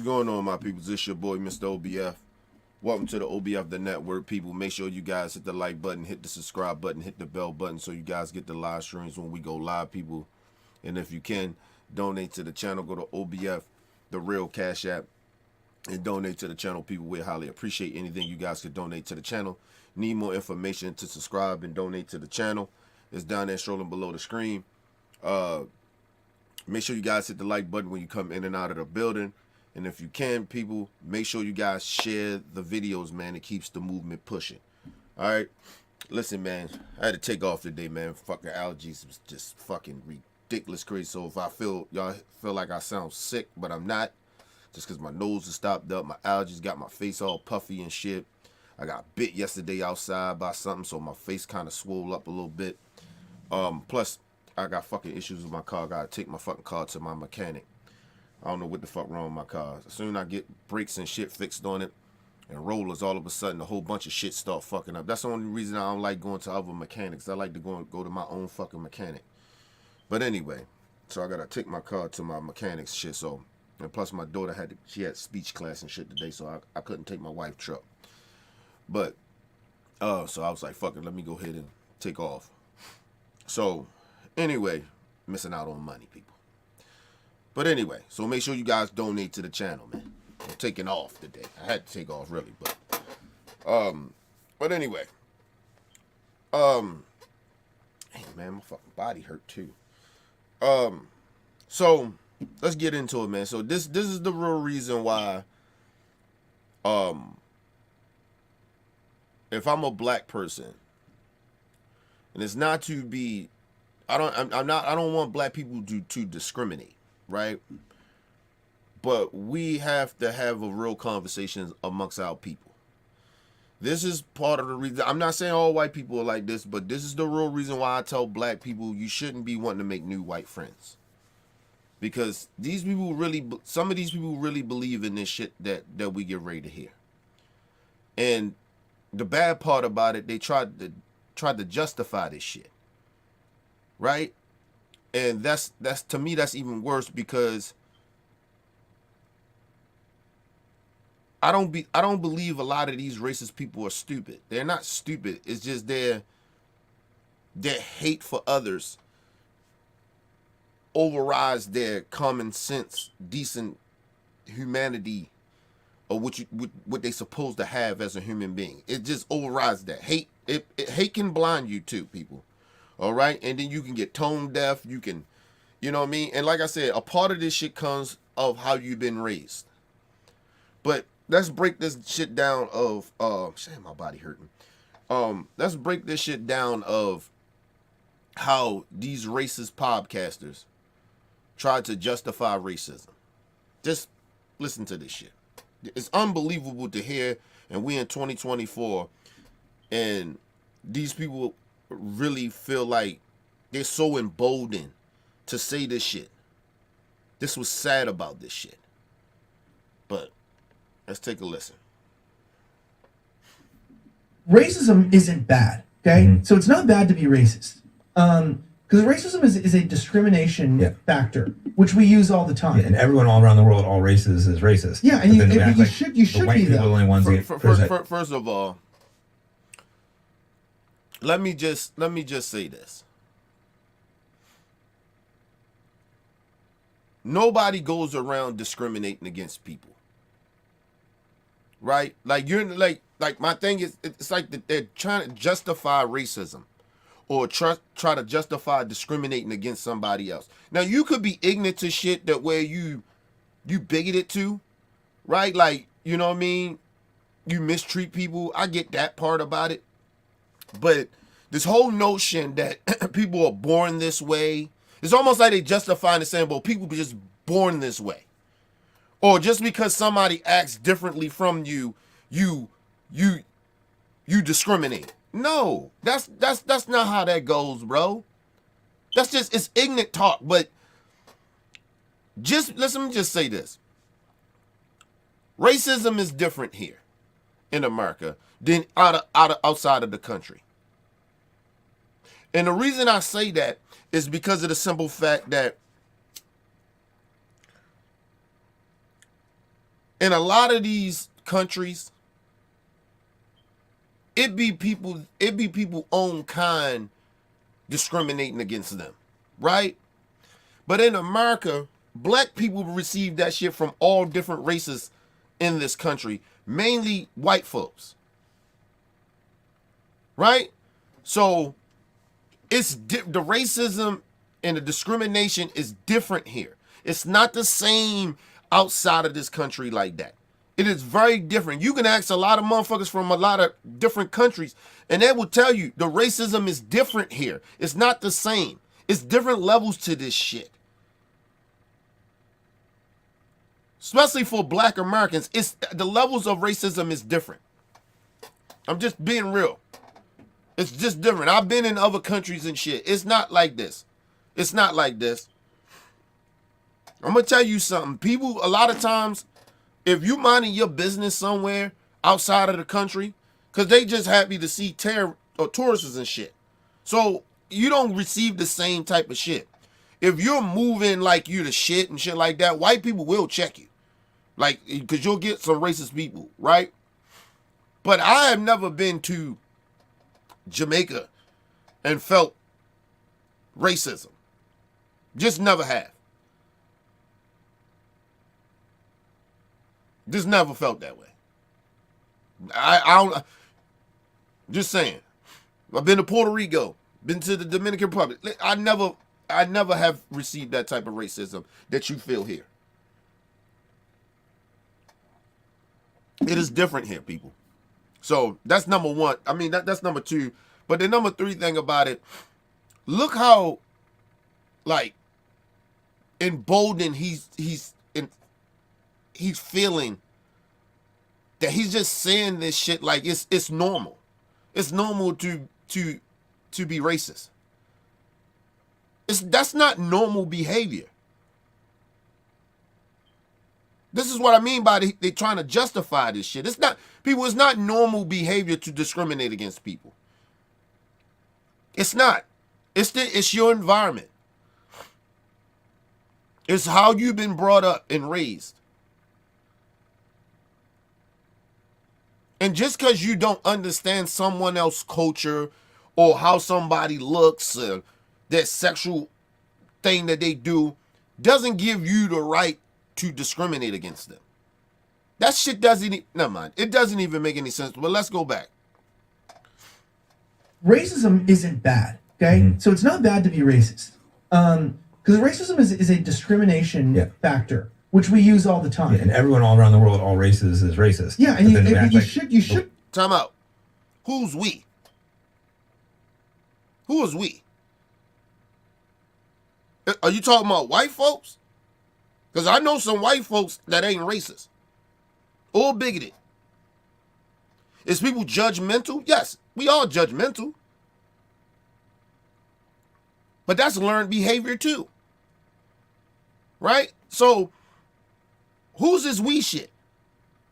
going on, my people? This your boy, Mr. OBF. Welcome to the OBF, the network, people. Make sure you guys hit the like button, hit the subscribe button, hit the bell button so you guys get the live streams when we go live, people. And if you can, donate to the channel. Go to OBF, the real Cash App, and donate to the channel, people. We highly appreciate anything you guys could donate to the channel. Need more information to subscribe and donate to the channel. It's down there scrolling below the screen. Make sure you guys hit the like button when you come in and out of the building. And if you can, people, make sure you guys share the videos, man. It keeps the movement pushing. All right? Listen, man, I had to take off today, man. Fucking allergies was just fucking ridiculous crazy. So if y'all feel like I sound sick, but I'm not, just because my nose is stopped up, my allergies got my face all puffy and shit. I got bit yesterday outside by something, so my face kind of swole up a little bit. Plus, I got fucking issues with my car. I gotta take my fucking car to my mechanic. I don't know what the fuck wrong with my car. As soon as I get brakes and shit fixed on it and rollers, all of a sudden a whole bunch of shit start fucking up. That's the only reason I don't like going to other mechanics. I like to go to my own fucking mechanic. But anyway, so I gotta take my car to my mechanic's shit. So, and plus my daughter she had speech class and shit today, so I couldn't take my wife's truck. But so I was like, fuck it, let me go ahead and take off. So anyway, missing out on money, people. But anyway, so make sure you guys donate to the channel, man. I'm taking off today. I had to take off really, but anyway. Hey man, my fucking body hurt too. So let's get into it, man. So this is the real reason why if I'm a black person, and it's not to be I don't want black people to discriminate, right? But we have to have a real conversation amongst our people. This is part of the reason. I'm not saying all white people are like this, but this is the real reason why I tell black people you shouldn't be wanting to make new white friends. Because some of these people really believe in this shit that we get ready to hear. And the bad part about it, they tried to justify this shit. Right? And that's to me that's even worse, because I don't believe a lot of these racist people are stupid. They're not stupid. It's just their hate for others overrides their common sense, decent humanity, or what they supposed to have as a human being. It just overrides that. Hate can blind you too, people. All right, and then you can get tone deaf. You can, you know what I mean. And like I said, a part of this shit comes of how you've been raised. But let's break this shit down of shit, my body hurting. Let's break this shit down of how these racist podcasters tried to justify racism. Just listen to this shit. It's unbelievable to hear, and we in 2024, and these people really feel like they're so emboldened to say this shit. This was sad about this shit. But let's take a listen. Racism isn't bad, okay? Mm-hmm. So it's not bad to be racist. Because racism is a discrimination factor, which we use all the time. Yeah, and everyone all around the world, all races, is racist. Yeah, and you should be the only ones first of all, let me just say this. Nobody goes around discriminating against people. Right? Like you're like my thing is, it's like they're trying to justify racism or try to justify discriminating against somebody else. Now you could be ignorant to shit that where you bigoted to, right? Like, you know what I mean? You mistreat people. I get that part about it. But this whole notion that people are born this way, it's almost like they justifying the saying, well, people are just born this way. Or just because somebody acts differently from you discriminate. No, that's not how that goes, bro. It's ignorant talk. But let me just say this. Racism is different here in America than outside of the country. And the reason I say that is because of the simple fact that in a lot of these countries, it be people own kind discriminating against them, right? But in America, black people receive that shit from all different races in this country, mainly white folks, right? So it's the racism and the discrimination is different here. It's not the same outside of this country like that. It is very different. You can ask a lot of motherfuckers from a lot of different countries, and they will tell you the racism is different here. It's not the same. It's different levels to this shit. Especially for black Americans, it's the levels of racism is different. I'm just being real. It's just different. I've been in other countries and shit. It's not like this. It's not like this. I'm gonna tell you something. People, a lot of times, if you minding your business somewhere outside of the country, because they just happy to see tourists and shit. So you don't receive the same type of shit. If you're moving like you the shit and shit like that, white people will check you. Like, because you'll get some racist people, right? But I have never been to Jamaica and felt racism. Just never have. Just never felt that way. I don't. Just saying. I've been to Puerto Rico, been to the Dominican Republic. I never have received that type of racism that you feel here. It is different here, people. So that's number one. I mean, that's number two. But the number three thing about it, look how, like, emboldened he's feeling that he's just saying this shit like it's normal. It's normal to be racist. That's not normal behavior. This is what I mean by they trying to justify this shit. It's not normal behavior to discriminate against people. It's not. It's your environment. It's how you've been brought up and raised. And just because you don't understand someone else's culture or how somebody looks, that sexual thing that they do, doesn't give you the right to discriminate against them. That shit doesn't, never mind. It doesn't even make any sense, but let's go back. Racism isn't bad, okay? Mm-hmm. So it's not bad to be racist. Because racism is a discrimination factor, which we use all the time. Yeah, and everyone all around the world, all races, is racist. Yeah, and you should. Time out. Who's we? Who is we? Are you talking about white folks? Because I know some white folks that ain't racist or bigoted. Is people judgmental? Yes, we all judgmental. But that's learned behavior too. Right? So, who's this we shit?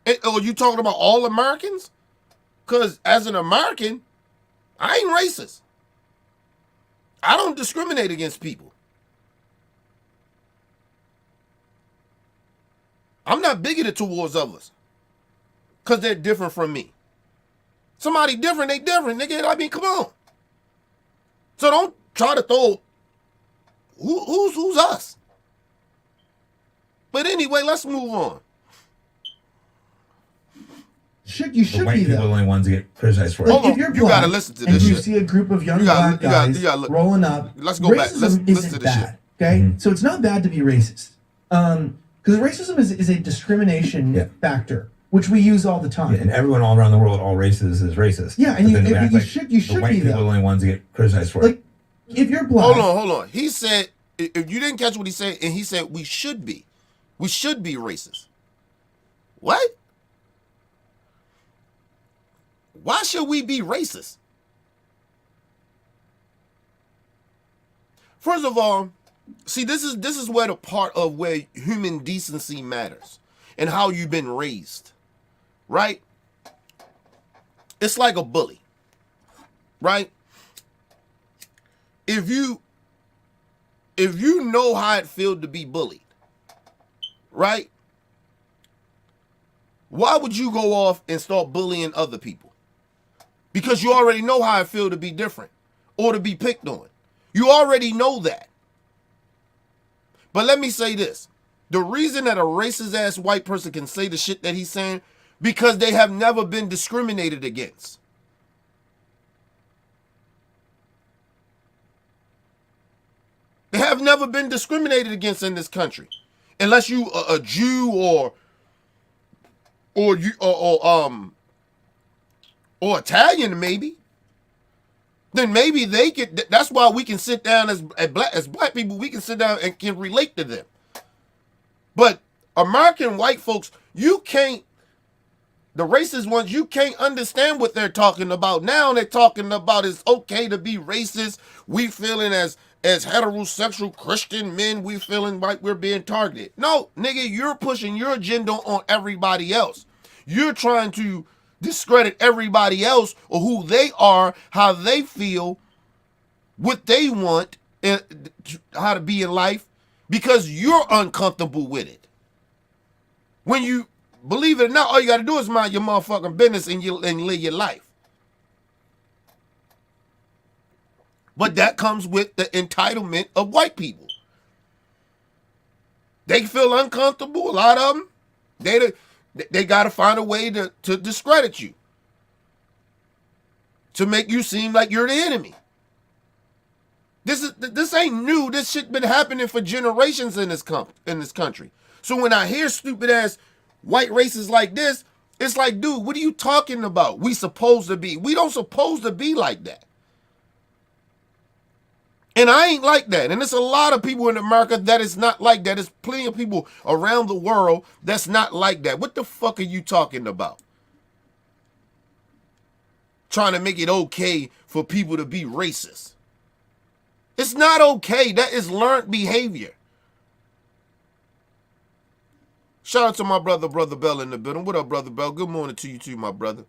Are you talking about all Americans? Because as an American, I ain't racist. I don't discriminate against people. I'm not bigoted towards others because they're different from me. Somebody different, they different, nigga. I mean, come on. So don't try to throw who's us. But anyway, let's move on. You should the white be people are the though. only ones that get criticized for it. Hold on, If you're you black gotta listen to and this you shit. see a group of young You gotta- black you gotta- guys you gotta look. rolling up, Let's go back. racism Listen to isn't this bad, shit. okay? Mm-hmm. So it's not bad to be racist. Because racism is a discrimination factor, which we use all the time. Yeah, and everyone all around the world, all races, is racist. Yeah, and But you then they act should the white be people though. are the only ones that get criticized for Like, it. if you're black, Hold on. He said, if you didn't catch what he said, and he said we should be racist. What? Why should we be racist? First of all, see, this is where the part of where human decency matters and how you've been raised, right? It's like a bully, right? If you know how it feels to be bullied, right? why would you go off and start bullying other people? Because you already know how it feels to be different or to be picked on. You already know that. But let me say this. The reason that a racist ass white person can say the shit that he's saying, because they have never been discriminated against. They have never been discriminated against in this country. Unless you a Jew or Italian, maybe. Then maybe they could. That's why we can sit down as black people. We can sit down and can relate to them. But American white folks, you can't. The racist ones, you can't understand what they're talking about. Now they're talking about it's okay to be racist. We feeling as heterosexual Christian men, we feeling like we're being targeted. No, nigga, you're pushing your agenda on everybody else. You're trying to discredit everybody else or who they are, how they feel, what they want, and how to be in life, because you're uncomfortable with it. When you believe it or not, all you got to do is mind your motherfucking business and live your life. But that comes with the entitlement of white people. They feel uncomfortable. A lot of them, they got to find a way to discredit you, to make you seem like you're the enemy. This ain't new. This shit been happening for generations in this country. So when I hear stupid ass white racists like this, it's like, dude, what are you talking about? We supposed to be. We don't supposed to be like that. And I ain't like that. And there's a lot of people in America that is not like that. There's plenty of people around the world that's not like that. What the fuck are you talking about? Trying to make it okay for people to be racist. It's not okay. That is learned behavior. Shout out to my brother Bell in the building. What up, Brother Bell? Good morning to you too, my brother.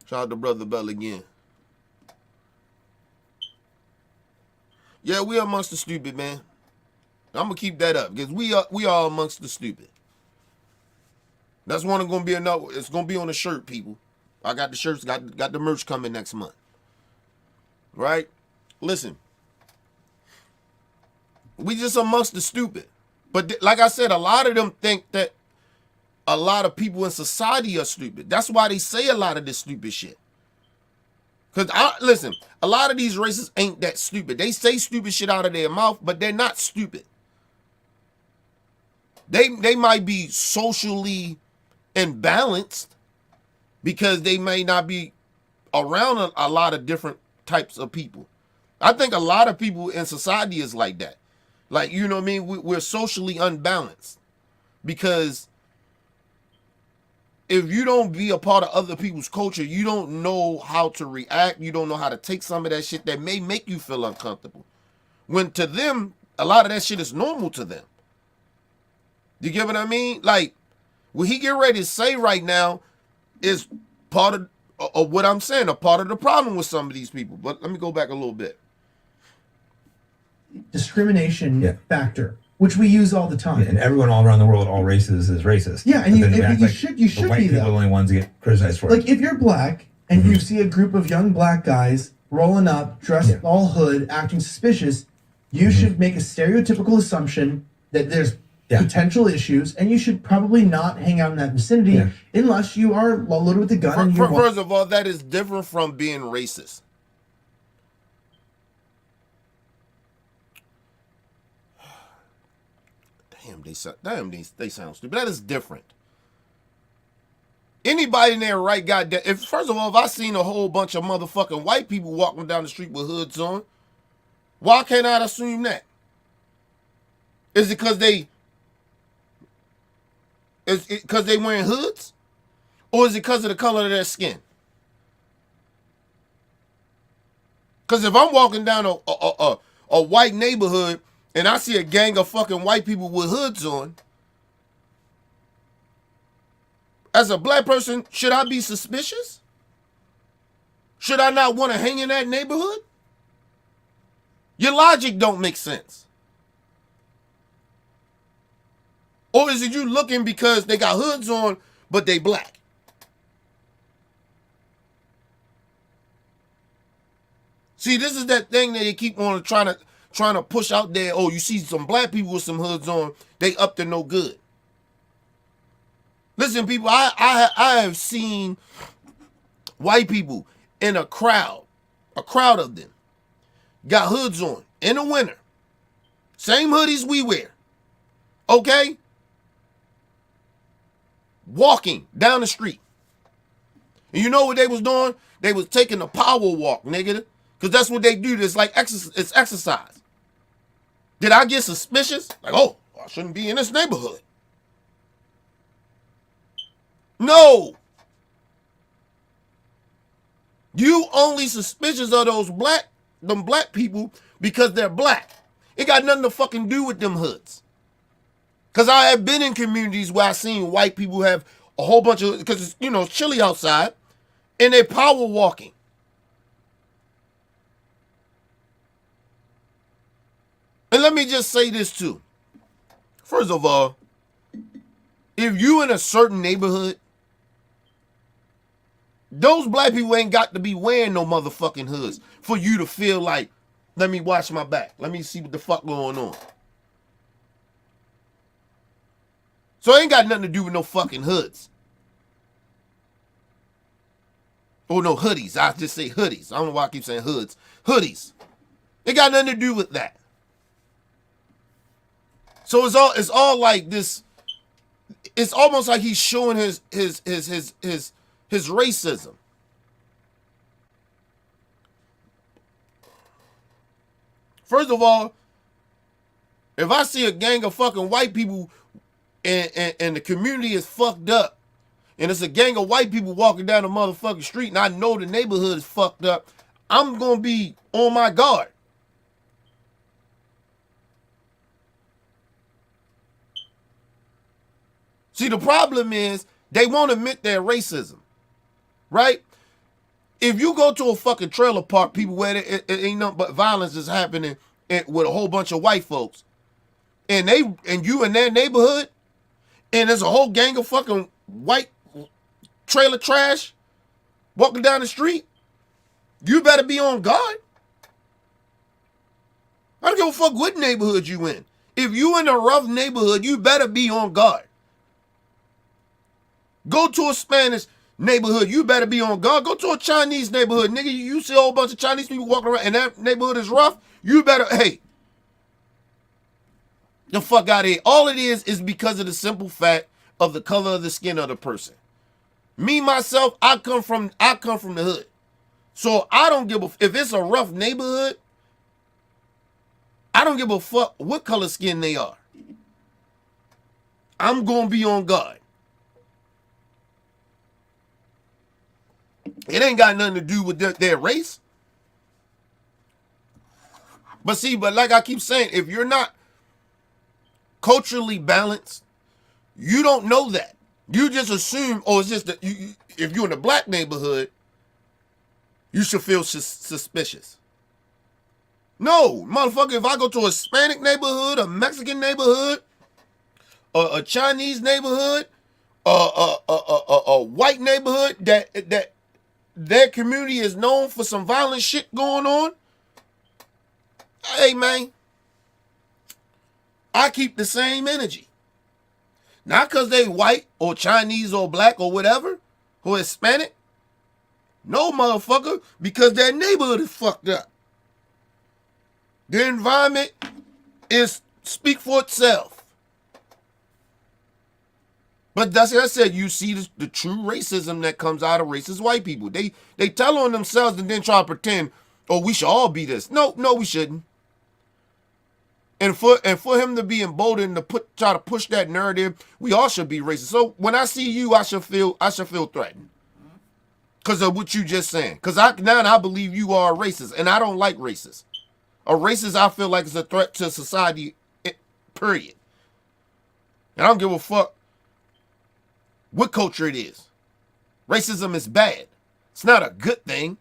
Shout out to Brother Bell again. Yeah, we are amongst the stupid, man. I'm gonna keep that up because we are amongst the stupid. That's one gonna be another. It's gonna be on the shirt, people. I got the shirts, got the merch coming next month. Right? Listen, we just amongst the stupid. But like I said, a lot of them think that a lot of people in society are stupid. That's why they say a lot of this stupid shit. Because, listen, a lot of these racists ain't that stupid. They say stupid shit out of their mouth, but they're not stupid. They might be socially imbalanced because they may not be around a lot of different types of people. I think a lot of people in society is like that. Like, you know what I mean? We're socially unbalanced because if you don't be a part of other people's culture, you don't know how to react. You don't know how to take some of that shit that may make you feel uncomfortable. When to them, a lot of that shit is normal to them. You get what I mean? Like, what he get ready to say right now is part of what I'm saying, a part of the problem with some of these people. But let me go back a little bit. Discrimination factor, which we use all the time. Yeah, and everyone all around the world, all races, is racist. Yeah, and you should be white people are the only ones that get criticized for it. Like if you're black and you see a group of young black guys rolling up, dressed all hood, acting suspicious, you should make a stereotypical assumption that there's potential issues, and you should probably not hang out in that vicinity unless you are loaded with a gun. First of all, that is different from being racist. They sound stupid. That is different. Anybody in there right goddamn, first of all, if I seen a whole bunch of motherfucking white people walking down the street with hoods on, why can't I assume that? Is it because they wearing hoods? Or is it because of the color of their skin? Because if I'm walking down a white neighborhood and I see a gang of fucking white people with hoods on, as a black person, should I be suspicious? Should I not want to hang in that neighborhood? Your logic don't make sense. Or is it you looking because they got hoods on, but they black? See, this is that thing that they keep on trying to push out there. Oh, you see some black people with some hoods on, they up to no good. Listen, people, I have seen white people in a crowd of them, got hoods on in the winter, same hoodies we wear, okay? Walking down the street. And you know what they was doing? They was taking a power walk, nigga. Because that's what they do. It's like it's exercise. Did I get suspicious? Like, oh, I shouldn't be in this neighborhood. No. You only suspicious of them black people because they're black. It got nothing to fucking do with them hoods. Because I have been in communities where I've seen white people have a whole bunch of, because it's, it's chilly outside, and they're power walking. And let me just say this too. First of all, if you in a certain neighborhood, those black people ain't got to be wearing no motherfucking hoods for you to feel like, let me watch my back. Let me see what the fuck going on. So it ain't got nothing to do with no fucking hoods. Or no hoodies. I just say hoodies. I don't know why I keep saying hoods. Hoodies. It got nothing to do with that. So it's all like this. It's almost like he's showing his racism. First of all, if I see a gang of fucking white people and the community is fucked up, and it's a gang of white people walking down the motherfucking street, and I know the neighborhood is fucked up, I'm gonna be on my guard. See, the problem is they won't admit their racism, right? If you go to a fucking trailer park, people where it ain't nothing but violence is happening with a whole bunch of white folks, and you in their neighborhood, and there's a whole gang of fucking white trailer trash walking down the street, you better be on guard. I don't give a fuck what neighborhood you in. If you in a rough neighborhood, you better be on guard. Go to a Spanish neighborhood, you better be on guard. Go to a Chinese neighborhood, nigga, you see a whole bunch of Chinese people walking around and that neighborhood is rough, you better, hey, the fuck out of here. All it is because of the simple fact of the color of the skin of the person. Me, myself, I come from the hood. So I don't give if it's a rough neighborhood, I don't give a fuck what color skin they are. I'm gonna be on guard. It ain't got nothing to do with their race. But like I keep saying, if you're not culturally balanced, you don't know that. You just assume, it's just that if you're in a black neighborhood, you should feel suspicious. No, motherfucker, if I go to a Hispanic neighborhood, a Mexican neighborhood, a Chinese neighborhood, a white neighborhood that their community is known for some violent shit going on, hey, man, I keep the same energy. Not because they white or Chinese or black or whatever, or Hispanic. No, motherfucker, because their neighborhood is fucked up. The environment speak for itself. But that's like I said, you see the true racism that comes out of racist white people. They tell on themselves and then try to pretend, we should all be this. No, we shouldn't. And for him to be emboldened to try to push that narrative, we all should be racist. So when I see you, I should feel threatened. Because of what you just saying. Because now I believe you are a racist, and I don't like racists. A racist I feel like is a threat to society, period. And I don't give a fuck what culture it is. Racism is bad. It's not a good thing.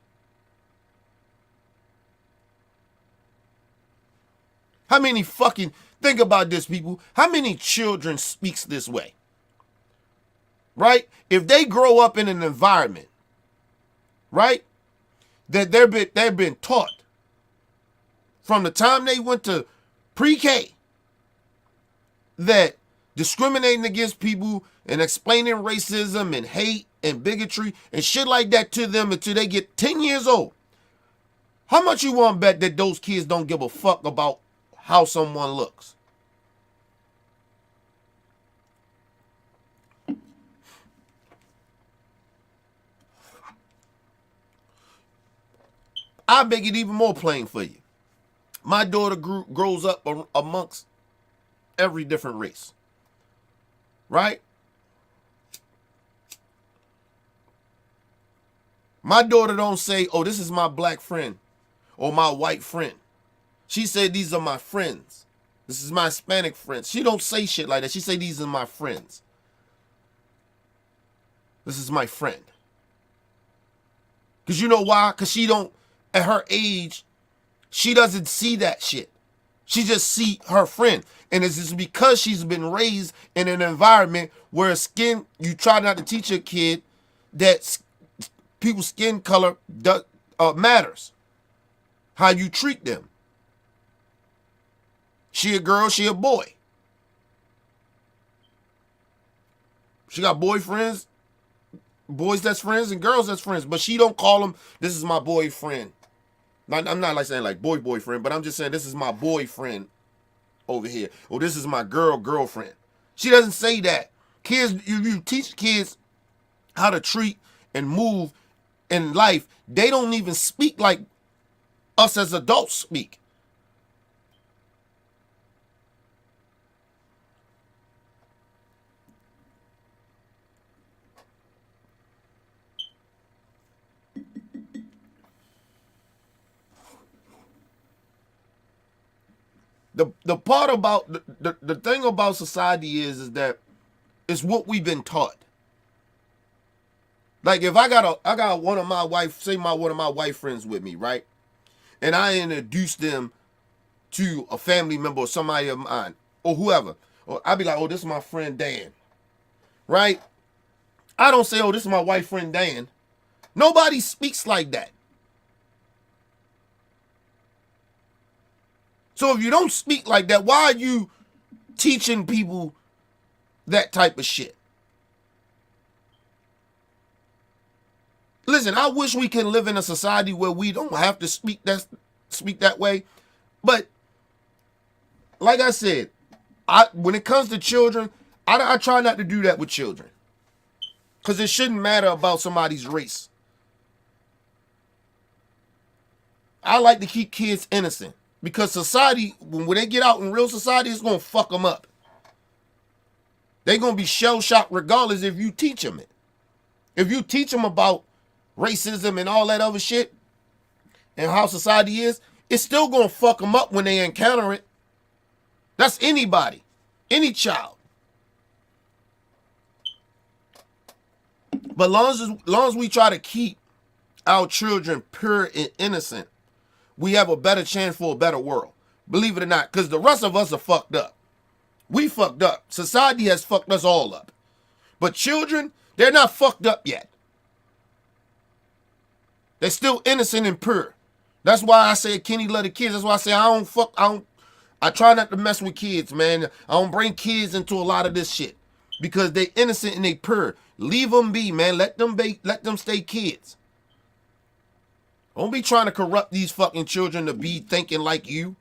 How many fucking Think about this, people. How many children speaks this way? Right? If they grow up in an environment, right, that they've been taught from the time they went to pre-K that discriminating against people and explaining racism and hate and bigotry and shit like that to them until they get 10 years old. How much you want to bet that those kids don't give a fuck about how someone looks? I'll make it even more plain for you. My daughter grows up amongst every different race. Right? My daughter don't say, oh, this is my black friend or my white friend. She said, these are my friends. This is my Hispanic friends. She don't say shit like that. She say, these are my friends. This is my friend. Because you know why? Because she don't, at her age, she doesn't see that shit. She just see her friend. And it's just because she's been raised in an environment where you try not to teach a kid that people's skin color matters. How you treat them. She a girl, she a boy. She got boyfriends, boys that's friends and girls that's friends, but she don't call them, this is my boyfriend. I'm not like saying like boyfriend, but I'm just saying this is my boyfriend over here. Or this is my girlfriend. She doesn't say that. Kids, you teach kids how to treat and move in life. They don't even speak like us as adults speak. The part about the thing about society is that it's what we've been taught. Like if I got one of my white friends with me, right? And I introduce them to a family member or somebody of mine or whoever. Or I'd be like, oh, this is my friend Dan. Right? I don't say, oh, this is my white friend Dan. Nobody speaks like that. So if you don't speak like that, why are you teaching people that type of shit? Listen, I wish we can live in a society where we don't have to speak that way. But like I said, when it comes to children, I try not to do that with children. Because it shouldn't matter about somebody's race. I like to keep kids innocent. Because society, when they get out in real society, it's going to fuck them up. They're going to be shell-shocked regardless if you teach them it. If you teach them about racism and all that other shit and how society is, it's still going to fuck them up when they encounter it. That's anybody, any child. But long as we try to keep our children pure and innocent, we have a better chance for a better world. Believe it or not, because the rest of us are fucked up. We fucked up. Society has fucked us all up. But children, they're not fucked up yet. They're still innocent and pure. That's why I say Kenny love the kids. That's why I say I try not to mess with kids, man. I don't bring kids into a lot of this shit. Because they innocent and they pure. Leave them be, man. Let them stay kids. Don't be trying to corrupt these fucking children to be thinking like you.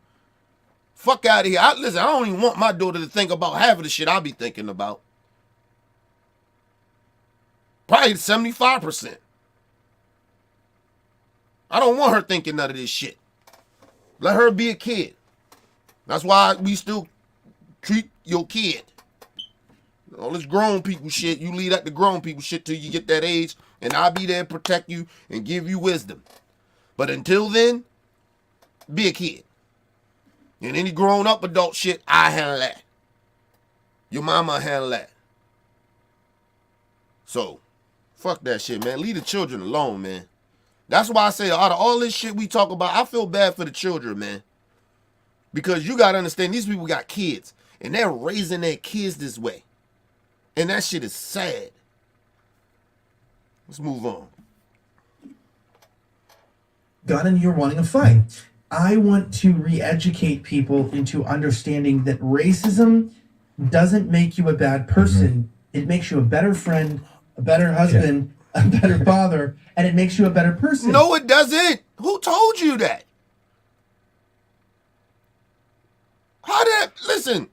Fuck out of here. Listen, I don't even want my daughter to think about half of the shit I be thinking about. Probably 75%. I don't want her thinking none of this shit. Let her be a kid. That's why we still treat your kid. All this grown people shit, you leave that to grown people shit till you get that age, and I'll be there to protect you and give you wisdom. But until then, be a kid. And any grown up adult shit, I handle that. Your mama handle that. So, fuck that shit, man. Leave the children alone, man. That's why I say out of all this shit we talk about, I feel bad for the children, man. Because you got to understand, these people got kids. And they're raising their kids this way. And that shit is sad. Let's move on. Gun and you're wanting a fight. I want to re-educate people into understanding that racism doesn't make you a bad person. It makes you a better friend, a better husband, a better father, and it makes you a better person. No, it doesn't. Who told you that? How did listen?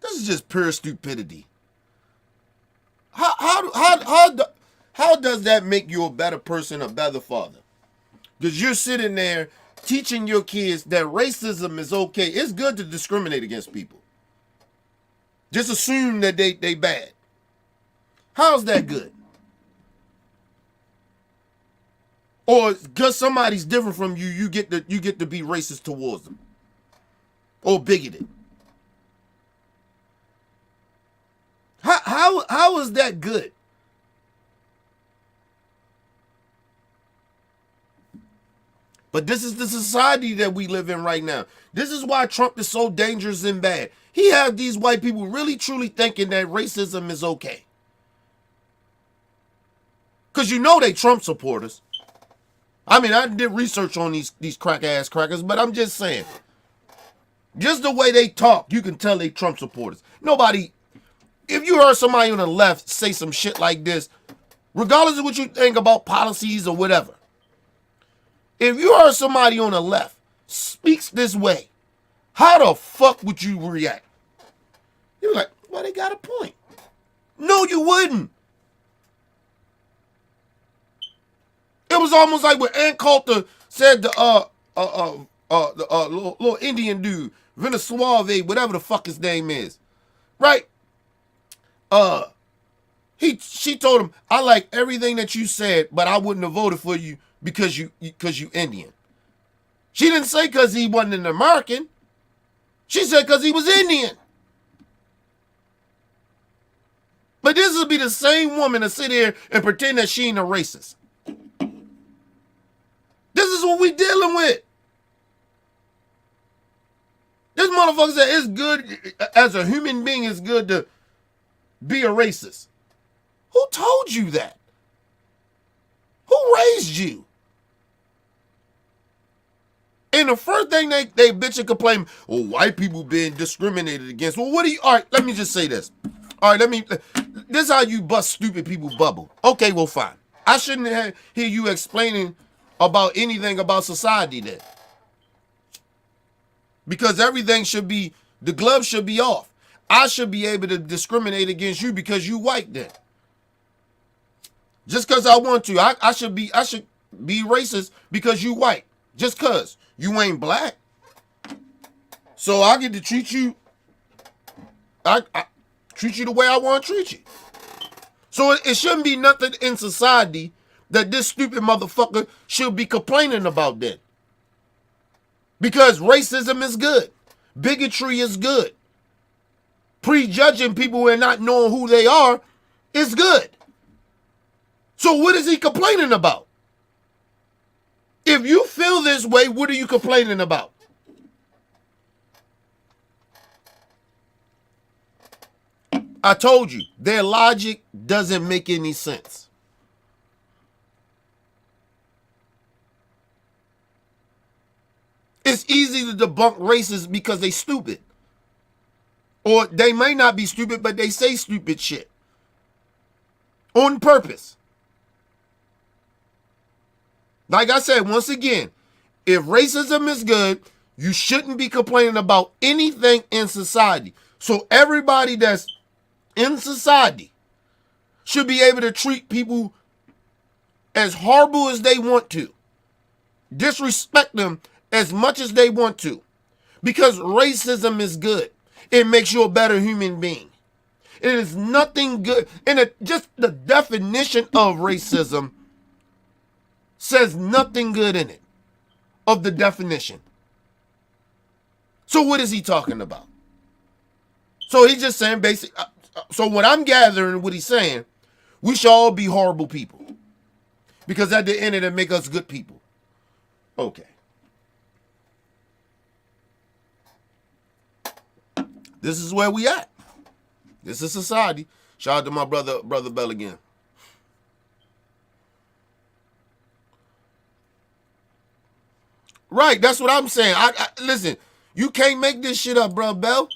This is just pure stupidity. How does that make you a better person, a better father? Because you're sitting there teaching your kids that racism is okay. It's good to discriminate against people. Just assume that they bad. How's that good? Or because somebody's different from you, you get to be racist towards them. Or bigoted. How is that good? But this is the society that we live in right now. This is why Trump is so dangerous and bad. He has these white people really truly thinking that racism is okay. Because you know they Trump supporters. I mean, I did research on these crack-ass crackers, but I'm just saying. Just the way they talk, you can tell they Trump supporters. Nobody, if you heard somebody on the left say some shit like this, regardless of what you think about policies or whatever, if you heard somebody on the left speaks this way, how the fuck would you react? You're like, well, they got a point. No, you wouldn't. It was almost like when Ann Coulter said the little Indian dude, Venezuela, whatever the fuck his name is, right? She told him, I like everything that you said, but I wouldn't have voted for you because you Indian. She didn't say because he wasn't an American. She said because he was Indian. But this will be the same woman to sit here and pretend that she ain't a racist. This is what we dealing with. This motherfucker said it's good, as a human being, it's good to be a racist. Who told you that? Who raised you? And the first thing they bitch and complain, well, white people being discriminated against. Well, what do you, all right, let me just say this. All right, this is how you bust stupid people bubble. Okay, well, fine. I shouldn't hear you explaining about anything about society then. Because everything should be, the gloves should be off. I should be able to discriminate against you because you white then. Just because I want to. I should be racist because you white. Just because you ain't black. So I get to treat you, I treat you the way I want to treat you. So it shouldn't be nothing in society that this stupid motherfucker should be complaining about then. Because racism is good. Bigotry is good. Prejudging people and not knowing who they are is good. So what is he complaining about? If you feel this way, what are you complaining about? I told you, their logic doesn't make any sense. It's easy to debunk racists because they stupid. Or they may not be stupid, but they say stupid shit. On purpose. Like I said, once again, if racism is good, you shouldn't be complaining about anything in society. So everybody that's in society should be able to treat people as horrible as they want to. Disrespect them as much as they want to. Because racism is good. It makes you a better human being. It is nothing good. And just the definition of racism says nothing good in it. Of the definition. So what is he talking about? So he's just saying basic. So what I'm gathering, what he's saying, we should all be horrible people. Because at the end of it, make us good people. Okay. This is where we at. This is society. Shout out to my brother Bell again. Right, that's what I'm saying. Listen, you can't make this shit up, bro, Bell.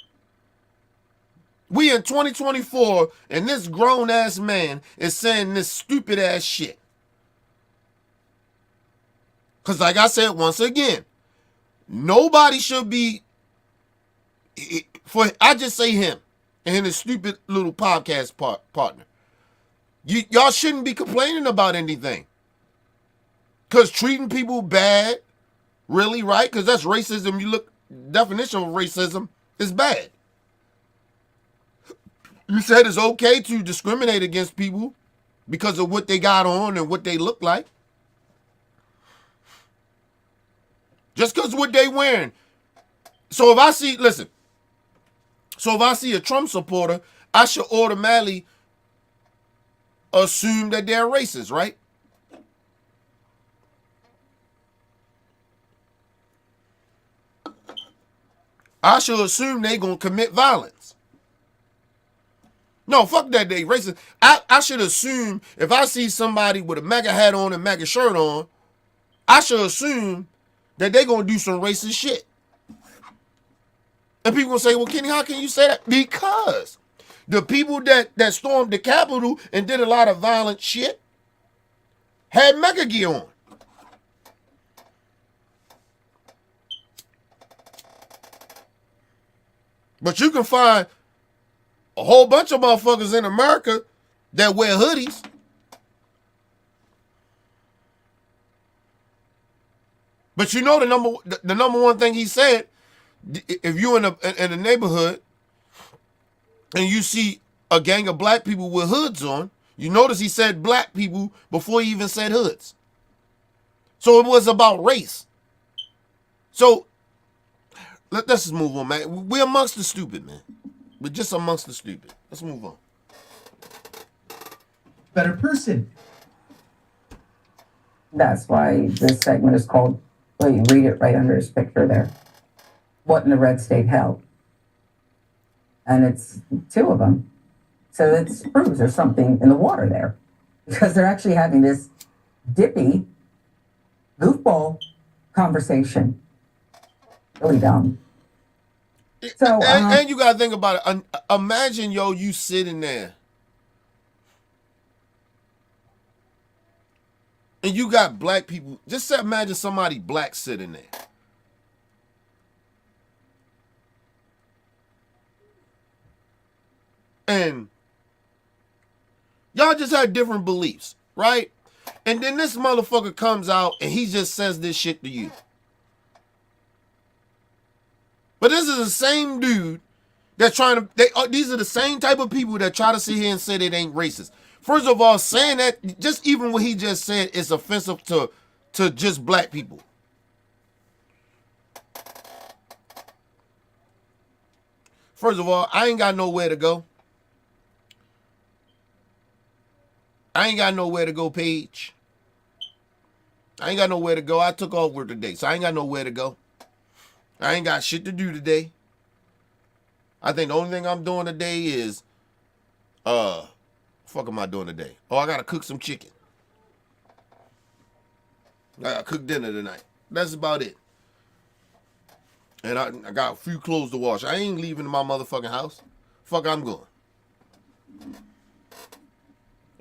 We in 2024, and this grown ass man is saying this stupid ass shit. Cause like I said once again, nobody should be. I just say him and his stupid little podcast partner. Y'all shouldn't be complaining about anything. Cause treating people bad. Really, right? Because that's racism. You look, definition of racism is bad. You said it's okay to discriminate against people because of what they got on and what they look like. Just because what they wearing. So if I see a Trump supporter, I should automatically assume that they're racist, right? I should assume they gonna commit violence. No, fuck that they racist. I should assume if I see somebody with a MAGA hat on and MAGA shirt on, I should assume that they gonna do some racist shit. And people gonna say, well, Kenny, how can you say that? Because the people that stormed the Capitol and did a lot of violent shit had MAGA gear on. But you can find a whole bunch of motherfuckers in America that wear hoodies. But you know the number one thing he said, if you're in a neighborhood and you see a gang of black people with hoods on, you notice he said black people before he even said hoods. So it was about race. So let's just move on, man. We're amongst the stupid, man. We're just amongst the stupid. Let's move on. Better person. That's why this segment is called, well, you read it right under his picture there. What in the red state hell? And it's two of them. So it proves there's something in the water there. Because they're actually having this dippy goofball conversation. Really dumb. So, and you gotta think about it. Imagine, you sitting there, and you got black people. Just imagine somebody black sitting there, and y'all just had different beliefs, right? And then this motherfucker comes out and he just says this shit to you. But this is the same dude that's trying to, these are the same type of people that try to sit here and say they ain't racist. First of all, saying that, just even what he just said is offensive to just black people. First of all, I ain't got nowhere to go. I ain't got nowhere to go, Paige. I ain't got nowhere to go. I took off work today, so I ain't got nowhere to go. I ain't got shit to do today. I think the only thing I'm doing today is, fuck am I doing today? Oh, I gotta cook some chicken. I gotta cook dinner tonight. That's about it. And I got a few clothes to wash. I ain't leaving my motherfucking house. Fuck, I'm going.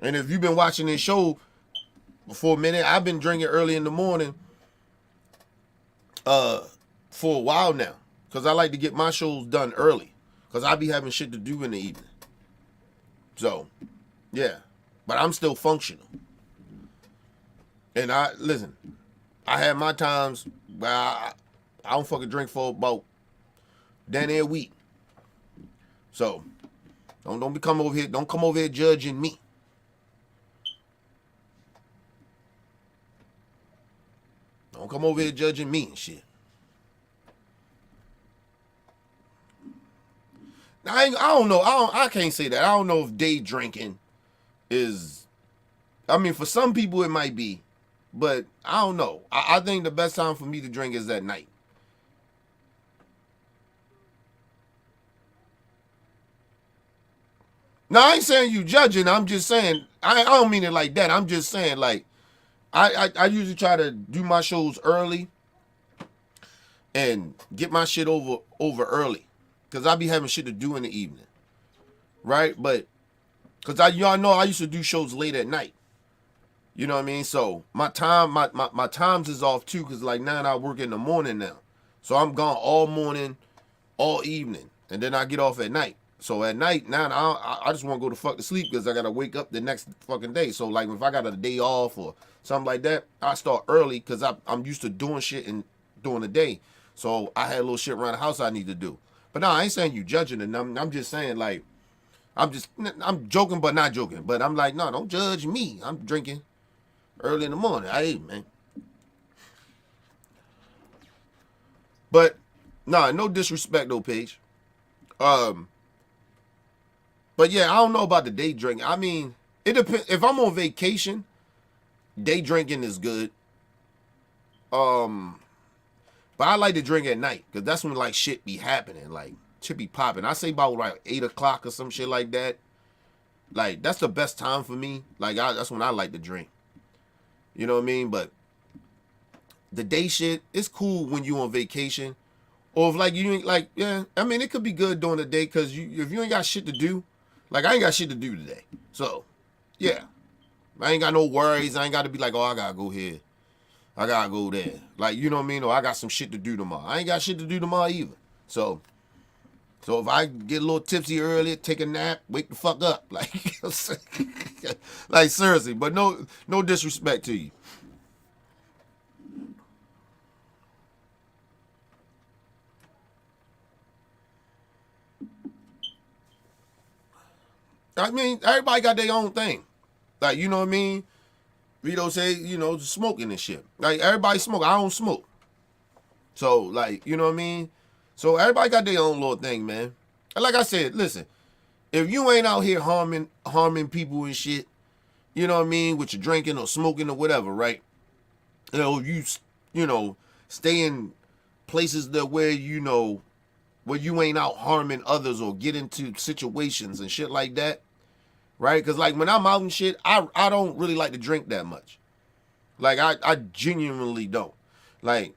And if you've been watching this show for a minute, I've been drinking early in the morning for a while now. Because I like to get my shows done early. Because I be having shit to do in the evening. So, yeah. But I'm still functional. And listen, I had my times where I don't fucking drink for about damn near a week. So, don't come over here judging me. Don't come over here judging me and shit. I don't know. I can't say that. I don't know if day drinking is I mean, for some people it might be, but I don't know. I think the best time for me to drink is at night. Now, I ain't saying you judging. I'm just saying, I don't mean it like that. I'm just saying, like, I usually try to do my shows early and get my shit over early. Because I be having shit to do in the evening. Right? But, because y'all know I used to do shows late at night. You know what I mean? So, my times is off too, because like now I work in the morning now. So, I'm gone all morning, all evening. And then I get off at night. So at night, now I just want to go to fuck to sleep because I got to wake up the next fucking day. So like if I got a day off or something like that, I start early because I'm used to doing shit and during the day. So I had a little shit around the house I need to do. But no, I ain't saying you judging it. I'm just saying like, I'm joking but not joking. But I'm like, no, don't judge me. I'm drinking early in the morning. Hey, man. But nah, no disrespect though, Paige. But yeah, I don't know about the day drinking. I mean, it depends. If I'm on vacation, day drinking is good. But I like to drink at night because that's when like shit be happening, like shit be popping. I say about like 8 o'clock or some shit like that. Like that's the best time for me. Like that's when I like to drink. You know what I mean? But the day shit, it's cool when you on vacation, or if like you ain't like yeah. I mean, it could be good during the day because if you ain't got shit to do. Like, I ain't got shit to do today. So, yeah. I ain't got no worries. I ain't got to be like, oh, I got to go here. I got to go there. Like, you know what I mean? Or I got some shit to do tomorrow. I ain't got shit to do tomorrow either. So if I get a little tipsy early, take a nap, wake the fuck up. Like, like seriously. But no disrespect to you. I mean, everybody got their own thing. Like, you know what I mean? Vito say, you know, smoking and shit. Like, everybody smoke. I don't smoke. So, like, you know what I mean? So, everybody got their own little thing, man. And like I said, listen, if you ain't out here harming people and shit, you know what I mean, with your drinking or smoking or whatever, right? You know, stay in places that where you ain't out harming others or get into situations and shit like that, right? Because like when I'm out and shit, I don't really like to drink that much. Like I genuinely don't. Like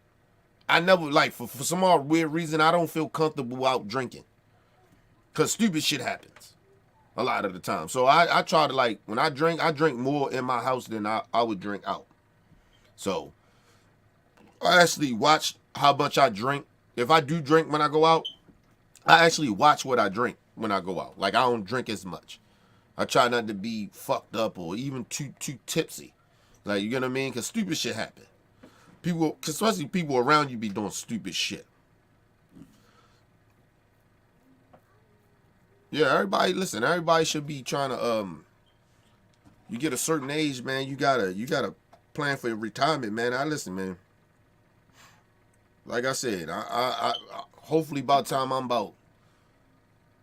I never like for some odd weird reason I don't feel comfortable out drinking. Cause stupid shit happens a lot of the time. So I try to like when I drink more in my house than I would drink out. So I actually watch how much I drink. If I do drink when I go out, I actually watch what I drink when I go out. Like I don't drink as much. I try not to be fucked up or even too tipsy. Like you get what I mean? Cause stupid shit happen. People, especially people around you, be doing stupid shit. Yeah, everybody. Listen, everybody should be trying to. You get a certain age, man. You gotta plan for your retirement, man. Listen, man. Like I said, I hopefully by the time I'm about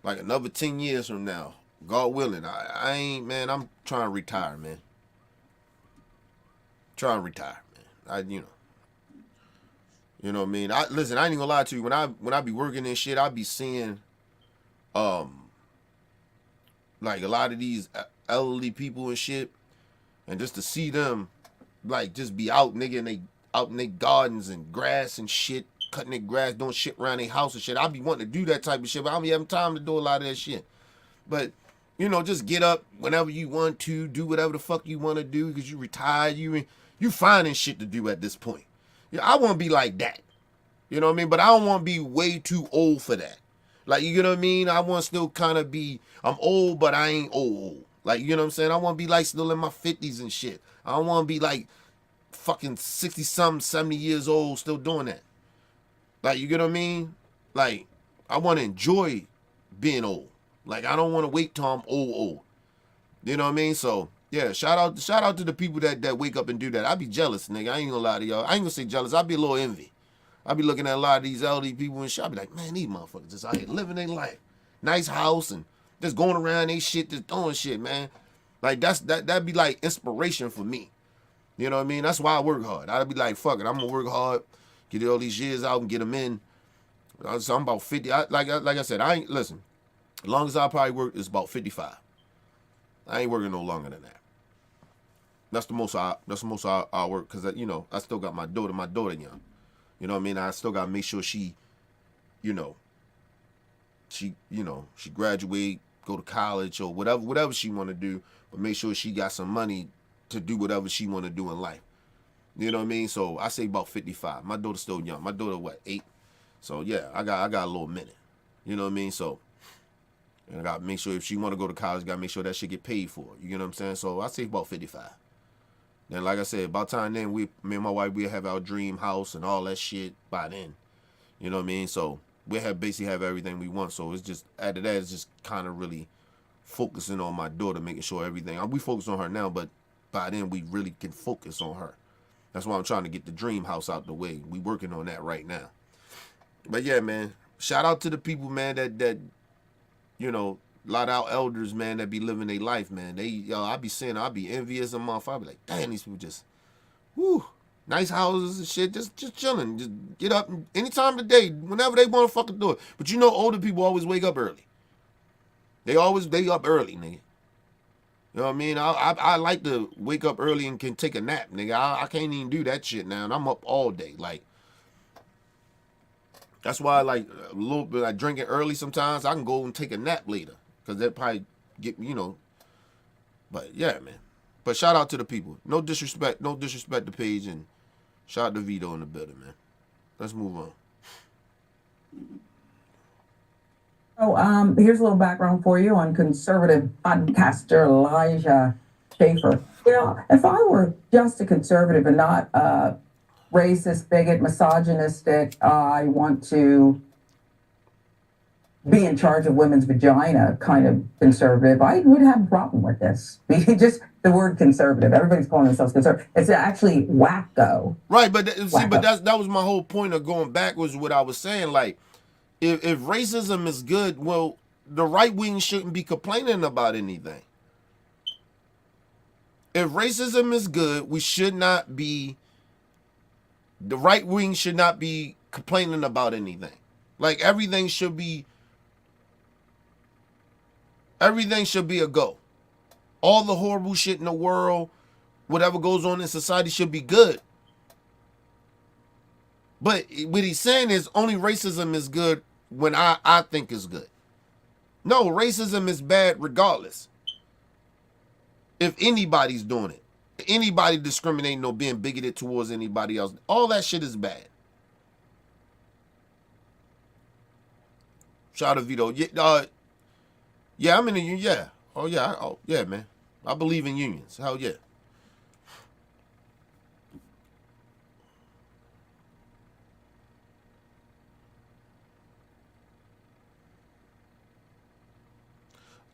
like another 10 years from now, God willing, I ain't, man. I'm trying to retire, man. Trying to retire, man. You know what I mean. Listen, I ain't gonna lie to you. When I be working and shit, I be seeing, like a lot of these elderly people and shit, and just to see them, like just be out, nigga, and they out in their gardens and grass and shit, cutting their grass, doing shit around their house and shit. I be wanting to do that type of shit, but I don't be having time to do a lot of that shit. But you know, just get up whenever you want to, do whatever the fuck you want to do because you retired, you finding shit to do at this point. Yeah, I want to be like that. You know what I mean? But I don't want to be way too old for that. Like, you know what I mean? I want to still kind of be, I'm old, but I ain't old. Like, you know what I'm saying? I want to be like still in my 50s and shit. I don't want to be like fucking 60-something, 70 years old still doing that. Like, you get what I mean? Like, I want to enjoy being old. Like, I don't want to wait till I'm old. You know what I mean? So, yeah, shout out to the people that wake up and do that. I be jealous, nigga. I ain't gonna lie to y'all. I ain't gonna say jealous. I be a little envy. I be looking at a lot of these elderly people and shit. I be like, man, these motherfuckers just out here living their life. Nice house and just going around they shit, just doing shit, man. Like that'd be like inspiration for me. You know what I mean? That's why I work hard. I'd be like, fuck it, I'm gonna work hard, get all these years out and get them in. So I'm about 50. Like I said, I ain't listen. As long as I probably work is about 55. I ain't working no longer than that. That's the most I work because you know I still got my daughter. My daughter young. You know what I mean? I still gotta make sure she, you know, she graduate, go to college or whatever she want to do, but make sure she got some money to do whatever she want to do in life. You know what I mean? So I say about 55. My daughter's still young. My daughter, what, 8? So yeah, I got a little minute. You know what I mean? So and I got to make sure if she want to go to college, got to make sure that shit get paid for. You know what I'm saying? So I say about 55. Then, like I said, about time then, me and my wife, we have our dream house and all that shit by then. You know what I mean? So we basically have everything we want. So it's just, after that, it's just kind of really focusing on my daughter, making sure everything, we focus on her now, but by then we really can focus on her. That's why I'm trying to get the dream house out the way. We working on that right now. But yeah, man, shout out to the people, man, that you know, a lot of our elders, man, that be living their life, man. I be seeing, I be envious of them. I be like, damn, these people just, whoo, nice houses and shit, just chilling, just get up any time of the day, whenever they want to fucking do it. But you know, older people always wake up early. They up early, nigga. You know what I mean? I like to wake up early and can take a nap, nigga. I can't even do that shit now, and I'm up all day, like. That's why I like a little bit. I drink it early sometimes. I can go and take a nap later because that probably get me, you know. But yeah, man. But shout out to the people. No disrespect to Paige, and shout out to Vito in the building, man. Let's move on. Oh, here's a little background for you on conservative podcaster Elijah Schaefer. You know, if I were just a conservative and not racist, bigot, misogynistic, I want to be in charge of women's vagina kind of conservative, I would have a problem with this. Just the word conservative. Everybody's calling themselves conservative. It's actually wacko. Right, but that was my whole point of going back was what I was saying. Like, if racism is good, well, the right wing shouldn't be complaining about anything. If racism is good, we should not be. The right wing should not be complaining about anything. Like everything should be a go. All the horrible shit in the world, whatever goes on in society should be good. But what he's saying is only racism is good when I think is good. No, racism is bad regardless. If anybody's doing it. Anybody discriminating or being bigoted towards anybody else, all that shit is bad. Shout out to Vito. Yeah, I'm in a union. Yeah. Oh yeah, man. I believe in unions. Hell yeah.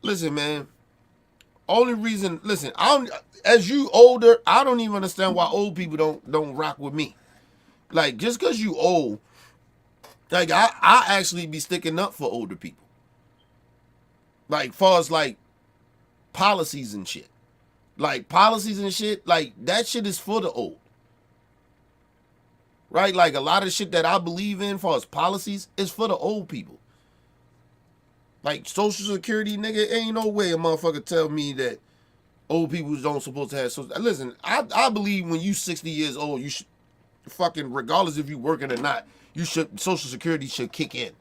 Listen, man. Only reason, listen, as you older, I don't even understand why old people don't rock with me. Like, just because you old, like, I actually be sticking up for older people. Like, far as, like, policies and shit. Like, policies and shit, like, that shit is for the old. Right? Like, a lot of shit that I believe in, far as policies, is for the old people. Like, Social Security, nigga, ain't no way a motherfucker tell me that old people don't supposed to have social. Listen, I believe when you 60 years old, you should fucking, regardless if you working or not, Social Security should kick in.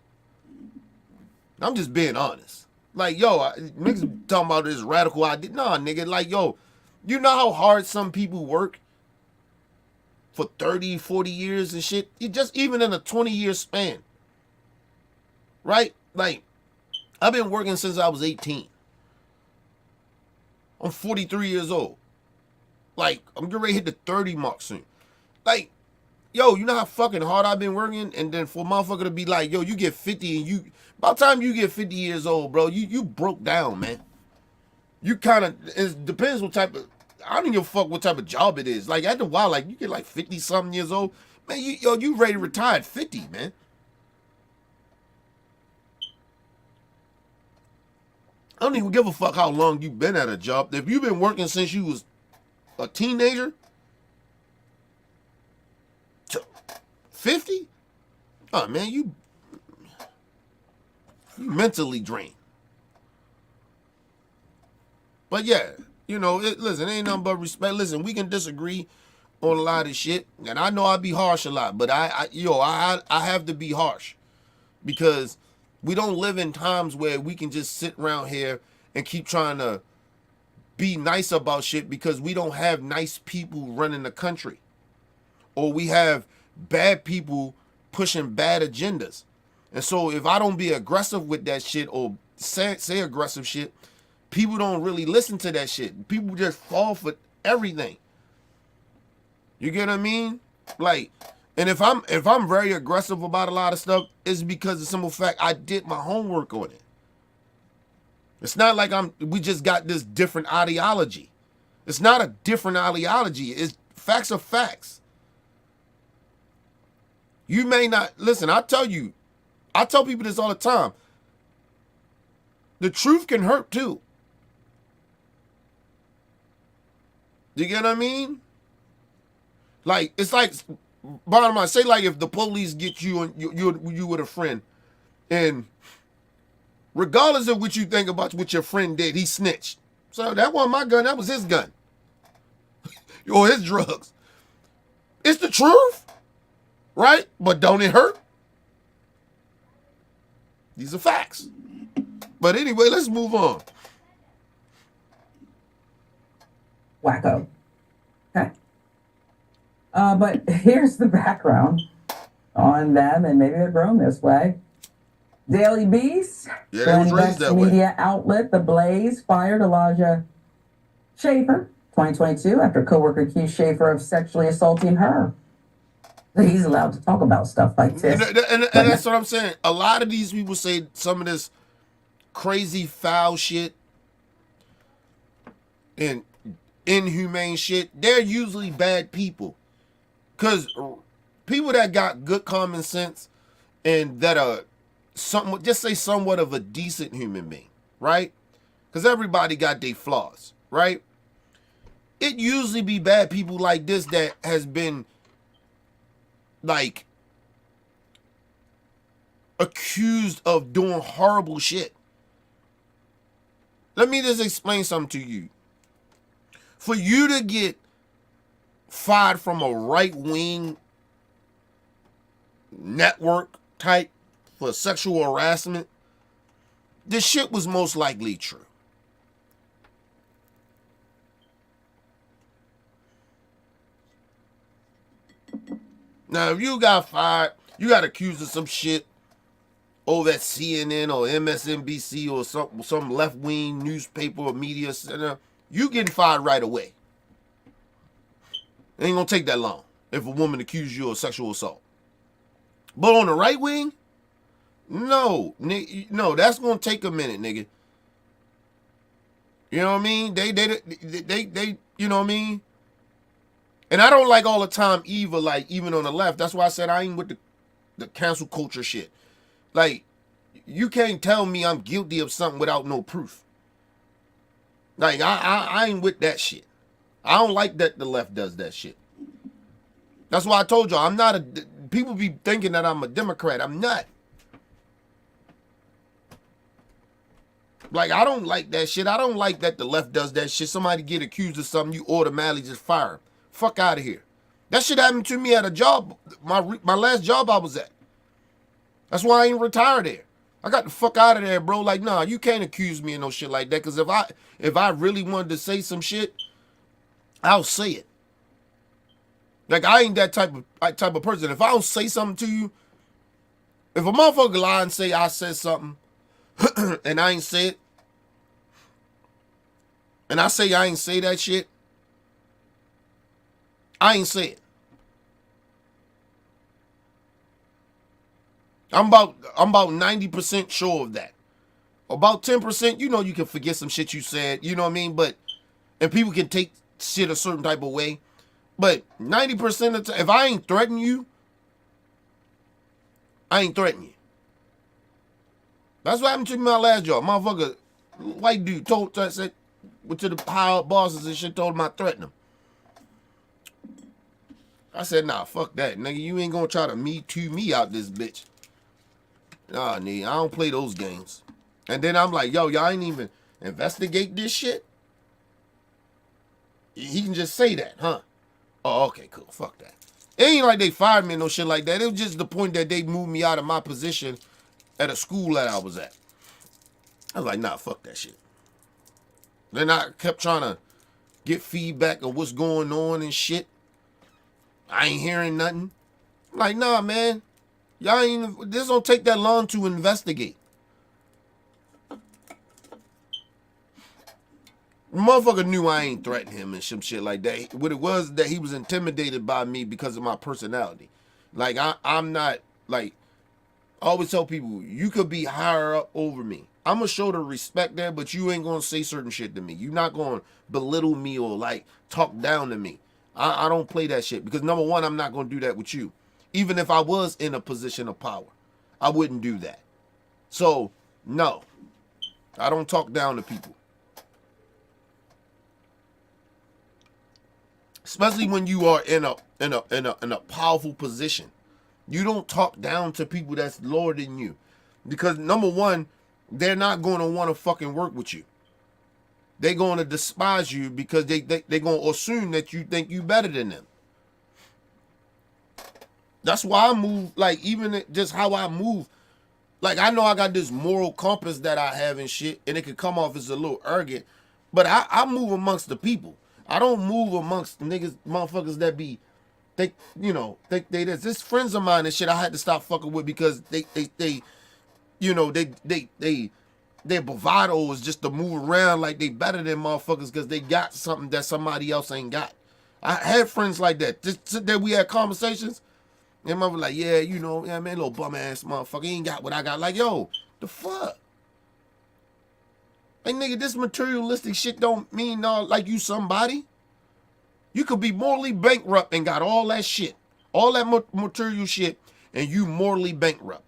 I'm just being honest. Like, yo, niggas talking about this radical idea. Nah, nigga, like, yo, you know how hard some people work for 30, 40 years and shit? Just even in a 20-year span. Right? Like, I've been working since I was 18. I'm 43 years old. Like, I'm getting ready to hit the 30 mark soon. Like, yo, you know how fucking hard I've been working? And then for a motherfucker to be like, yo, you get 50 and by the time you get 50 years old, bro, you broke down, man. You kind of, it depends what type of, I don't give a fuck what type of job it is. Like, after a while, like, you get like 50-something years old, man, you ready to retire at 50, man. I don't even give a fuck how long you've been at a job. If you've been working since you was a teenager, 50, oh man, you mentally drained. But yeah, listen, it ain't nothing but respect. Listen, we can disagree on a lot of shit, and I know I be harsh a lot, but I have to be harsh because we don't live in times where we can just sit around here and keep trying to be nice about shit because we don't have nice people running the country, or we have bad people pushing bad agendas. And so if I don't be aggressive with that shit or say aggressive shit, people don't really listen to that shit. People just fall for everything. You get what I mean? Like, and if I'm very aggressive about a lot of stuff, it's because of the simple fact I did my homework on it. It's not like we just got this different ideology. It's not a different ideology. It's facts are facts. You may not listen. I tell people this all the time. The truth can hurt too. You get what I mean? Like, it's like, bottom line, say like if the police get you and you with a friend, and regardless of what you think about what your friend did, he snitched. So that wasn't my gun, that was his gun. Or his drugs. It's the truth, right? But don't it hurt? These are facts. But anyway, let's move on. Wacko. Okay. But here's the background on them, and maybe they're grown this way. Daily Beast, Yeah, they was raised that way. media outlet The Blaze fired Elijah Schaefer, 2022, after coworker accused Schaefer of sexually assaulting her. So he's allowed to talk about stuff like this. And that's what I'm saying. A lot of these people say some of this crazy foul shit and inhumane shit. They're usually bad people. Because people that got good common sense and that are somewhat of a decent human being, right? Because everybody got their flaws, right? It usually be bad people like this that has been like accused of doing horrible shit. Let me just explain something to you. For you to get fired from a right-wing network type for sexual harassment, this shit was most likely true. Now, if you got fired, you got accused of some shit over at CNN or MSNBC or some left-wing newspaper or media center, you getting fired right away. It ain't gonna take that long if a woman accuses you of sexual assault. But on the right wing, no, that's gonna take a minute, nigga. You know what I mean? They, you know what I mean? And I don't like all the time either, like even on the left. That's why I said I ain't with the cancel culture shit. Like, you can't tell me I'm guilty of something without no proof. Like, I ain't with that shit. I don't like that the left does that shit. That's why I told y'all, I'm not a... People be thinking that I'm a Democrat. I'm not. Like, I don't like that shit. I don't like that the left does that shit. Somebody get accused of something, you automatically just fire them. Fuck out of here. That shit happened to me at a job, my last job I was at. That's why I ain't retired there. I got the fuck out of there, bro. Like, nah, you can't accuse me of no shit like that. Because if I really wanted to say some shit, I'll say it. Like, I ain't that type of person. If I don't say something to you, if a motherfucker lie and say I said something and I ain't say it, and I say I ain't say that shit, I ain't say it. I'm about 90% sure of that. About 10%, you can forget some shit you said, you know what I mean? And people can take shit a certain type of way. But 90% of the time, if I ain't threaten you, I ain't threaten you. That's what happened to me my last job. Motherfucker White dude said, went to the higher up bosses and shit, told him I threatened him. I said, nah, fuck that. Nigga, you ain't gonna try to me out this bitch. Nah, nigga, I don't play those games. And then I'm like, yo, y'all ain't even investigate this shit? He can just say that, huh? Oh, okay, cool. Fuck that. It ain't like they fired me or no shit like that. It was just the point that they moved me out of my position at a school that I was at. I was like, nah, fuck that shit. Then I kept trying to get feedback of what's going on and shit. I ain't hearing nothing. I'm like, nah, man. Y'all ain't, this don't take that long to investigate. The motherfucker knew I ain't threatened him and some shit like that. What it was that he was intimidated by me because of my personality. Like, I'm not, like, I always tell people, you could be higher up over me. I'm going to show the respect there, but you ain't going to say certain shit to me. You're not going to belittle me or, like, talk down to me. I don't play that shit because, number one, I'm not going to do that with you. Even if I was in a position of power, I wouldn't do that. So, no, I don't talk down to people. Especially when you are in a powerful position. You don't talk down to people that's lower than you. Because, number one, they're not going to want to fucking work with you. They're going to despise you because they're going to assume that you think you better than them. That's why I move, like, even just how I move. Like, I know I got this moral compass that I have and shit, and it could come off as a little arrogant, but I move amongst the people. I don't move amongst niggas, motherfuckers that be, they this friends of mine and shit I had to stop fucking with because their bravado is just to move around like they better than motherfuckers because they got something that somebody else ain't got. I had friends like that. Just sit there, we had conversations, and mother like, yeah, man, little bum ass motherfucker, he ain't got what I got. Like, yo, the fuck? Like, nigga, this materialistic shit don't mean like you somebody. You could be morally bankrupt and got all that shit, all that material shit, and you morally bankrupt.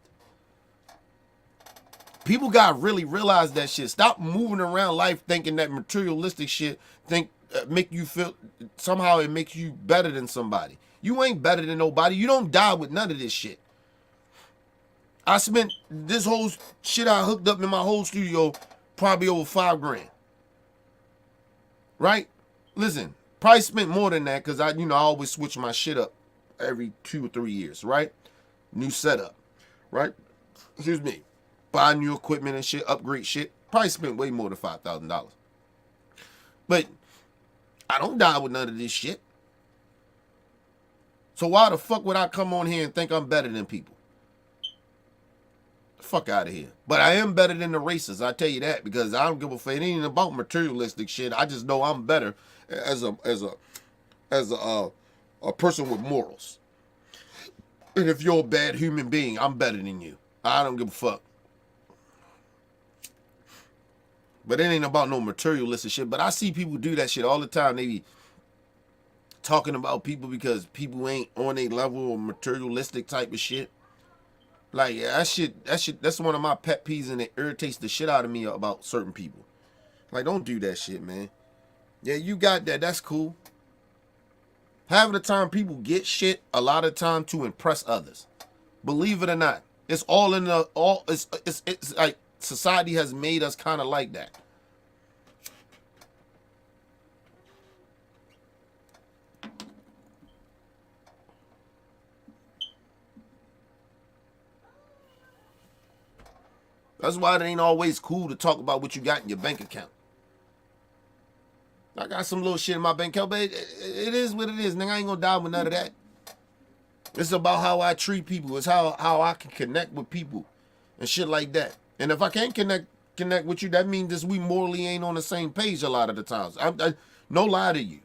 People gotta really realize that shit. Stop moving around life thinking that materialistic shit make you feel somehow it makes you better than somebody. You ain't better than nobody. You don't die with none of this shit. I spent this whole shit I hooked up in my whole studio probably over $5,000. Right? Listen, probably spent more than that because I always switch my shit up every 2 or 3 years, right? New setup, right? Excuse me. Buy new equipment and shit, upgrade shit. Probably spent way more than $5,000. But I don't die with none of this shit. So why the fuck would I come on here and think I'm better than people? Fuck out of here. But I am better than the racists, I tell you that, because I don't give a fuck. It ain't about materialistic shit. I just know I'm better as a person with morals. And if you're a bad human being, I'm better than you. I don't give a fuck. But it ain't about no materialistic shit. But I see people do that shit all the time. They be talking about people because people ain't on a level of materialistic type of shit. Like, that shit, that's one of my pet peeves, and it irritates the shit out of me about certain people. Like, don't do that shit, man. Yeah, you got that. That's cool. Half of the time, people get shit a lot of time to impress others. Believe it or not, it's all in the it's like society has made us kind of like that. That's why it ain't always cool to talk about what you got in your bank account. I got some little shit in my bank account, but it is what it is. Nigga, I ain't gonna die with none of that. It's about how I treat people. It's how I can connect with people and shit like that. And if I can't connect with you, that means that we morally ain't on the same page a lot of the times. No lie to you.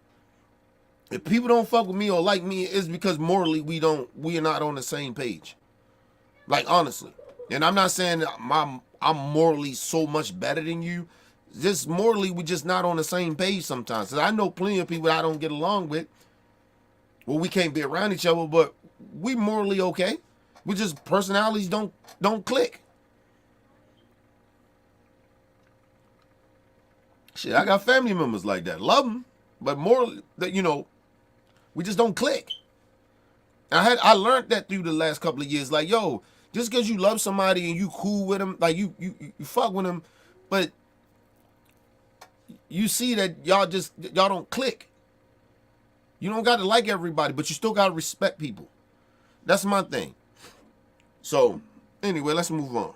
If people don't fuck with me or like me, it's because morally we are not on the same page. Like, honestly. And I'm not saying I'm morally so much better than you. Just morally, we just not on the same page sometimes. I know plenty of people I don't get along with. Well, we can't be around each other, but we morally okay. We just personalities don't click. Shit, I got family members like that. Love them, but more that we just don't click. I learned that through the last couple of years. Like, yo, just because you love somebody and you cool with them, like you fuck with them, but you see that y'all don't click. You don't got to like everybody, but you still got to respect people. That's my thing. So, anyway, let's move on.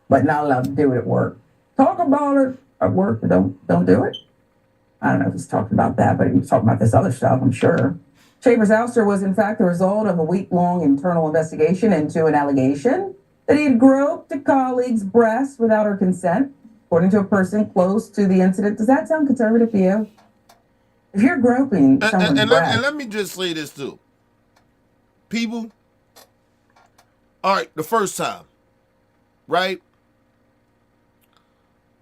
But not allowed to do it at work. Talk about it at work, but don't do it. I don't know if he's talking about that, but he was talking about this other stuff, I'm sure. Chambers' ouster was in fact the result of a week-long internal investigation into an allegation that he had groped a colleague's breast without her consent, according to a person close to the incident. Does that sound conservative to you? If you're groping someone's breast... And let me just say this too. People, all right, the first time, right?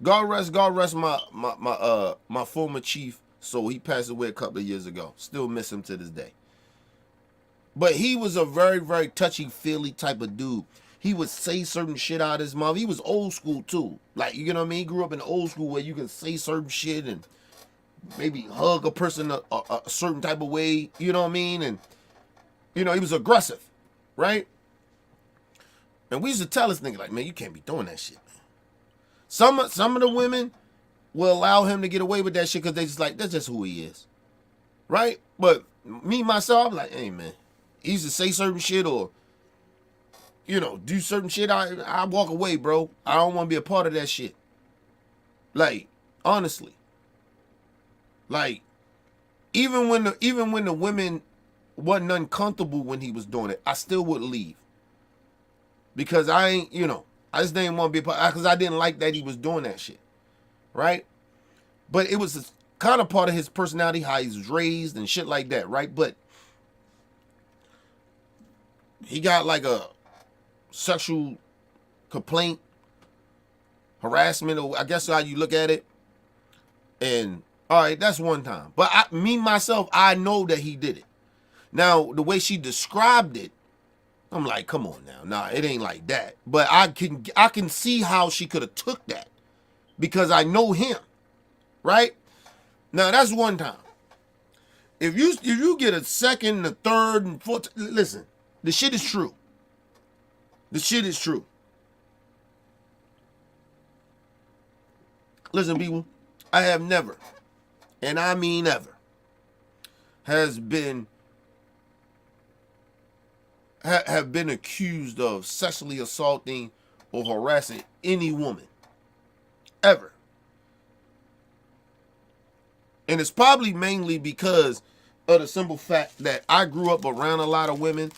God rest my former chief. So he passed away a couple of years ago. Still miss him to this day. But he was a very, very touchy-feely type of dude. He would say certain shit out of his mouth. He was old school too. Like, you know what I mean? He grew up in old school where you can say certain shit and maybe hug a person a certain type of way. You know what I mean? And, he was aggressive, right? And we used to tell this nigga, like, man, you can't be doing that shit. Some of the women will allow him to get away with that shit because they just like, that's just who he is. Right? But me, myself, I'm like, hey, man. He used to say certain shit or, do certain shit. I walk away, bro. I don't want to be a part of that shit. Like, honestly. Like, even when the women wasn't uncomfortable when he was doing it, I still would leave. Because I ain't, I just didn't want to be a part, because I didn't like that he was doing that shit, right? But it was kind of part of his personality, how he was raised and shit like that, right? But he got like a sexual complaint, harassment, or I guess how you look at it. And all right, that's one time. But myself, I know that he did it. Now, the way she described it, I'm like, come on now. Nah, it ain't like that. But I can see how she could have took that because I know him, right? Now, that's one time. If you get a second, a third, and fourth, listen, the shit is true. The shit is true. Listen, people, I have never, and I mean ever, have been accused of sexually assaulting or harassing any woman. Ever. And it's probably mainly because of the simple fact that I grew up around a lot of women,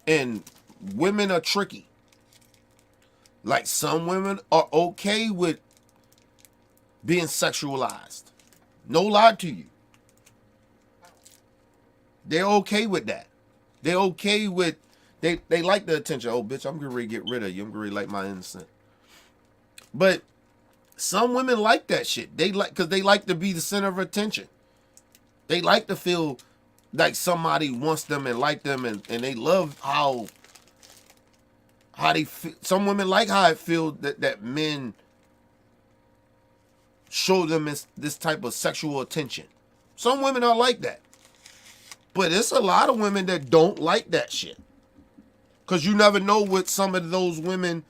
and women are tricky. Like, some women are okay with being sexualized. No lie to you. They're okay with that. They're okay with, they like the attention. Oh, bitch, I'm getting ready to get rid of you. I'm getting ready to like my innocent. But some women like that shit. Because they like to be the center of attention. They like to feel like somebody wants them and like them, and they love how they feel. Some women like how it feels that men show them this type of sexual attention. Some women are like that. But it's a lot of women that don't like that shit. Because you never know what some of those women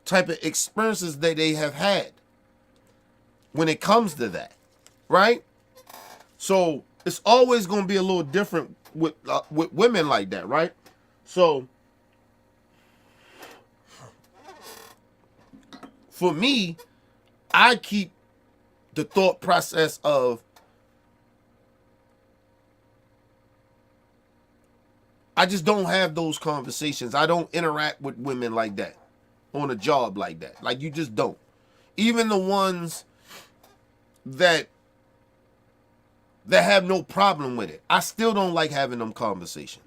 type of experiences that they have had when it comes to that. Right? So it's always going to be a little different with women like that. Right? So for me, I keep the thought process of, I just don't have those conversations. I don't interact with women like that on a job like that. Like, you just don't. Even the ones that have no problem with it, I still don't like having them conversations.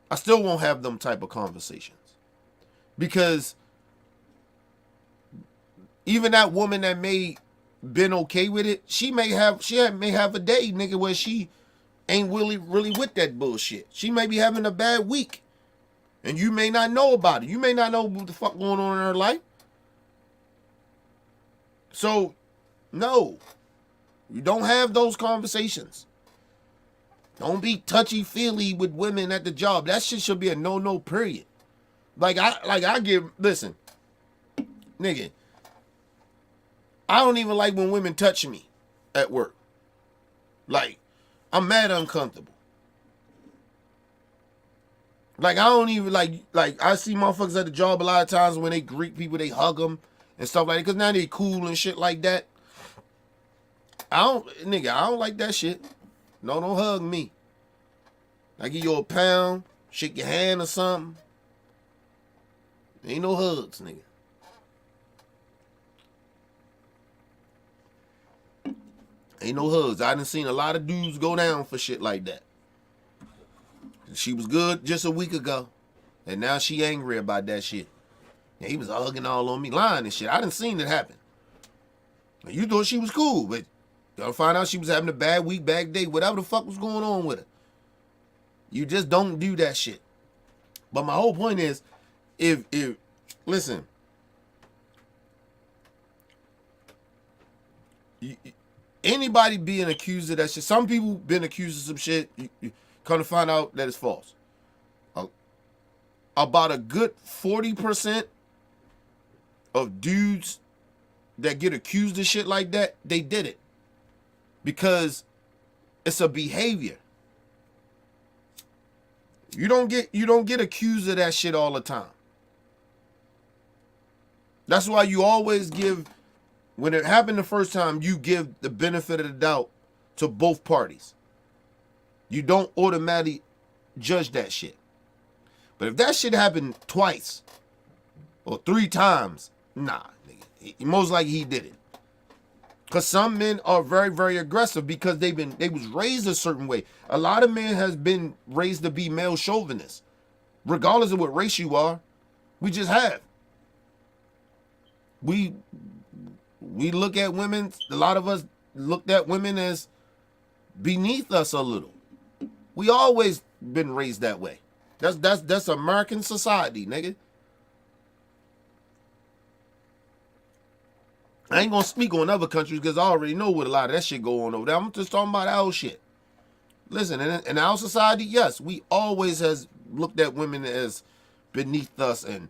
I still won't have them type of conversations. Because even that woman that may been okay with it, she may have a day, nigga, where she ain't really with that bullshit. She may be having a bad week. And you may not know about it. You may not know what the fuck going on in her life. So, no. You don't have those conversations. Don't be touchy-feely with women at the job. That shit should be a no-no, period. Listen, nigga, I don't even like when women touch me at work. Like, I'm mad uncomfortable. Like, I don't even, like, I see motherfuckers at the job a lot of times when they greet people, they hug them and stuff like that, because now they cool and shit like that. I don't like that shit. No, don't hug me. I give you a pound, shake your hand or something. Ain't no hugs, nigga. Ain't no hugs. I done seen a lot of dudes go down for shit like that. She was good just a week ago, and now she angry about that shit. Yeah, he was hugging all on me, lying and shit. I done seen it happen. You thought she was cool, but y'all find out she was having a bad week, bad day, whatever the fuck was going on with her. You just don't do that shit. But my whole point is, if listen, anybody being accused of that shit, some people been accused of some shit, you come to find out that it's false. About a good 40% of dudes that get accused of shit like that, they did it because it's a behavior. You don't get accused of that shit all the time. That's why you always give, when it happened the first time, you give the benefit of the doubt to both parties. You don't automatically judge that shit. But if that shit happened twice or 3 times, nah, nigga. Most likely he did it. Because some men are very, very aggressive because they was raised a certain way. A lot of men has been raised to be male chauvinists. Regardless of what race you are, we just have. We look at women, a lot of us looked at women as beneath us a little. We always been raised that way. That's American society, nigga. I ain't gonna speak on other countries because I already know what a lot of that shit go on over there. I'm just talking about our shit. Listen, in our society, yes, we always has looked at women as beneath us and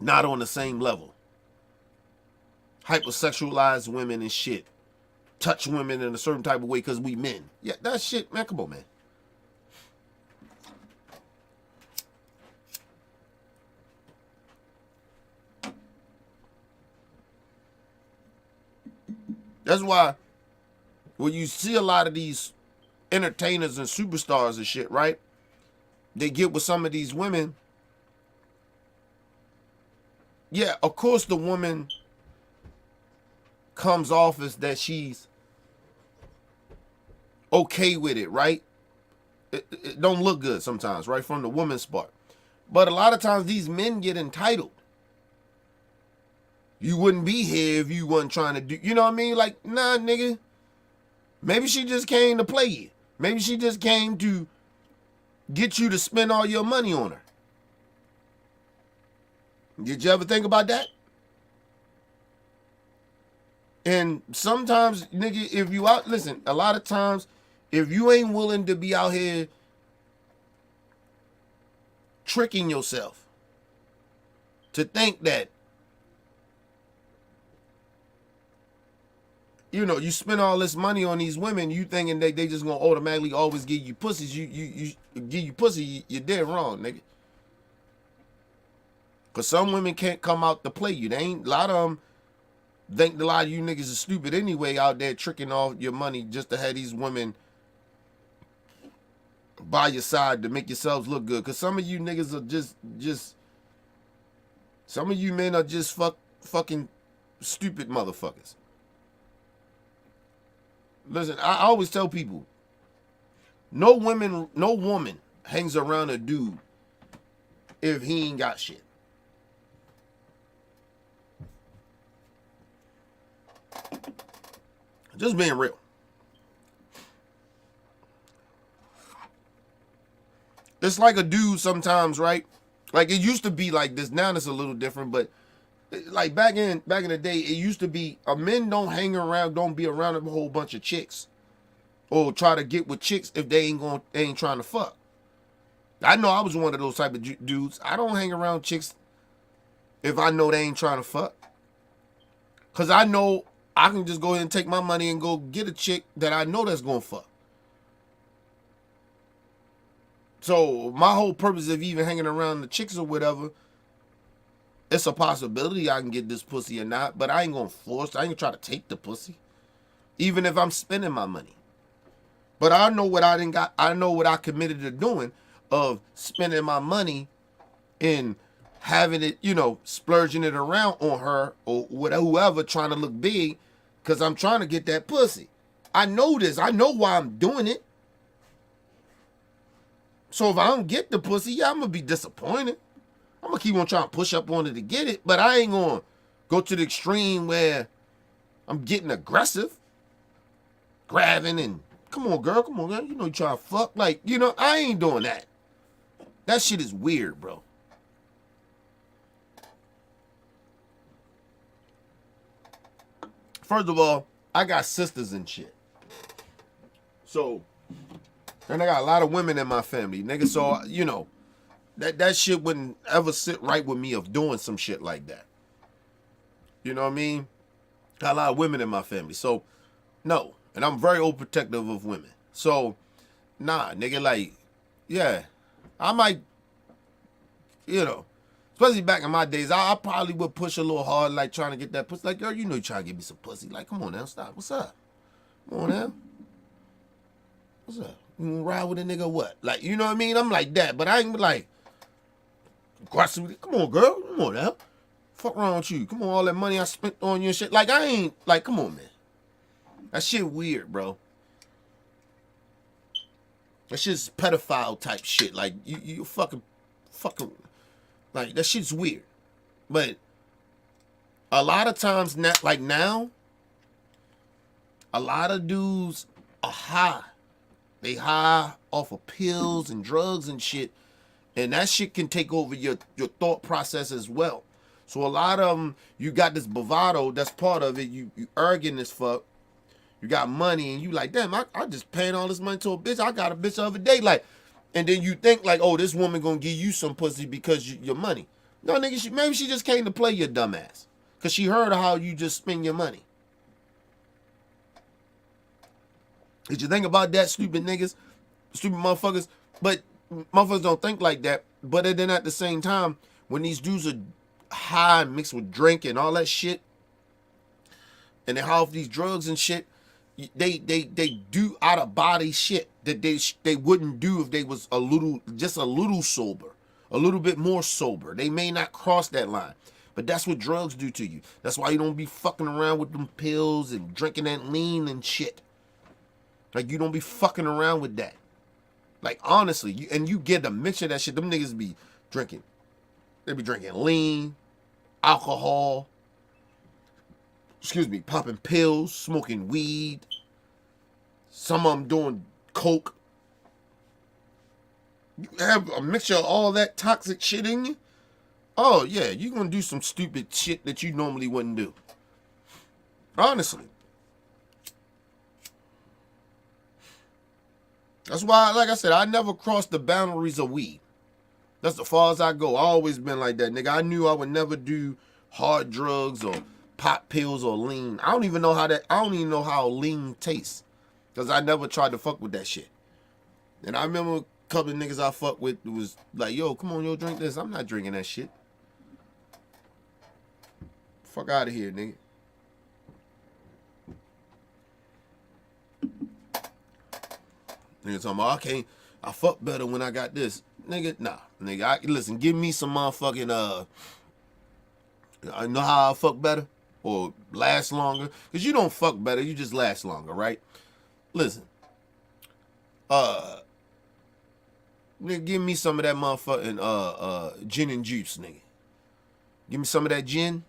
not on the same level. Hypersexualize women and shit. Touch women in a certain type of way because we men. Yeah, that shit, man, come on, man. That's why when you see a lot of these entertainers and superstars and shit, right? They get with some of these women. Yeah, of course the woman comes off as that she's okay with it, right? It don't look good sometimes, right? From the woman's part. But a lot of times these men get entitled. You wouldn't be here if you wasn't trying to do, you know what I mean? Like, nah, nigga. Maybe she just came to play you. Maybe she just came to get you to spend all your money on her. Did you ever think about that? And sometimes, nigga, if you out, listen, a lot of times, if you ain't willing to be out here tricking yourself to think that, you know, you spend all this money on these women, you thinking they just gonna automatically always give you pussies. You give you pussy, you're dead wrong, nigga. Cause some women can't come out to play you. They ain't, a lot of them think a lot of you niggas is stupid anyway out there tricking off your money just to have these women by your side to make yourselves look good. Cause some of you niggas are just some of you men are just fucking stupid motherfuckers. Listen, I always tell people, no woman hangs around a dude if he ain't got shit. Just being real. It's like a dude sometimes, right? Like it used to be like this. Now it's a little different, but like back in the day, it used to be men don't hang around, don't be around a whole bunch of chicks, or try to get with chicks if they ain't trying to fuck. I know I was one of those type of dudes. I don't hang around chicks if I know they ain't trying to fuck, cause I know I can just go ahead and take my money and go get a chick that I know that's gonna fuck. So my whole purpose of even hanging around the chicks or whatever, it's a possibility I can get this pussy or not, but I ain't gonna force. I ain't gonna try to take the pussy, even if I'm spending my money. But I know what I didn't got. I know what I committed to doing, of spending my money and having it, splurging it around on her or whoever trying to look big, because I'm trying to get that pussy. I know this. I know why I'm doing it. So if I don't get the pussy, yeah, I'm gonna be disappointed. I'm gonna keep on trying to push up on it to get it, but I ain't gonna go to the extreme where I'm getting aggressive, grabbing and come on, girl, you know you trying to fuck, like, I ain't doing that. That shit is weird, bro. First of all, I got sisters and shit. So, and I got a lot of women in my family, nigga. So, that shit wouldn't ever sit right with me of doing some shit like that. You know what I mean? Got a lot of women in my family. So, no. And I'm very overprotective of women. So, nah, nigga, like, yeah. I might, especially back in my days, I probably would push a little hard, like, trying to get that pussy. Like, girl, you know you trying to get me some pussy. Like, come on now, stop. What's up? Come on now. What's up? You gonna ride with a nigga or what? Like, you know what I mean? I'm like that, but I ain't like, aggressively, come on, girl. Come on now. Fuck wrong with you? Come on, all that money I spent on you and shit. Like, I ain't, like, come on, man. That shit weird, bro. That shit's pedophile type shit. Like, you fucking, like, that shit's weird. But a lot of times, now, a lot of dudes are high. They high off of pills and drugs and shit. And that shit can take over your thought process as well. So a lot of them, you got this bravado, that's part of it. You arrogant as fuck. You got money and you like, damn, I just paying all this money to a bitch. I got a bitch the other day. Like, and then you think like, oh, this woman gonna give you some pussy because your money. No, nigga, maybe she just came to play your dumb ass. Because she heard how you just spend your money. Did you think about that, stupid niggas? Stupid motherfuckers? But motherfuckers don't think like that. But then at the same time, when these dudes are high mixed with drink and all that shit, and they high off these drugs and shit, they do out of body shit that they wouldn't do if they was just a little sober, a little bit more sober. They may not cross that line, but that's what drugs do to you. That's why you don't be fucking around with them pills and drinking that lean and shit. Like, you don't be fucking around with that. Like, honestly, you get a mixture of that shit. Them niggas be drinking. They be drinking lean, alcohol, popping pills, smoking weed. Some of them doing coke. You have a mixture of all that toxic shit in you. Oh, yeah, you're going to do some stupid shit that you normally wouldn't do. Honestly. That's why, like I said, I never crossed the boundaries of weed. That's as far as I go. I always been like that, nigga. I knew I would never do hard drugs or pop pills or lean. I don't even know how lean tastes. Because I never tried to fuck with that shit. And I remember a couple of niggas I fucked with was like, yo, come on, yo, drink this. I'm not drinking that shit. Fuck out of here, nigga. Nigga talking about, I fuck better when I got this. Nigga, nah. Nigga, listen, give me some motherfucking, I know how I fuck better or last longer. Because you don't fuck better, you just last longer, right? Listen. Nigga, give me some of that motherfucking, gin and juice, nigga. Give me some of that gin.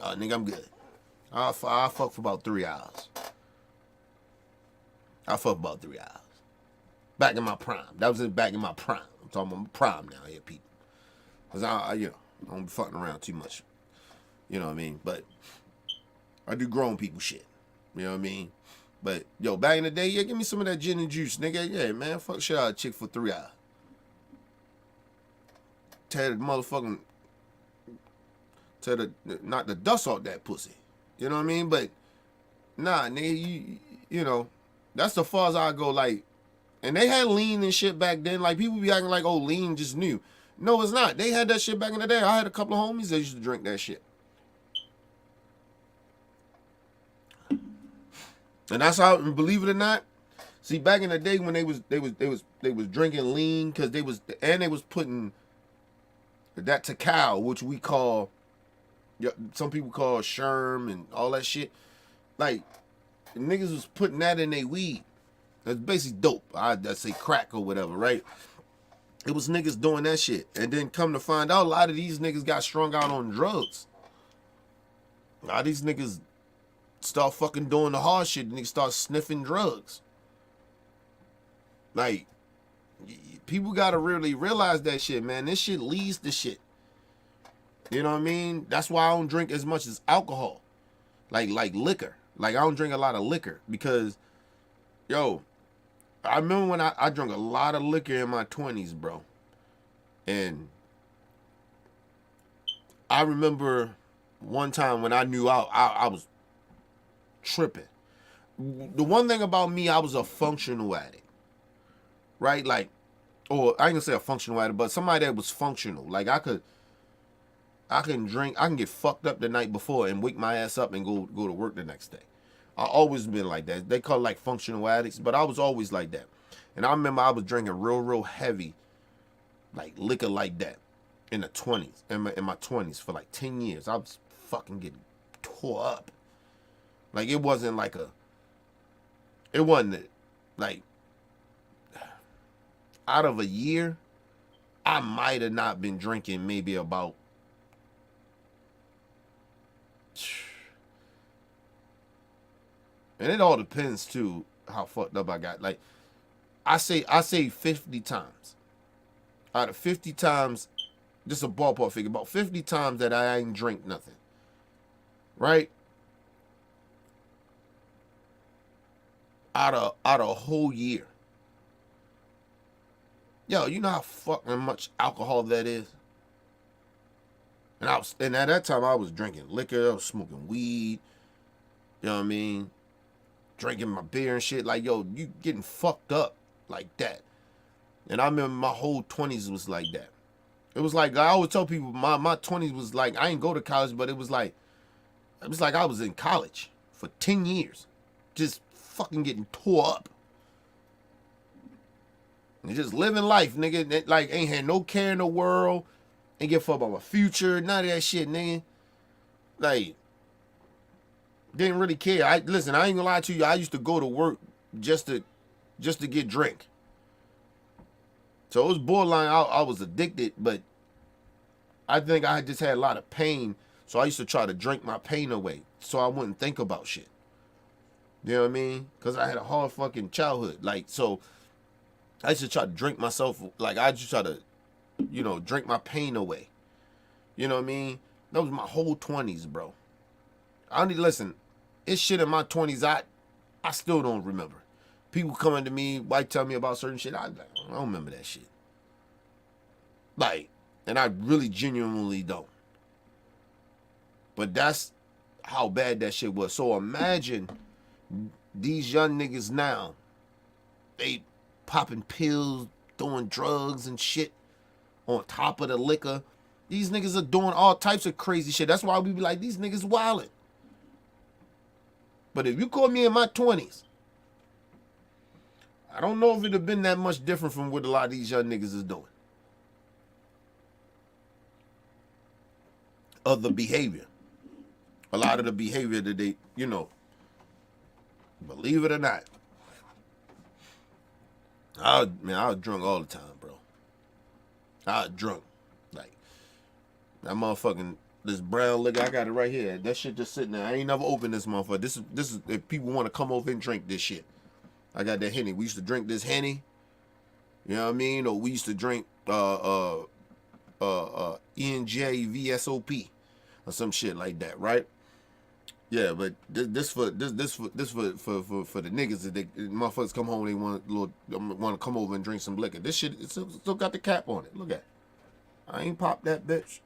Nigga, I'm good. I'll fuck for about 3 hours. I'll fuck about 3 hours. Back in my prime. That was back in my prime. I'm talking about my prime now here, people. Because I don't be fucking around too much. You know what I mean? But I do grown people shit. You know what I mean? But, yo, back in the day, yeah, give me some of that gin and juice, nigga. Yeah, man, fuck shit out of a chick for 3 hours. Knock the dust off that pussy. You know what I mean? But, nah, nigga, you know, that's the far as I go, like, and they had lean and shit back then. Like, people be acting like, oh, lean just new. No, it's not. They had that shit back in the day. I had a couple of homies that used to drink that shit. And that's how, believe it or not, see, back in the day when they was drinking lean, because they was putting that Takao, which we call, some people call Sherm and all that shit. Like, niggas was putting that in their weed. That's basically dope. I'd say crack or whatever, right? It was niggas doing that shit. And then come to find out, a lot of these niggas got strung out on drugs. A lot of these niggas start fucking doing the hard shit and niggas start sniffing drugs. Like, people gotta really realize that shit, man. This shit leads to shit. You know what I mean? That's why I don't drink as much as alcohol. Like liquor. Like, I don't drink a lot of liquor because, yo, I remember when I drank a lot of liquor in my 20s, bro. And I remember one time when I knew I was tripping. The one thing about me, I was a functional addict. Right? Like, or I ain't gonna say a functional addict, but somebody that was functional. Like, I can drink, I can get fucked up the night before and wake my ass up and go to work the next day. I always been like that. They call it like functional addicts, but I was always like that. And I remember I was drinking real heavy, like liquor like that, in the 20s, in my 20s for like 10 years. I was fucking getting tore up. Like, it wasn't like out of a year, I might have not been drinking maybe about, and it all depends too how fucked up I got. Like, I say 50 times. Out of 50 times, just a ballpark figure, about 50 times that I ain't drink nothing. Right? Out of a whole year. Yo, you know how fucking much alcohol that is? And at that time I was drinking liquor, I was smoking weed, you know what I mean? Drinking my beer and shit. Like, yo, you getting fucked up like that. And I remember my whole 20s was like that. It was like, I always tell people, my 20s was like, I ain't go to college, but it was like I was in college for 10 years. Just fucking getting tore up. And just living life, nigga. Like, ain't had no care in the world. Ain't give a fuck about my future. None of that shit, nigga. Like, didn't really care. Listen, I ain't gonna lie to you. I used to go to work just to get drink. So it was borderline. I was addicted, but I think I just had a lot of pain. So I used to try to drink my pain away so I wouldn't think about shit. You know what I mean? Because I had a hard fucking childhood. Like, so I used to try to drink myself. Like, I just try to, drink my pain away. You know what I mean? That was my whole 20s, bro. Listen, it's shit in my 20s I still don't remember. People coming to me, white tell me about certain shit. I don't remember that shit. Like, and I really genuinely don't. But that's how bad that shit was. So imagine these young niggas now, they popping pills, doing drugs and shit on top of the liquor. These niggas are doing all types of crazy shit. That's why we be like, these niggas wildin'. But if you call me in my 20s, I don't know if it'd have been that much different from what a lot of these young niggas is doing. Of the behavior. A lot of the behavior that they, believe it or not. I was drunk all the time, bro. I was drunk. Like, that motherfucking, this brown liquor, I got it right here. That shit just sitting there. I ain't never opened this motherfucker. This is if people want to come over and drink this shit. I got that Henny. We used to drink this Henny. You know what I mean? Or we used to drink ENJ VSOP or some shit like that, right? Yeah, but this for the niggas that they motherfuckers come home, they want to come over and drink some liquor. This shit it's still got the cap on it. Look at it. I ain't popped that bitch.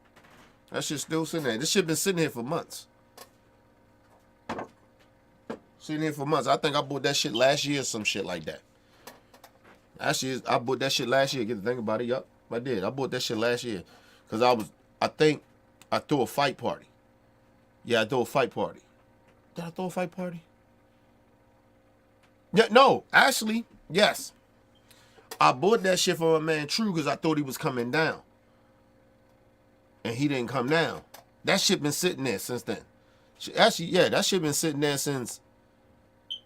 That shit still sitting there. This shit been sitting here for months. Sitting here for months. I think I bought that shit last year or some shit like that. Actually, I bought that shit last year. Get to think about it. Yup, I did. I bought that shit last year. Because I think I threw a fight party. Yeah, I threw a fight party. Did I throw a fight party? Yeah, no. Actually, yes. I bought that shit for my man True because I thought he was coming down. And he didn't come down. That shit been sitting there since then. Actually, yeah, that shit been sitting there since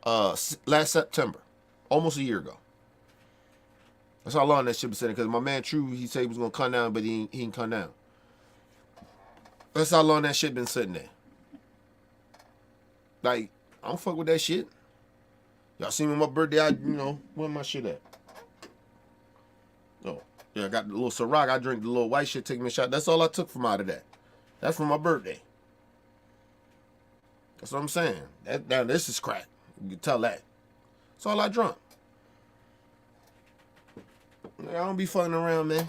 last September. Almost a year ago. That's how long that shit been sitting. Because my man True, he said he was going to come down, but he didn't come down. That's how long that shit been sitting there. Like, I don't fuck with that shit. Y'all see me on my birthday, where my shit at? Oh, yeah, I got the little Ciroc. I drink the little white shit, take me a shot. That's all I took from out of that. That's for my birthday. That's what I'm saying. Now this is crack. You can tell that. That's all I drunk. I don't be fucking around, man.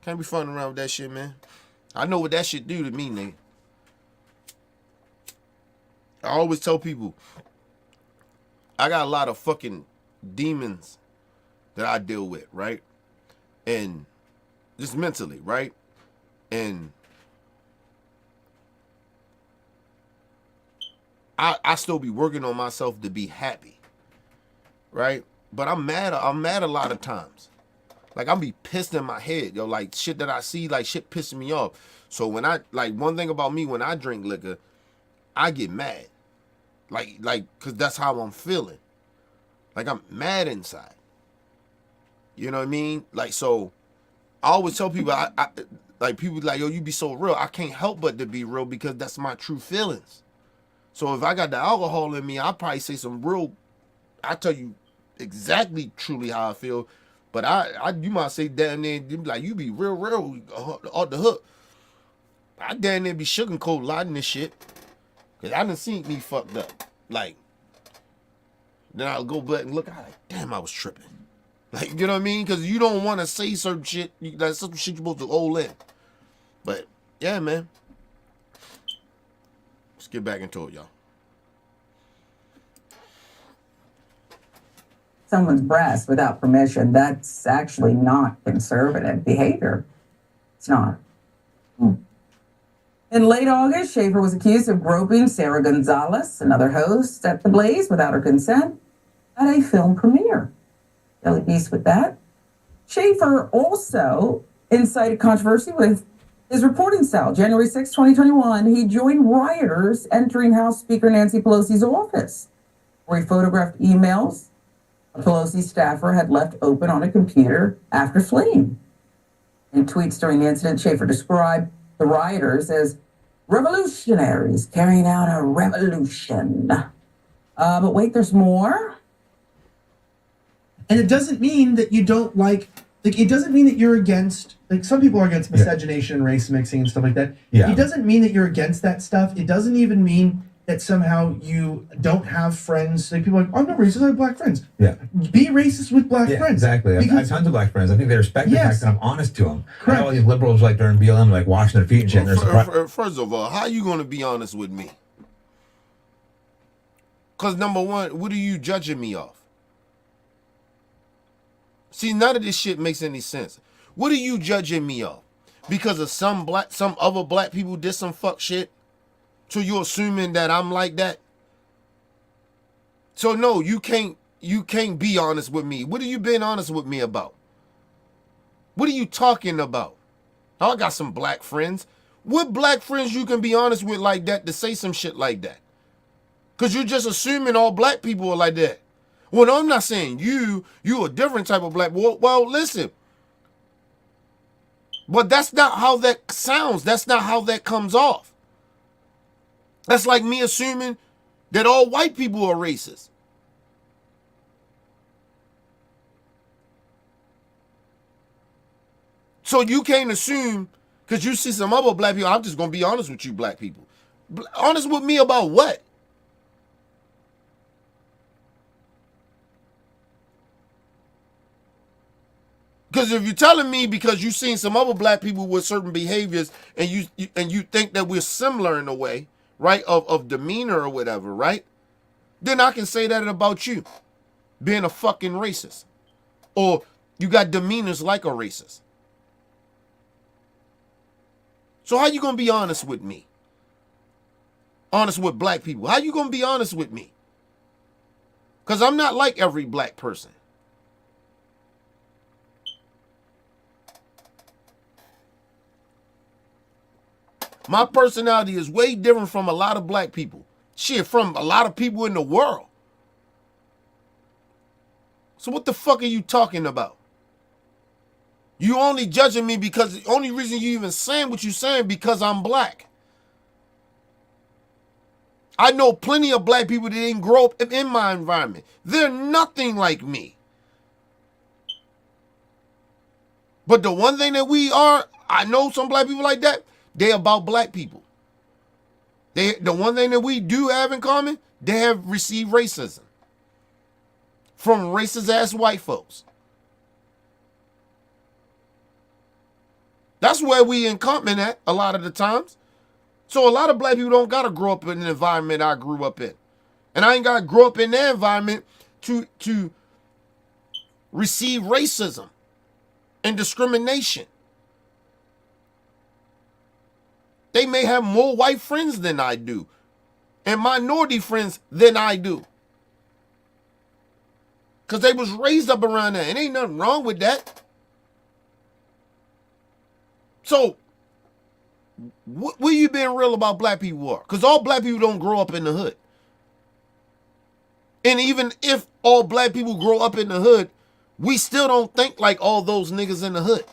Can't be fucking around with that shit, man. I know what that shit do to me, nigga. I always tell people, I got a lot of fucking demons that I deal with, right? And just mentally, right? And I still be working on myself to be happy, right? But I'm mad a lot of times. Like, I'm be pissed in my head, yo. Like, shit that I see, like, shit pissing me off. So when one thing about me, when I drink liquor, I get mad. Like, cause that's how I'm feeling. Like, I'm mad inside. You know what I mean? Like, so I always tell people, I like, people like, yo, you be so real. I can't help but to be real because that's my true feelings. So if I got the alcohol in me, I'll probably say some real, I tell you exactly truly how I feel. But you might say damn near, like, you be real off the hook. I damn near be sugarcoat lying this shit. Cause I done seen me fucked up. Like, then I'll go back and look, I like, damn, I was tripping. Like, you know what I mean? Cause you don't want to say certain shit. That's some shit you're supposed to hold in. But yeah, man. Let's get back into it, y'all. Someone's breast without permission, that's actually not conservative behavior. It's not. In late August, Schaefer was accused of groping Sarah Gonzalez, another host at The Blaze, without her consent at a film premiere. Daily Beast with that. Schaefer also incited controversy with his reporting style. January 6, 2021, he joined rioters entering House Speaker Nancy Pelosi's office, where he photographed emails a Pelosi staffer had left open on a computer after fleeing. In tweets during the incident, Schaefer described the rioters as revolutionaries carrying out a revolution. But wait, there's more. And it doesn't mean that you don't like, it doesn't mean that you're against, like, some people are against miscegenation and race mixing and stuff like that. Yeah. It doesn't mean that you're against that stuff. It doesn't even mean that somehow you don't have friends. Like, people are like, I'm not racist, I have black friends. Yeah. Be racist with black friends. Exactly. I have tons of black friends. I think they respect the fact that I'm honest to them. Correct. All these liberals, like, during BLM, like, washing their feet and shit. First of all, how you going to be honest with me? Because, number one, what are you judging me off? See, none of this shit makes any sense. What are you judging me off? Because of some other black people did some fuck shit? So you're assuming that I'm like that? So no, you can't be honest with me. What have you been honest with me about? What are you talking about? Oh, I got some black friends. What black friends you can be honest with like that to say some shit like that? Because you're just assuming all black people are like that. Well, no, I'm not saying you a different type of black. Well, listen. But that's not how that sounds. That's not how that comes off. That's like me assuming that all white people are racist. So you can't assume, because you see some other black people, I'm just going to be honest with you black people. Honest with me about what? Because if you're telling me because you've seen some other black people with certain behaviors and you think that we're similar in a way, right, of demeanor or whatever, right, then I can say that about you being a fucking racist. Or you got demeanors like a racist. So how you going to be honest with me? Honest with black people. How you going to be honest with me? Because I'm not like every black person. My personality is way different from a lot of black people. Shit, from a lot of people in the world. So what the fuck are you talking about? You only judging me because the only reason you even saying what you saying because I'm black. I know plenty of black people that didn't grow up in my environment. They're nothing like me. But the one thing that we are, I know some black people like that, they about black people. The one thing that we do have in common, they have received racism from racist ass white folks. That's where we in common at a lot of the times. So a lot of black people don't gotta grow up in the environment I grew up in. And I ain't gotta grow up in their environment to receive racism and discrimination. They may have more white friends than I do and minority friends than I do. Because they was raised up around there. And ain't nothing wrong with that. So, what you being real about black people are? Because all black people don't grow up in the hood. And even if all black people grow up in the hood, we still don't think like all those niggas in the hood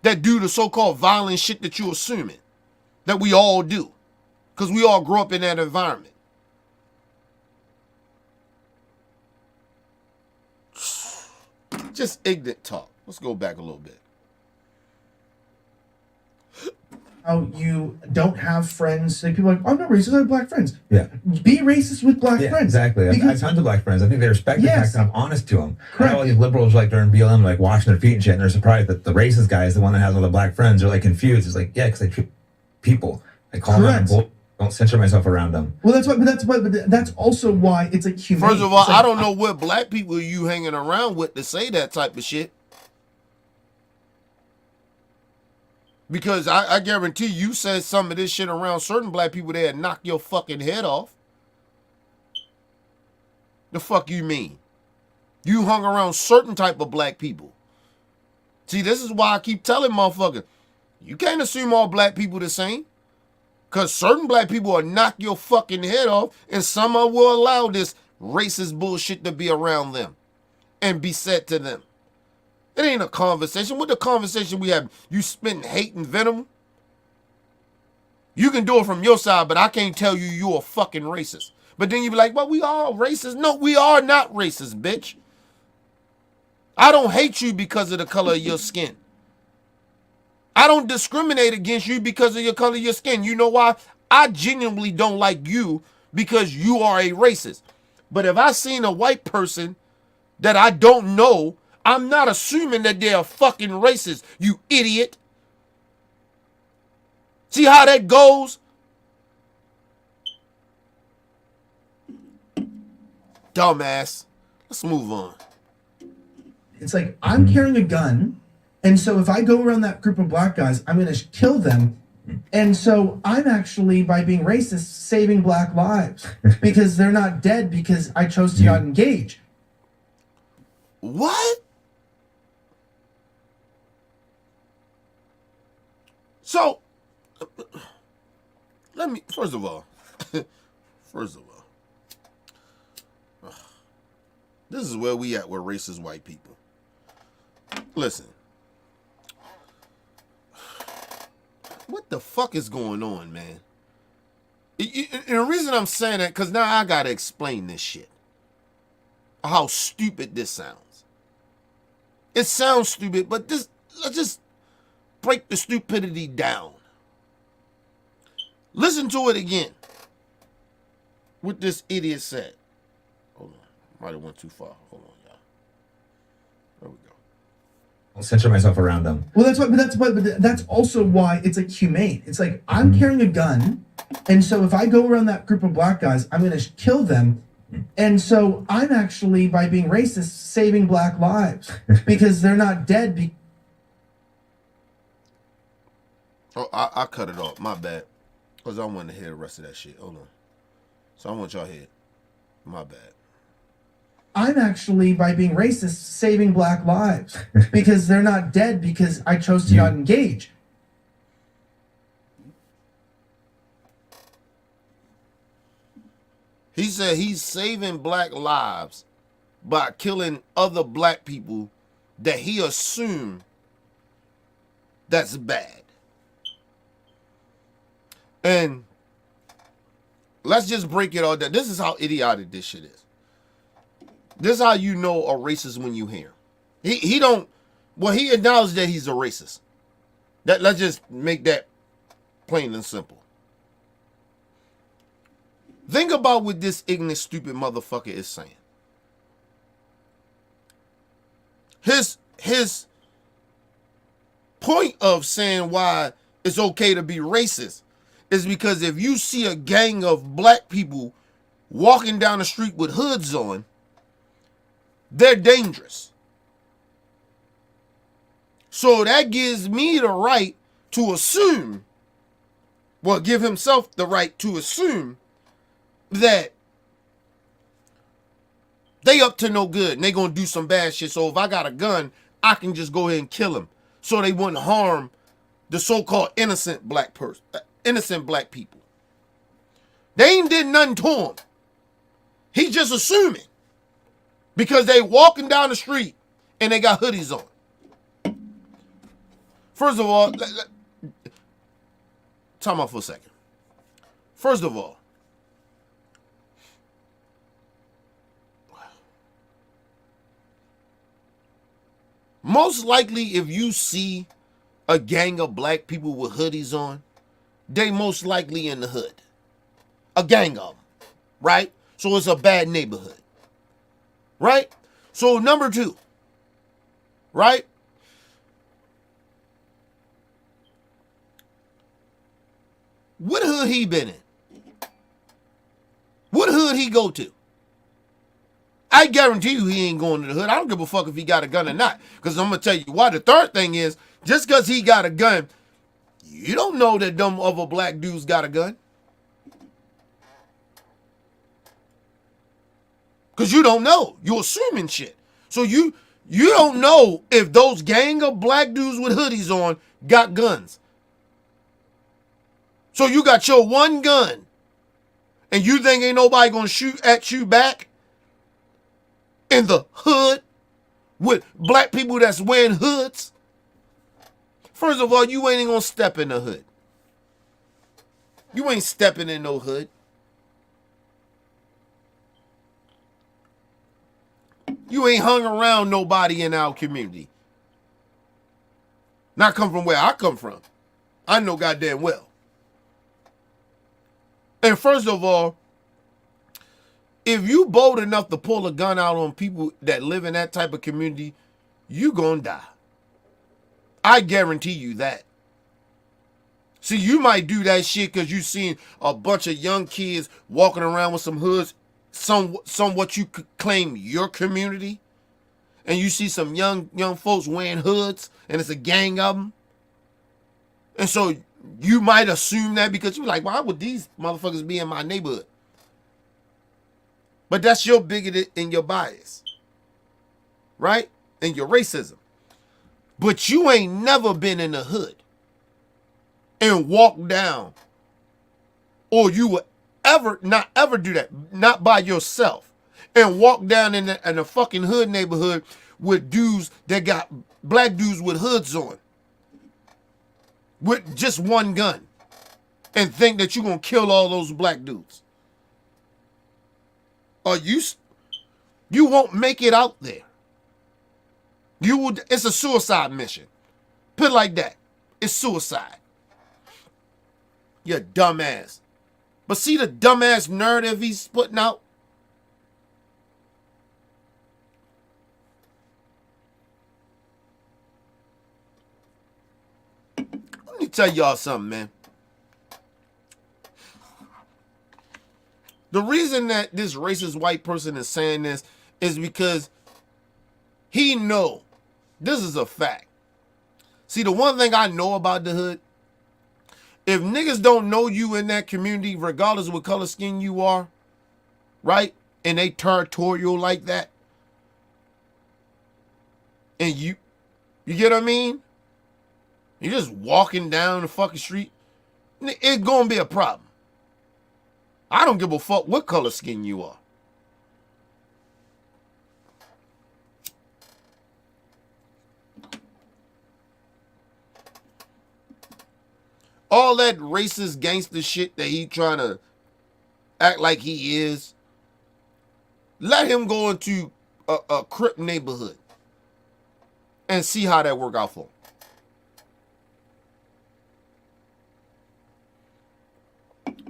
that do the so-called violent shit that you're assuming that we all do. Because we all grow up in that environment. Just ignorant talk. Let's go back a little bit. How you don't have friends. Like people are like, I'm not racist, I have black friends. Yeah. Be racist with black Yeah, friends. exactly. I have tons of black friends. I think they respect the Yes. fact that I'm honest to them. Correct. All these liberals like during BLM like washing their feet and shit, and they're surprised that the racist guy is the one that has all the black friends. They're like confused. It's like, yeah, because they treat people. I call them out. Don't censor myself around them. Well, that's also why it's like humane. First of all, It's like, I don't know what black people you hanging around with to say that type of shit. Because I guarantee you said some of this shit around certain black people, they'd knock your fucking head off. The fuck you mean? You hung around certain type of black people. See, this is why I keep telling motherfuckers, you can't assume all black people the same. Because certain black people will knock your fucking head off, and some of them will allow this racist bullshit to be around them and be said to them. It ain't a conversation. What the conversation we have? You spitting hate and venom? You can do it from your side, but I can't tell you you're a fucking racist. But then you be like, well, we all racist. No, we are not racist, bitch. I don't hate you because of the color of your skin. I don't discriminate against you because of your color of your skin. You know why? I genuinely don't like you because you are a racist. But if I seen a white person that I don't know, I'm not assuming that they're a fucking racist, you idiot. See how that goes? Dumbass. Let's move on. It's like I'm carrying a gun, and so if I go around that group of black guys, I'm going to kill them. And so I'm actually, by being racist, saving black lives because they're not dead because I chose to not engage. What? So, let me, first of all, this is where we at with racist white people. Listen. What the fuck is going on, man? And the reason I'm saying that, because now I got to explain this shit. How stupid this sounds. It sounds stupid, but this, let's just break the stupidity down. Listen to it again. What this idiot said. Hold on. Might have went too far. Hold on, y'all. There we go. I'll center myself around them. Well, but that's also why it's like humane. It's like I'm carrying a gun, and so if I go around that group of black guys, I'm going to kill them. And so I'm actually, by being racist, saving black lives because they're not dead. Oh, I cut it off. My bad. Because I want to hear the rest of that shit. Hold on. So I want y'all to hear it. My bad. I'm actually, by being racist, saving black lives because they're not dead because I chose to not engage. He said he's saving black lives by killing other black people that he assumed that's bad. And let's just break it all down. This is how idiotic this shit is. This is how you know a racist when you hear. He acknowledged that he's a racist. Let's just make that plain and simple. Think about what this ignorant, stupid motherfucker is saying. His point of saying why it's okay to be racist is because if you see a gang of black people walking down the street with hoods on, they're dangerous. So that gives me the right to assume, well, give himself the right to assume that they up to no good and they gonna do some bad shit. So if I got a gun, I can just go ahead and kill them so they wouldn't harm the so-called innocent black people. They ain't did nothing to him. He just assuming because they walking down the street and they got hoodies on. First of all, time out for a second. First of all, most likely if you see a gang of black people with hoodies on, they most likely in the hood. A gang of them, right? So it's a bad neighborhood, right? So number two, right? What hood he been in? What hood he go to? I guarantee you he ain't going to the hood. I don't give a fuck if he got a gun or not. Because I'm going to tell you why. The third thing is, just because he got a gun, you don't know that them other black dudes got a gun. Because you don't know. You're assuming shit. So you don't know if those gang of black dudes with hoodies on got guns. So you got your one gun, and you think ain't nobody going to shoot at you back? In the hood with black people that's wearing hoods? First of all, you ain't gonna step in the hood. You ain't stepping in no hood. You ain't hung around nobody in our community. Not come from where I come from. I know goddamn well. And first of all, if you bold enough to pull a gun out on people that live in that type of community, you gonna die. I guarantee you that. See, you might do that shit because you seen a bunch of young kids walking around with some hoods, somewhat you could claim your community, and you see some young folks wearing hoods, and it's a gang of them. And so you might assume that because you're like, why would these motherfuckers be in my neighborhood? But that's your bigot and your bias, right? And your racism. But you ain't never been in the hood and walked down, or you would not ever do that, not by yourself, and walk down in a fucking hood neighborhood with dudes that got black dudes with hoods on, with just one gun, and think that you're gonna kill all those black dudes. Or you won't make it out there. It's a suicide mission. Put it like that. It's suicide. You dumbass. But see the dumbass narrative he's putting out? Let me tell y'all something, man. The reason that this racist white person is saying this is because he know this is a fact. See, the one thing I know about the hood, if niggas don't know you in that community, regardless of what color skin you are, right? And they territorial like that, and you get what I mean? You're just walking down the fucking street, it's gonna be a problem. I don't give a fuck what color skin you are. All that racist gangster shit that he trying to act like he is, let him go into a Crip neighborhood and see how that work out for him.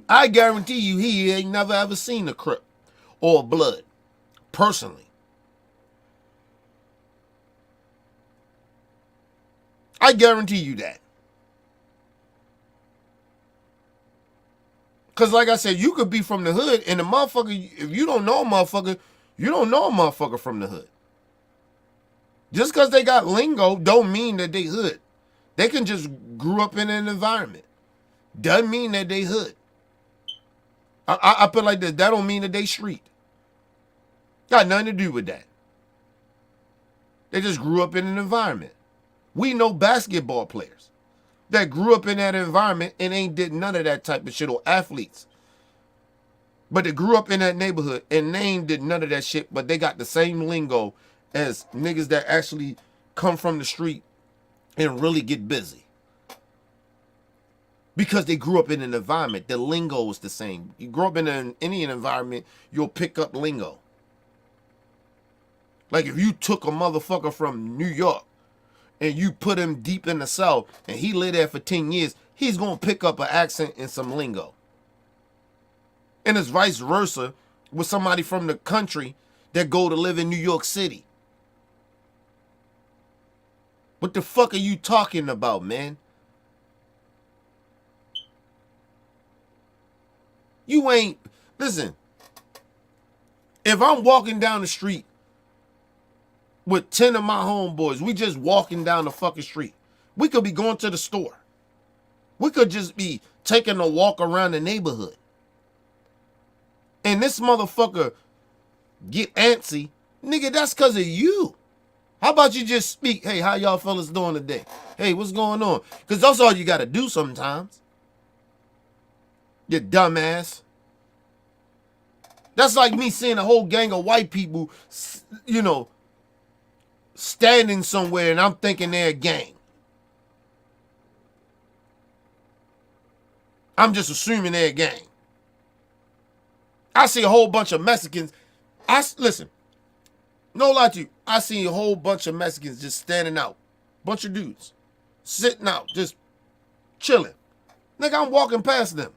I guarantee you he ain't never ever seen a Crip or a Blood, personally. I guarantee you that. Because like I said, you could be from the hood and the motherfucker, if you don't know a motherfucker, you don't know a motherfucker from the hood. Just because they got lingo don't mean that they hood. They can just grew up in an environment. Doesn't mean that they hood. I put it like this. That don't mean that they street. Got nothing to do with that. They just grew up in an environment. We know basketball players that grew up in that environment and ain't did none of that type of shit, or athletes. But they grew up in that neighborhood and they ain't did none of that shit, but they got the same lingo as niggas that actually come from the street and really get busy. Because they grew up in an environment. The lingo is the same. You grow up in any environment, you'll pick up lingo. Like if you took a motherfucker from New York and you put him deep in the South and he lived there for 10 years, he's going to pick up an accent and some lingo. And it's vice versa with somebody from the country that go to live in New York City. What the fuck are you talking about, man? You ain't, listen, if I'm walking down the street with 10 of my homeboys, we just walking down the fucking street. We could be going to the store. We could just be taking a walk around the neighborhood. And this motherfucker get antsy. Nigga, that's because of you. How about you just speak, hey, how y'all fellas doing today? Hey, what's going on? Because that's all you got to do sometimes. You dumbass. That's like me seeing a whole gang of white people, you know, standing somewhere and I'm thinking they're a gang. I'm just assuming they're a gang. I see a whole bunch of Mexicans. Listen, no lie to you. I see a whole bunch of Mexicans just standing out. Bunch of dudes sitting out, just chilling. Nigga, I'm walking past them.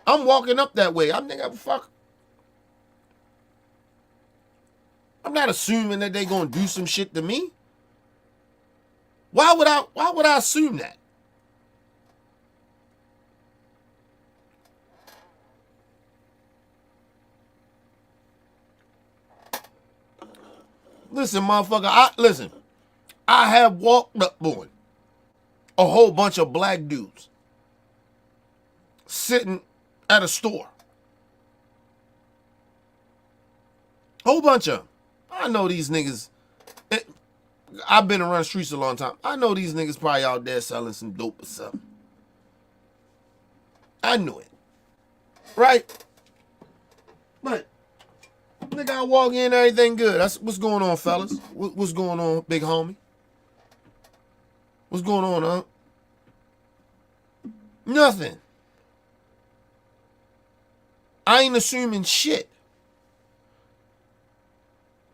I'm walking up that way. I'm thinking, fuck. I'm not assuming that they gonna do some shit to me. Why would I assume that? Listen, motherfucker, I have walked up on a whole bunch of black dudes sitting at a store. Whole bunch of them. I know these niggas. I've been around the streets a long time. I know these niggas probably out there selling some dope or something. I knew it. Right? But, nigga, I walk in, everything good. That's what's going on, fellas. What's going on, big homie? What's going on, huh? Nothing. I ain't assuming shit.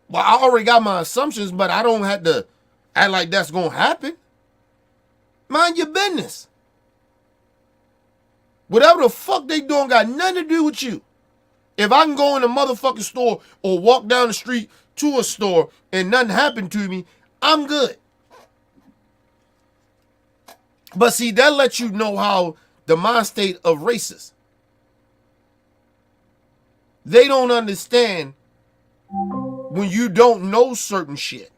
Well, I already got my assumptions, but I don't have to Act like that's gonna happen. Mind your business. Whatever the fuck they doing got nothing to do with you. If I can go in a motherfucking store or walk down the street to a store and nothing happened to me, I'm good. But see, that lets you know how the mind state of racists. They don't understand when you don't know certain shit.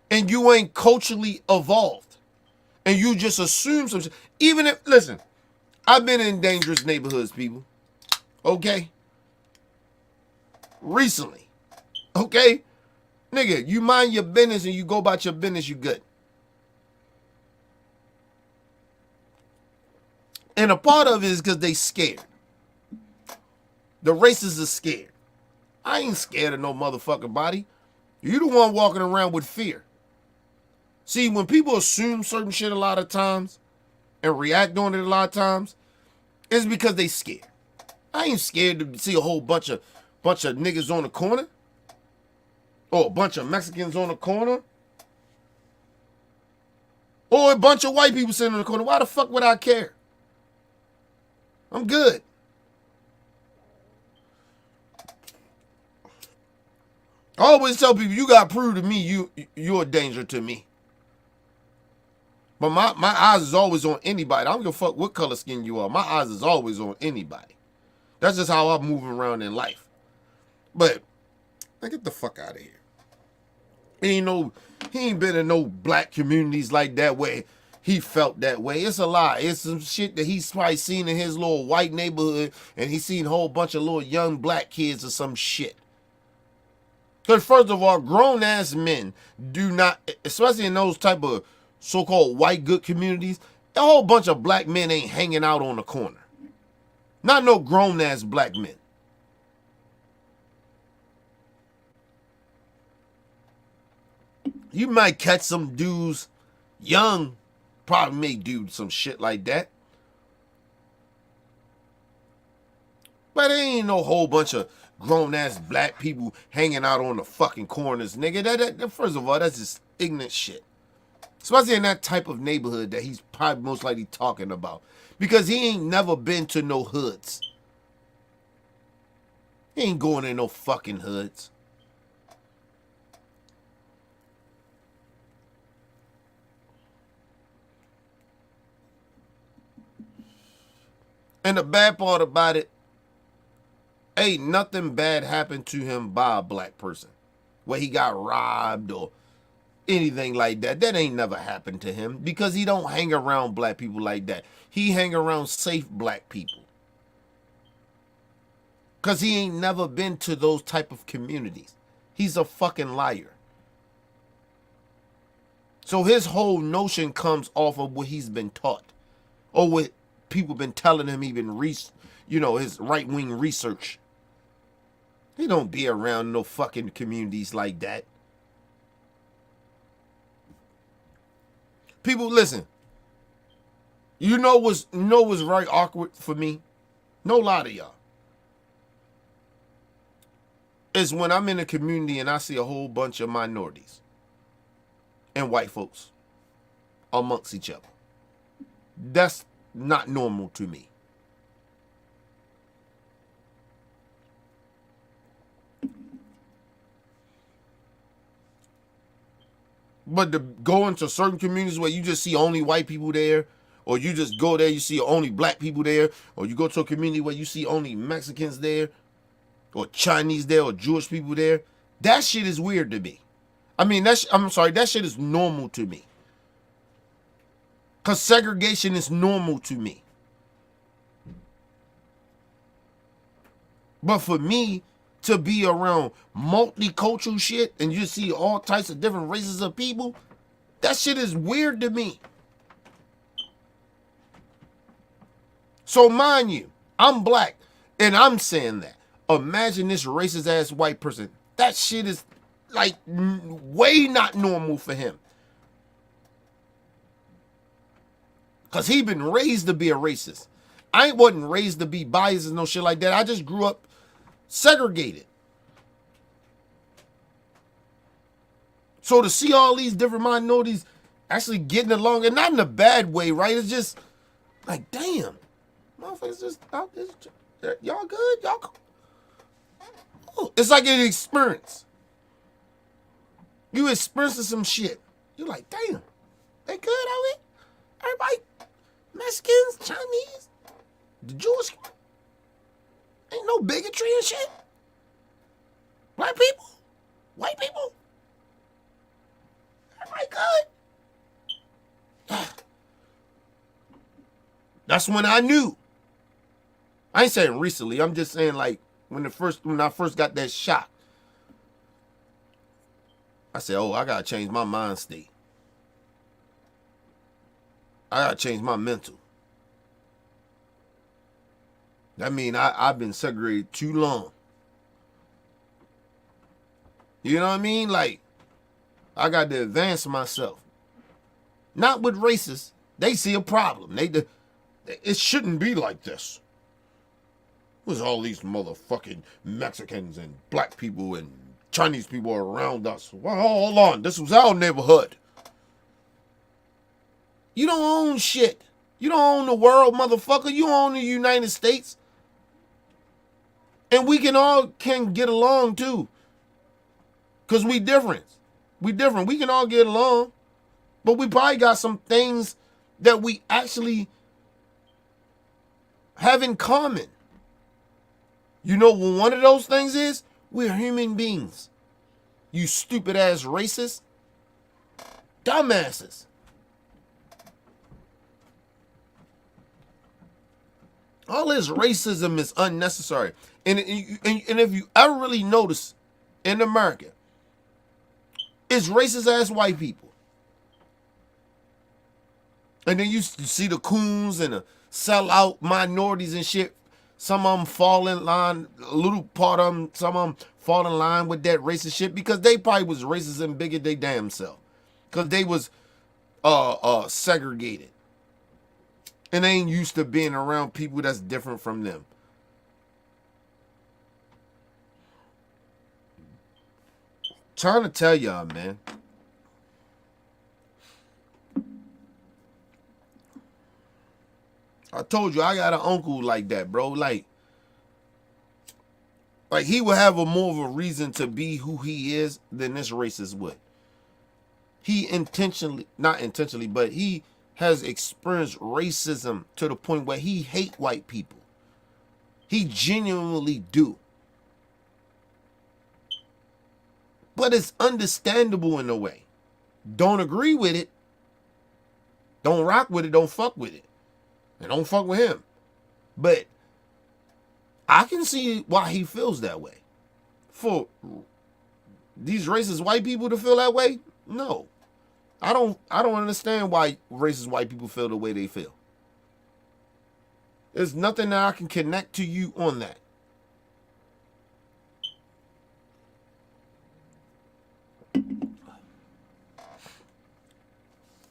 And you ain't culturally evolved. And you just assume some shit. Even if, listen, I've been in dangerous neighborhoods, people. Okay? Recently. Okay? Nigga, you mind your business and you go about your business, you good. And a part of it is because they scared. The racists are scared. I ain't scared of no motherfucking body. You the one walking around with fear. See, when people assume certain shit a lot of times and react on it a lot of times, it's because they scared. I ain't scared to see a whole bunch of niggas on the corner. Or a bunch of Mexicans on the corner. Or a bunch of white people sitting on the corner. Why the fuck would I care? I'm good. I always tell people, you got to prove to me you're a danger to me. But my eyes is always on anybody. I don't give a fuck what color skin you are. My eyes is always on anybody. That's just how I'm moving around in life. But, man, get the fuck out of here. He ain't been in no black communities like that where he felt that way. It's a lie. It's some shit that he's probably seen in his little white neighborhood, and he's seen a whole bunch of little young black kids or some shit. Because first of all, grown-ass men do not, especially in those type of so-called white good communities, a whole bunch of black men ain't hanging out on the corner. Not no grown-ass black men. You might catch some dudes, young, probably may do some shit like that. But there ain't no whole bunch of grown-ass black people hanging out on the fucking corners, nigga. That first of all, that's just ignorant shit. Especially in that type of neighborhood that he's probably most likely talking about. Because he ain't never been to no hoods. He ain't going in no fucking hoods. And the bad part about it, ain't nothing bad happened to him by a black person. Where he got robbed or anything like that. That ain't never happened to him because he don't hang around black people like that. He hang around safe black people. Because he ain't never been to those type of communities. He's a fucking liar. So his whole notion comes off of what he's been taught. Or what people been telling him, even his right-wing research. He don't be around no fucking communities like that. People, listen. You know what's very awkward for me? No lie to y'all. Is when I'm in a community and I see a whole bunch of minorities and white folks amongst each other. That's not normal to me. But to go into certain communities where you just see only white people there, or you just go there, you see only black people there, or you go to a community where you see only Mexicans there, or Chinese there, or Jewish people there, that shit is weird to me. I mean, that shit is normal to me. Because segregation is normal to me. But for me to be around multicultural shit and you see all types of different races of people, that shit is weird to me. So mind you, I'm black and I'm saying that. Imagine this racist ass white person. That shit is like way not normal for him. Because he been raised to be a racist. I wasn't raised to be biased and no shit like that. I just grew up segregated. So to see all these different minorities actually getting along, and not in a bad way, right? It's just like, damn, motherfuckers just out there. Y'all good? Y'all cool? Oh, it's like an experience. You experiencing some shit. You're like, damn, they good out here? Everybody, Mexicans, Chinese, the Jewish, ain't no bigotry and shit. Black people, white people, everybody good. That's when I knew. I ain't saying recently. I'm just saying like when I first got that shot. I said, oh, I gotta change my mind state. I gotta change my mental. That mean I've been segregated too long. You know what I mean? Like, I got to advance myself. Not with racists. They see a problem. It shouldn't be like this. There's all these motherfucking Mexicans and black people and Chinese people around us. Well, hold on. This was our neighborhood. You don't own shit. You don't own the world, motherfucker. You own the United States. And we can get along too. Because we different. We different. We can all get along. But we probably got some things that we actually have in common. You know what one of those things is? We're human beings. You stupid ass racists. Dumbasses. All this racism is unnecessary. And if you ever really notice in America, it's racist ass white people. And then you see the coons and the sellout minorities and shit. Some of them fall in line, a little part of them, some of them fall in line with that racist shit because they probably was racist and bigot they damn self. Because they was segregated. And they ain't used to being around people that's different from them. Trying to tell y'all, man. I told you I got an uncle like that, bro. Like he would have more of a reason to be who he is than this racist would. He not intentionally, but he has experienced racism to the point where he hate white people. He genuinely do. But it's understandable in a way. Don't agree with it. Don't rock with it. Don't fuck with it. And don't fuck with him. But I can see why he feels that way. For these racist white people to feel that way? No. I don't understand why racist white people feel the way they feel. There's nothing that I can connect to you on that.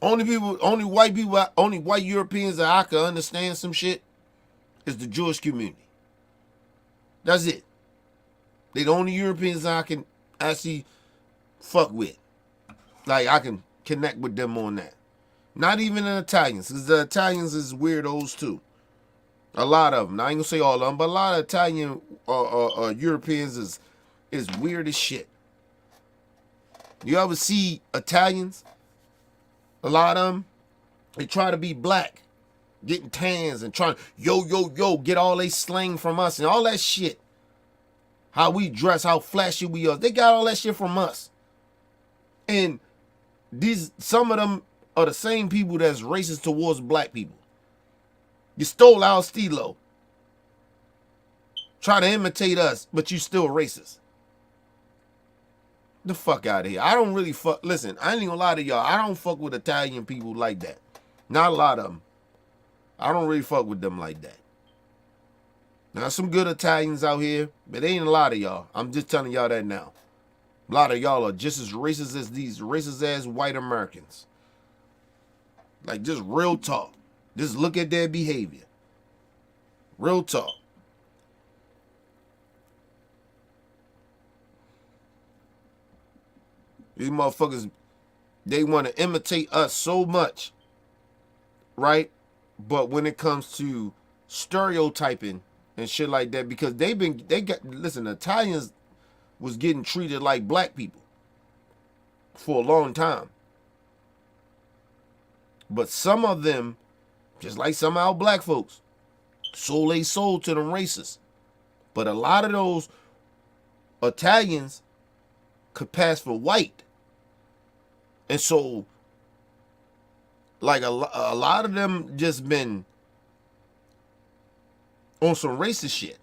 Only white Europeans that I can understand some shit is the Jewish community. That's it. They the only Europeans that I can actually fuck with. Like, I can connect with them on that. Not even the Italians, because the Italians is weirdos too. A lot of them. Now, I ain't gonna say all of them, but a lot of Italian Europeans is weird as shit. You ever see Italians? A lot of them, they try to be black, getting tans and trying yo, get all they slang from us and all that shit. How we dress, how flashy we are. They got all that shit from us. And some of them are the same people that's racist towards black people. You stole our stilo. Try to imitate us, but you still racist. The fuck out of here. I don't really fuck. Listen, I ain't even gonna lie to y'all. I don't fuck with Italian people like that. Not a lot of them. I don't really fuck with them like that. Now, some good Italians out here, but ain't a lot of y'all. I'm just telling y'all that now. A lot of y'all are just as racist as these racist ass white Americans. Like, just real talk. Just look at their behavior. Real talk. These motherfuckers, they want to imitate us so much, right? But when it comes to stereotyping and shit like that, because listen, Italians was getting treated like black people for a long time. But some of them, just like some of our black folks, sold they soul to them racists. But a lot of those Italians could pass for white. And so, like, a lot of them just been on some racist shit.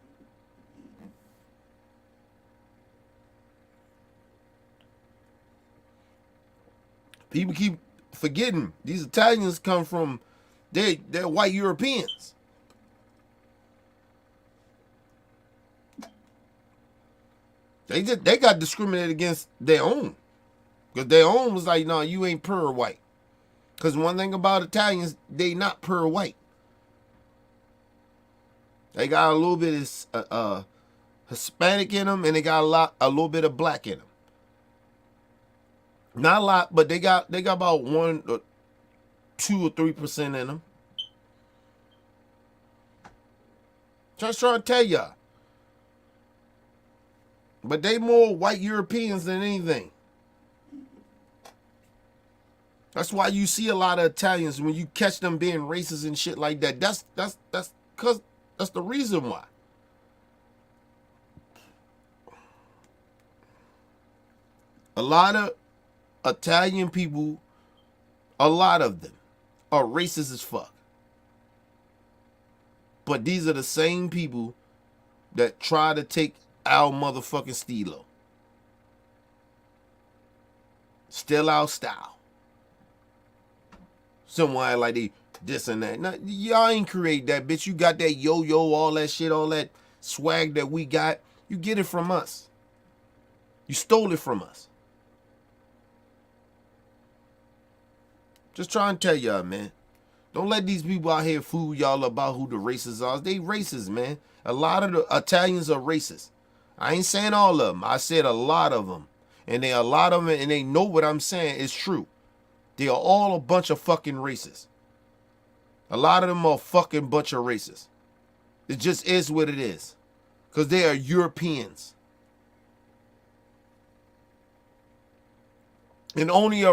People keep forgetting these Italians come from, they're white Europeans. They got discriminated against their own. Because their own was like, no, you ain't pure white. Because one thing about Italians, they not pure white. They got a little bit of Hispanic in them, and they got a little bit of black in them. Not a lot, but they got about 1 or 2 or 3% in them. Just trying to tell y'all. But they more white Europeans than anything. That's why you see a lot of Italians when you catch them being racist and shit like that. That's because that's the reason why. A lot of Italian people, a lot of them are racist as fuck. But these are the same people that try to take our motherfucking stilo. Still our style. Someone like they this and that. Now, y'all ain't create that, bitch. You got that yo-yo, all that shit, all that swag that we got. You get it from us. You stole it from us. Just trying to tell y'all, man. Don't let these people out here fool y'all about who the racists are. They racist, man. A lot of the Italians are racist. I ain't saying all of them. I said a lot of them. And they a lot of them, and they know what I'm saying is true. They are all a bunch of fucking racists. A lot of them are a fucking bunch of racists. It just is what it is. Because they are Europeans. And only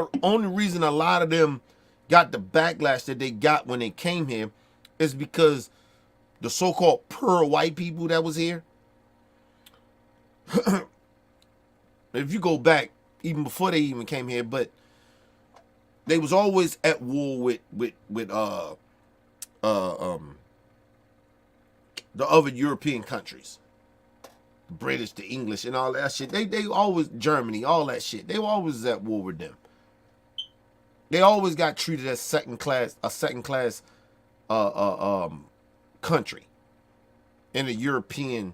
reason a lot of them got the backlash that they got when they came here is because the so-called pure white people that was here. If you go back, even before they even came here, but they was always at war with the other European countries. The British, the English, and all that shit. They always, Germany, all that shit. They were always at war with them. They always got treated as second class country in the European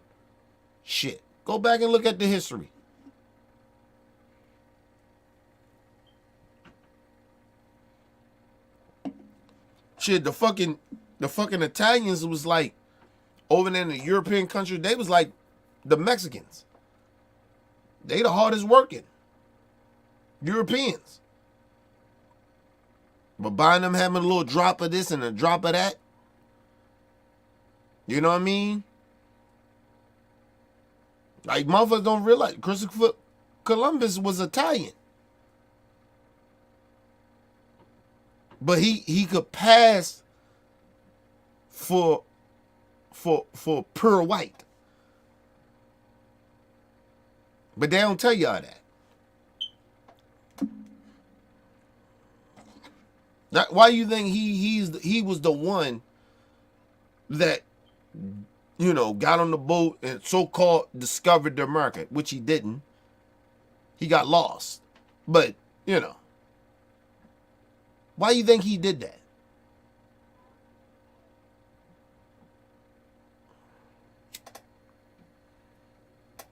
shit. Go back and look at the history. Shit, the fucking Italians was like, over there in the European country, they was like the Mexicans. They the hardest working Europeans. But buying them having a little drop of this and a drop of that. You know what I mean? Like, motherfuckers don't realize Christopher Columbus was Italian. But he could pass for pure white. But they don't tell y'all that. Why you think he was the one that, you know, got on the boat and so-called discovered the America, which he didn't. He got lost. But, you know, why you think he did that?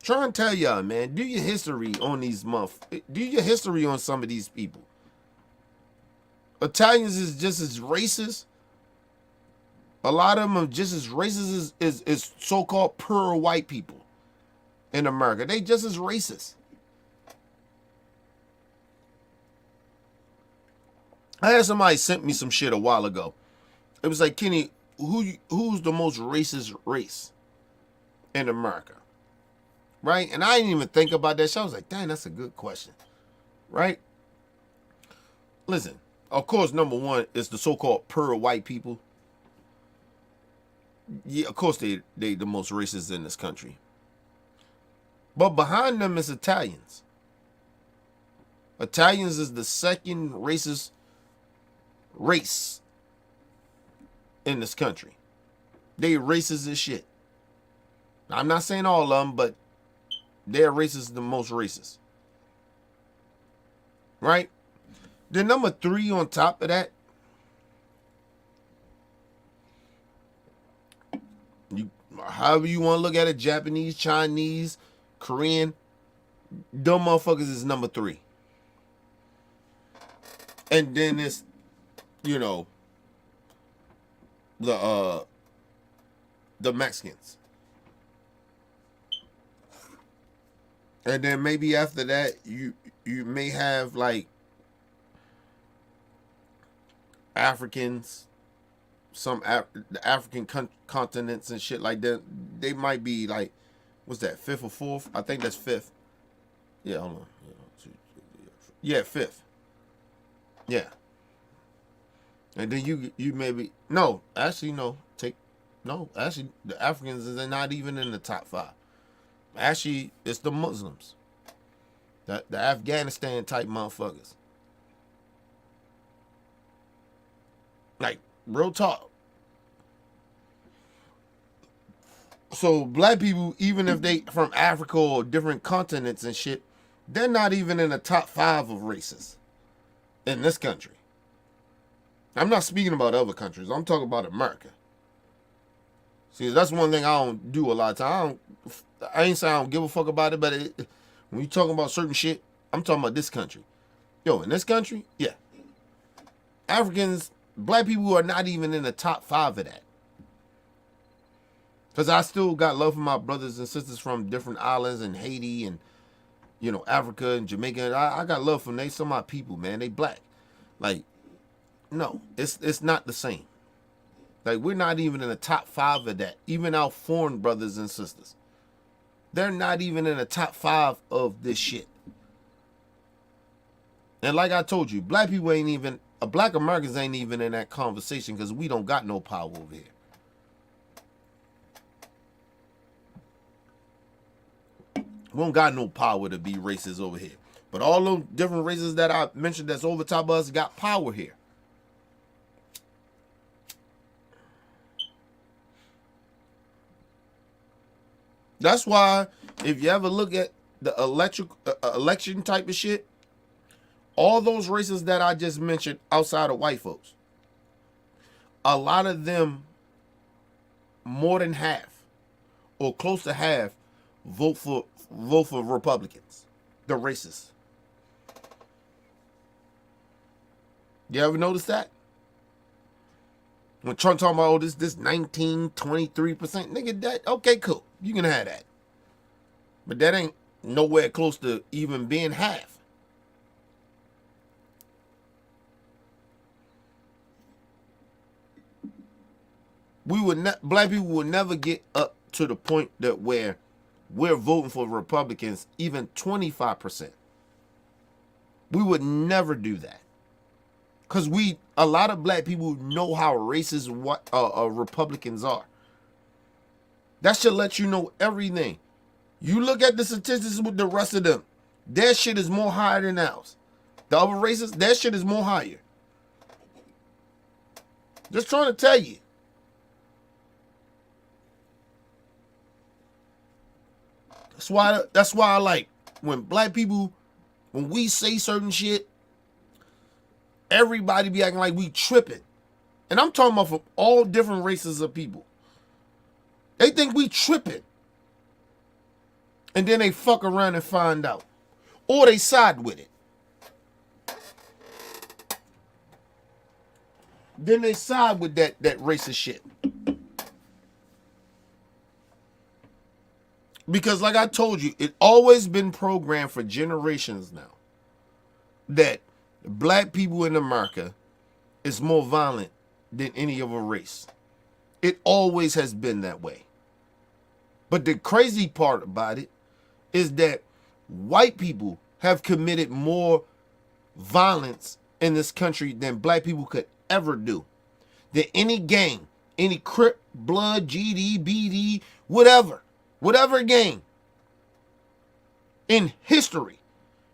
Try and tell y'all, man. Do your history on these do your history on some of these people. Italians is just as racist. A lot of them are just as racist as so-called pure white people in America. They just as racist. I had somebody sent me some shit a while ago. It was like, Kenny, who's the most racist race in America? Right? And I didn't even think about that shit. I was like, dang, that's a good question. Right? Listen, of course, number one is the so-called pure white people. Yeah, of course they the most racist in this country. But behind them is Italians. Italians is the second racist race in this country. They racist as shit. I'm not saying all of them, but they're racist, the most racist. Right? Then number 3 on top of that, however you want to look at it, Japanese, Chinese, Korean, dumb motherfuckers is number 3. And then it's, the Mexicans. And then maybe after that, you may have like Africans, some the African continents and shit like that. They might be like, what's that, 5th or 4th? I think that's 5th. Yeah, hold on. Yeah, 5th. Yeah. And then you maybe actually the Africans is not even in the top 5. Actually, it's the Muslims. The Afghanistan type motherfuckers. Like, real talk. So black people, even if they from Africa or different continents and shit, they're not even in the top 5 of races in this country. I'm not speaking about other countries. I'm talking about America. See, that's one thing I don't do a lot of time. I ain't saying I don't give a fuck about it, but when you talking about certain shit, I'm talking about this country. Yo, in this country, yeah. Africans, black people are not even in the top 5 of that. Because I still got love for my brothers and sisters from different islands and Haiti and, Africa and Jamaica. I got love for them. They some of my people, man. They black. Like, no, it's not the same. Like, we're not even in the top 5 of that. Even our foreign brothers and sisters. They're not even in the top 5 of this shit. And like I told you, black people ain't even, black Americans ain't even in that conversation because we don't got no power over here. We don't got no power to be racist over here. But all those different races that I mentioned that's over top of us got power here. That's why if you ever look at the election type of shit, all those races that I just mentioned outside of white folks, a lot of them, more than half or close to half, vote for Republicans. The racists. You ever notice that? When Trump talking about this 19, 23%, nigga, that okay, cool. You can have that. But that ain't nowhere close to even being half. Black people would never get up to the point that where we're voting for Republicans even 25%. We would never do that. Because a lot of black people know how racist Republicans are. That should let you know everything. You look at the statistics with the rest of them. Their shit is more higher than ours. The other races, their shit is more higher. Just trying to tell you. That's why I like when black people, when we say certain shit, everybody be acting like we tripping. And I'm talking about from all different races of people. They think we tripping. And then they fuck around and find out. Or they side with it. Then they side with that racist shit. Because like I told you, it always been programmed for generations now that black people in America is more violent than any other race. It always has been that way. But the crazy part about it is that white people have committed more violence in this country than black people could ever do. Than any gang, any Crip, Blood, GD, BD, whatever gang in history.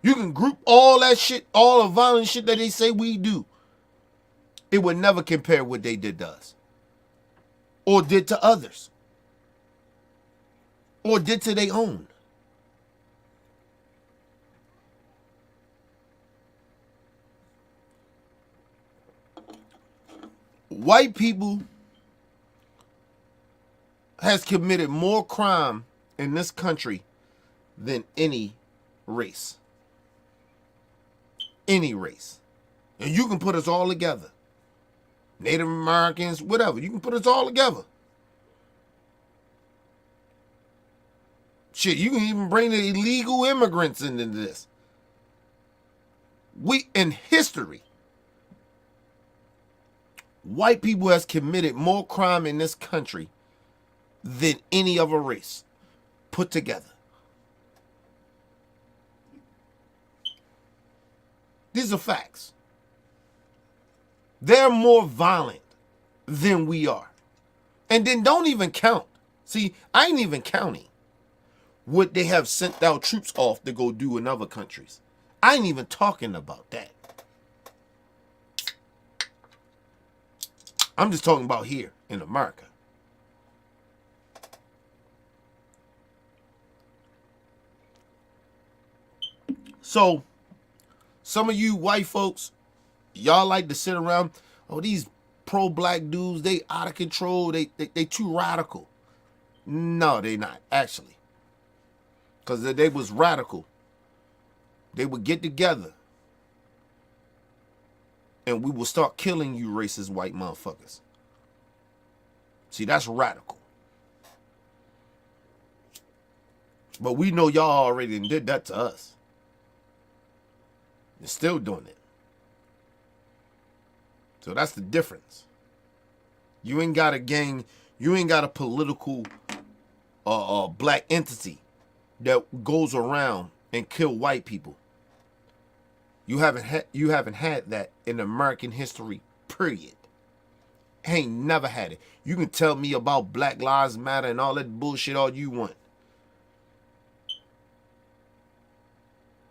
You can group all that shit, all the violent shit that they say we do. It would never compare what they did to us. Or did to others. Or did to their own. White people has committed more crime in this country than any race. Any race. And you can put us all together. Native Americans, whatever. You can put us all together. Shit, you can even bring the illegal immigrants into this. We, in history, white people has committed more crime in this country than any other race put together. These are facts. They're more violent than we are. And then don't even count. See, I ain't even counting what they have sent our troops off to go do in other countries. I ain't even talking about that. I'm just talking about here in America. So, some of you white folks, y'all like to sit around, oh, these pro-black dudes, they out of control, they too radical. No, they not, actually. Because if they was radical, they would get together and we will start killing you racist white motherfuckers. See, that's radical. But we know y'all already did that to us. You're still doing it. So that's the difference. You ain't got a gang, you ain't got a political black entity that goes around and kill white people. You haven't had that in American history, period. Ain't never had it. You can tell me about Black Lives Matter and all that bullshit all you want.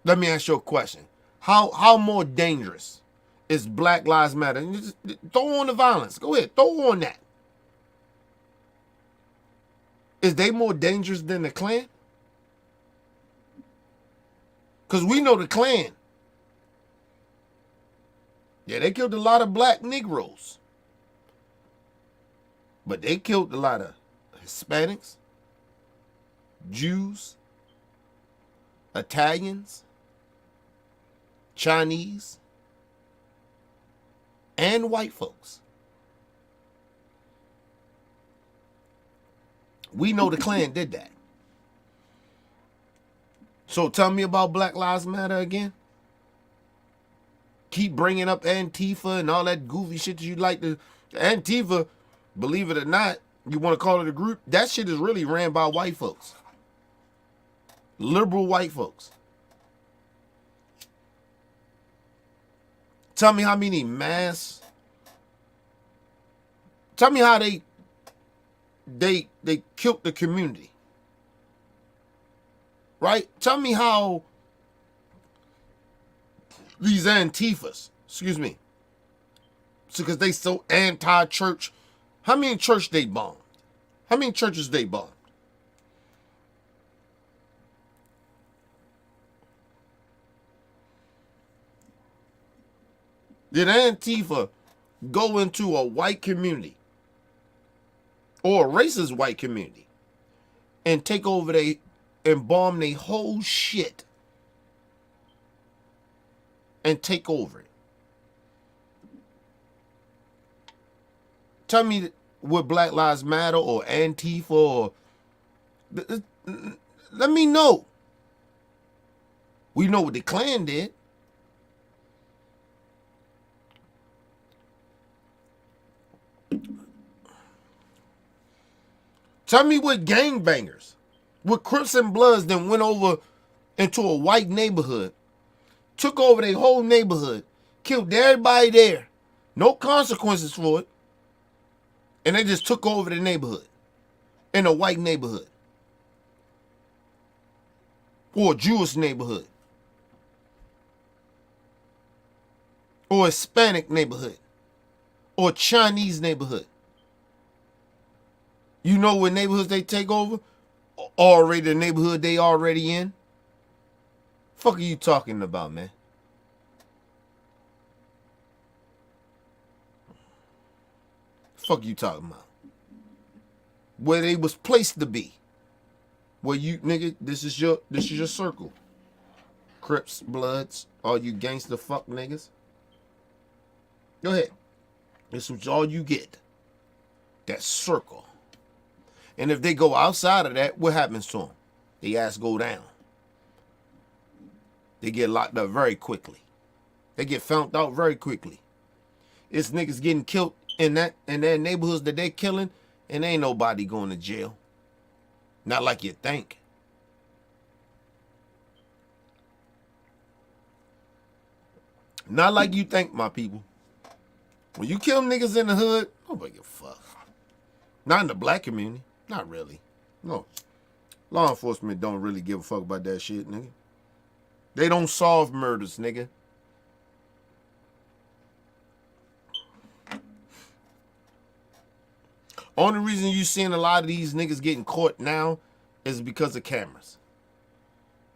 Let me ask you a question. How more dangerous is Black Lives Matter? Just throw on the violence. Go ahead, throw on that. Is they more dangerous than the Klan? Because we know the Klan. Yeah, they killed a lot of black Negroes. But they killed a lot of Hispanics, Jews, Italians, Chinese, and white folks. We know the Klan did that. So tell me about Black Lives Matter again. Keep bringing up Antifa and all that goofy shit that you like to. Antifa, believe it or not, you want to call it a group, that shit is really ran by white folks. Liberal white folks. Tell me how many mass. Tell me how they killed the community. Right? Tell me how these Antifas, excuse me, because they so anti-church. How many church they bombed? How many churches they bombed? Did Antifa go into a white community or a racist white community and take over and bomb their whole shit and take over it? Tell me what Black Lives Matter or Antifa or let me know. We know what the Klan did. Tell me what gangbangers, what Crips and Bloods then went over into a white neighborhood, took over their whole neighborhood, killed everybody there, no consequences for it, and they just took over the neighborhood in a white neighborhood or a Jewish neighborhood or a Hispanic neighborhood or a Chinese neighborhood. You know what neighborhoods they take over? Already the neighborhood they already in. Fuck are you talking about, man? Fuck you talking about? Where they was placed to be. Where you nigga, this is your circle. Crips, Bloods, all you gangster fuck niggas. Go ahead. This is all you get. That circle. And if they go outside of that, what happens to them? The ass go down. They get locked up very quickly. They get found out very quickly. It's niggas getting killed in their neighborhoods that they killing, and ain't nobody going to jail. Not like you think. Not like you think, my people. When you kill niggas in the hood, nobody give a fuck. Not in the black community. Not really. No. Law enforcement don't really give a fuck about that shit, nigga. They don't solve murders, nigga. Only reason you seeing a lot of these niggas getting caught now is because of cameras.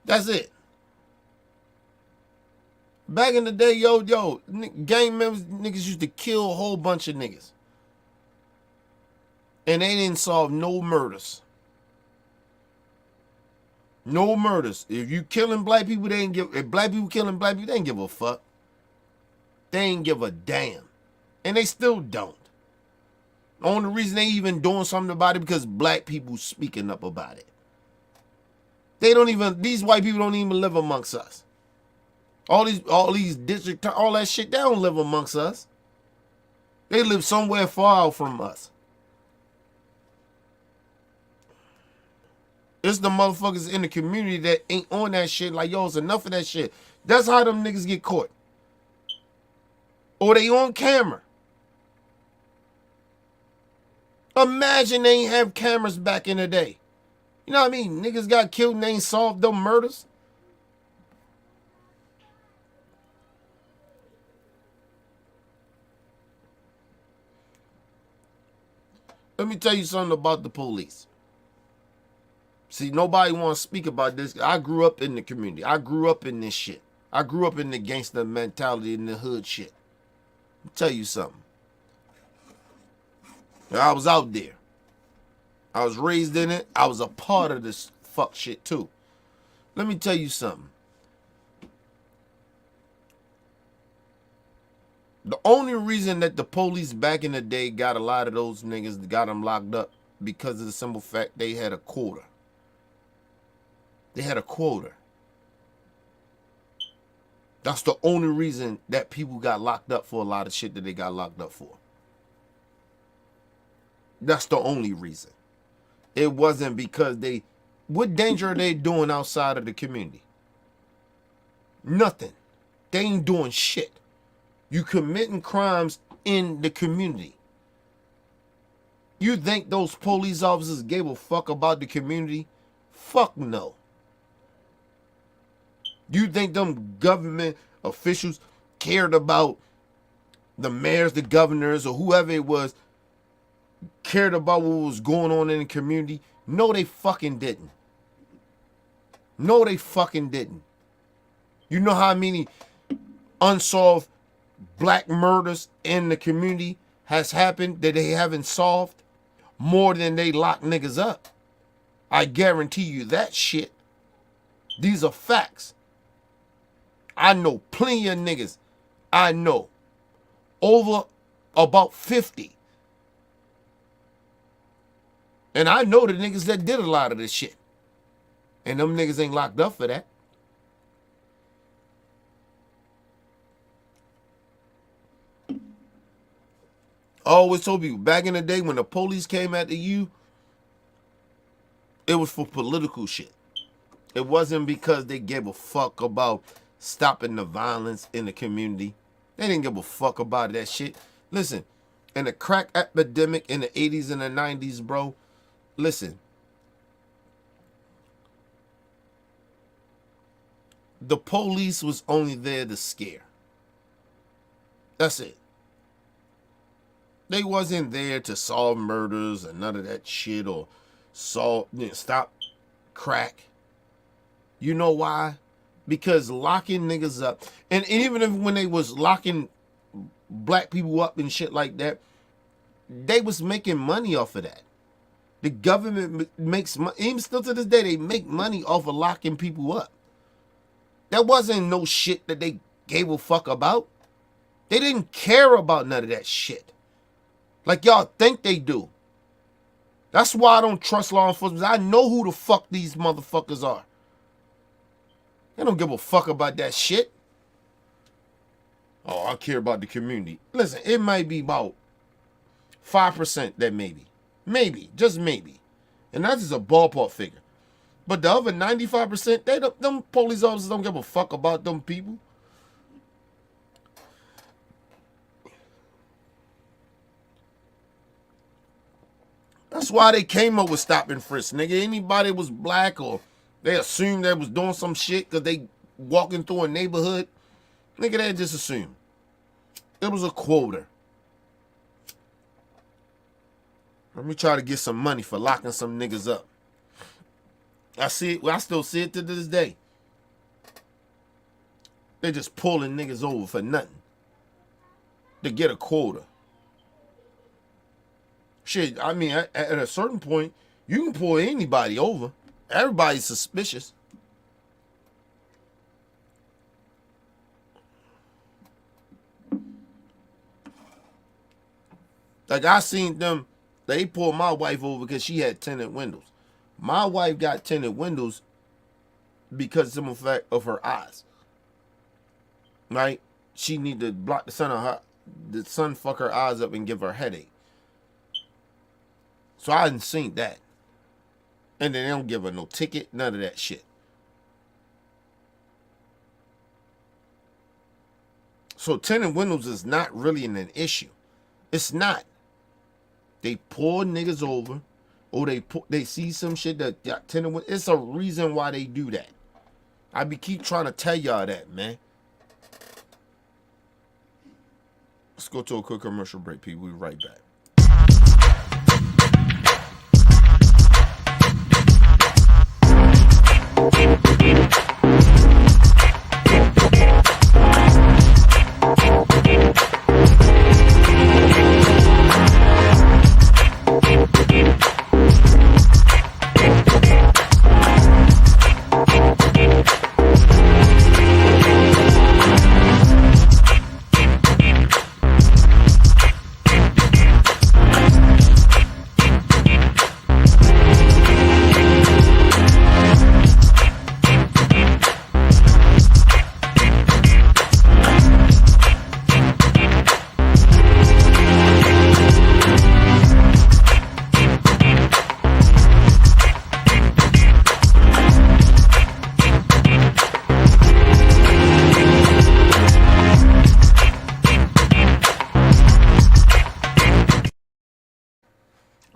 That's it. Back in the day, gang members, niggas used to kill a whole bunch of niggas. And they didn't solve no murders. No murders. If you killing black people, if black people killing black people, they ain't give a fuck. They ain't give a damn. And they still don't. The only reason they even doing something about it because black people speaking up about it. These white people don't even live amongst us. All these district, all that shit, they don't live amongst us. They live somewhere far out from us. It's the motherfuckers in the community that ain't on that shit like, yo, it's enough of that shit. That's how them niggas get caught. Or they on camera. Imagine they ain't have cameras back in the day. You know what I mean? Niggas got killed and they ain't solved them murders. Let me tell you something about the police. See, nobody want to speak about this. I grew up in the community. I grew up in this shit. I grew up in the gangster mentality in the hood shit. Let me tell you something. I was out there. I was raised in it. I was a part of this fuck shit too. Let me tell you something. The only reason that the police back in the day got a lot of those niggas, got them locked up, because of the simple fact they had a quota. They had a quota. That's the only reason that people got locked up for a lot of shit that they got locked up for. That's the only reason. It wasn't because what danger are they doing outside of the community? Nothing. They ain't doing shit. You committing crimes in the community. You think those police officers gave a fuck about the community? Fuck no. You think them government officials cared about the mayors, the governors, or whoever it was, cared about what was going on in the community? No, they fucking didn't. No, they fucking didn't. You know how many unsolved black murders in the community has happened that they haven't solved? More than they lock niggas up. I guarantee you that shit. These are facts. I know plenty of niggas. I know over about 50. And I know the niggas that did a lot of this shit. And them niggas ain't locked up for that. I always told people, back in the day when the police came after you, It was for political shit. It wasn't because they gave a fuck about stopping the violence in the community. They didn't give a fuck about that shit. Listen, in the crack epidemic in the 80s and the 90s, bro, listen. The police was only there to scare. That's it. They wasn't there to solve murders and none of that shit or stop crack. You know why? Because locking niggas up, and even if when they was locking black people up and shit like that, they was making money off of that. The government makes money, even still to this day, they make money off of locking people up. That wasn't no shit that they gave a fuck about. They didn't care about none of that shit. Like y'all think they do. That's why I don't trust law enforcement. I know who the fuck these motherfuckers are. They don't give a fuck about that shit. Oh, I care about the community. Listen, it might be about 5% that maybe. Maybe, just maybe. And that's just a ballpark figure. But the other 95%, them police officers don't give a fuck about them people. That's why they came up with stop and frisk, nigga. Anybody was black or they assumed they was doing some shit because they walking through a neighborhood, nigga, they just assumed. It was a quota. Let me try to get some money for locking some niggas up. I see it. I still see it to this day. They just pulling niggas over for nothing to get a quota. Shit, I mean, at a certain point, you can pull anybody over. Everybody's suspicious. Like I seen them, they pulled my wife over because she had tinted windows. My wife got tinted windows because of the fact of her eyes. Right? She need to block the sun on her, the sun fuck her eyes up and give her a headache. So I hadn't seen that. And then they don't give her no ticket, none of that shit. So tinted windows is not really an issue. It's not. They pull niggas over, or they see some shit that got tinted windows. It's a reason why they do that. I keep trying to tell y'all that, man. Let's go to a quick commercial break, people. We'll be right back.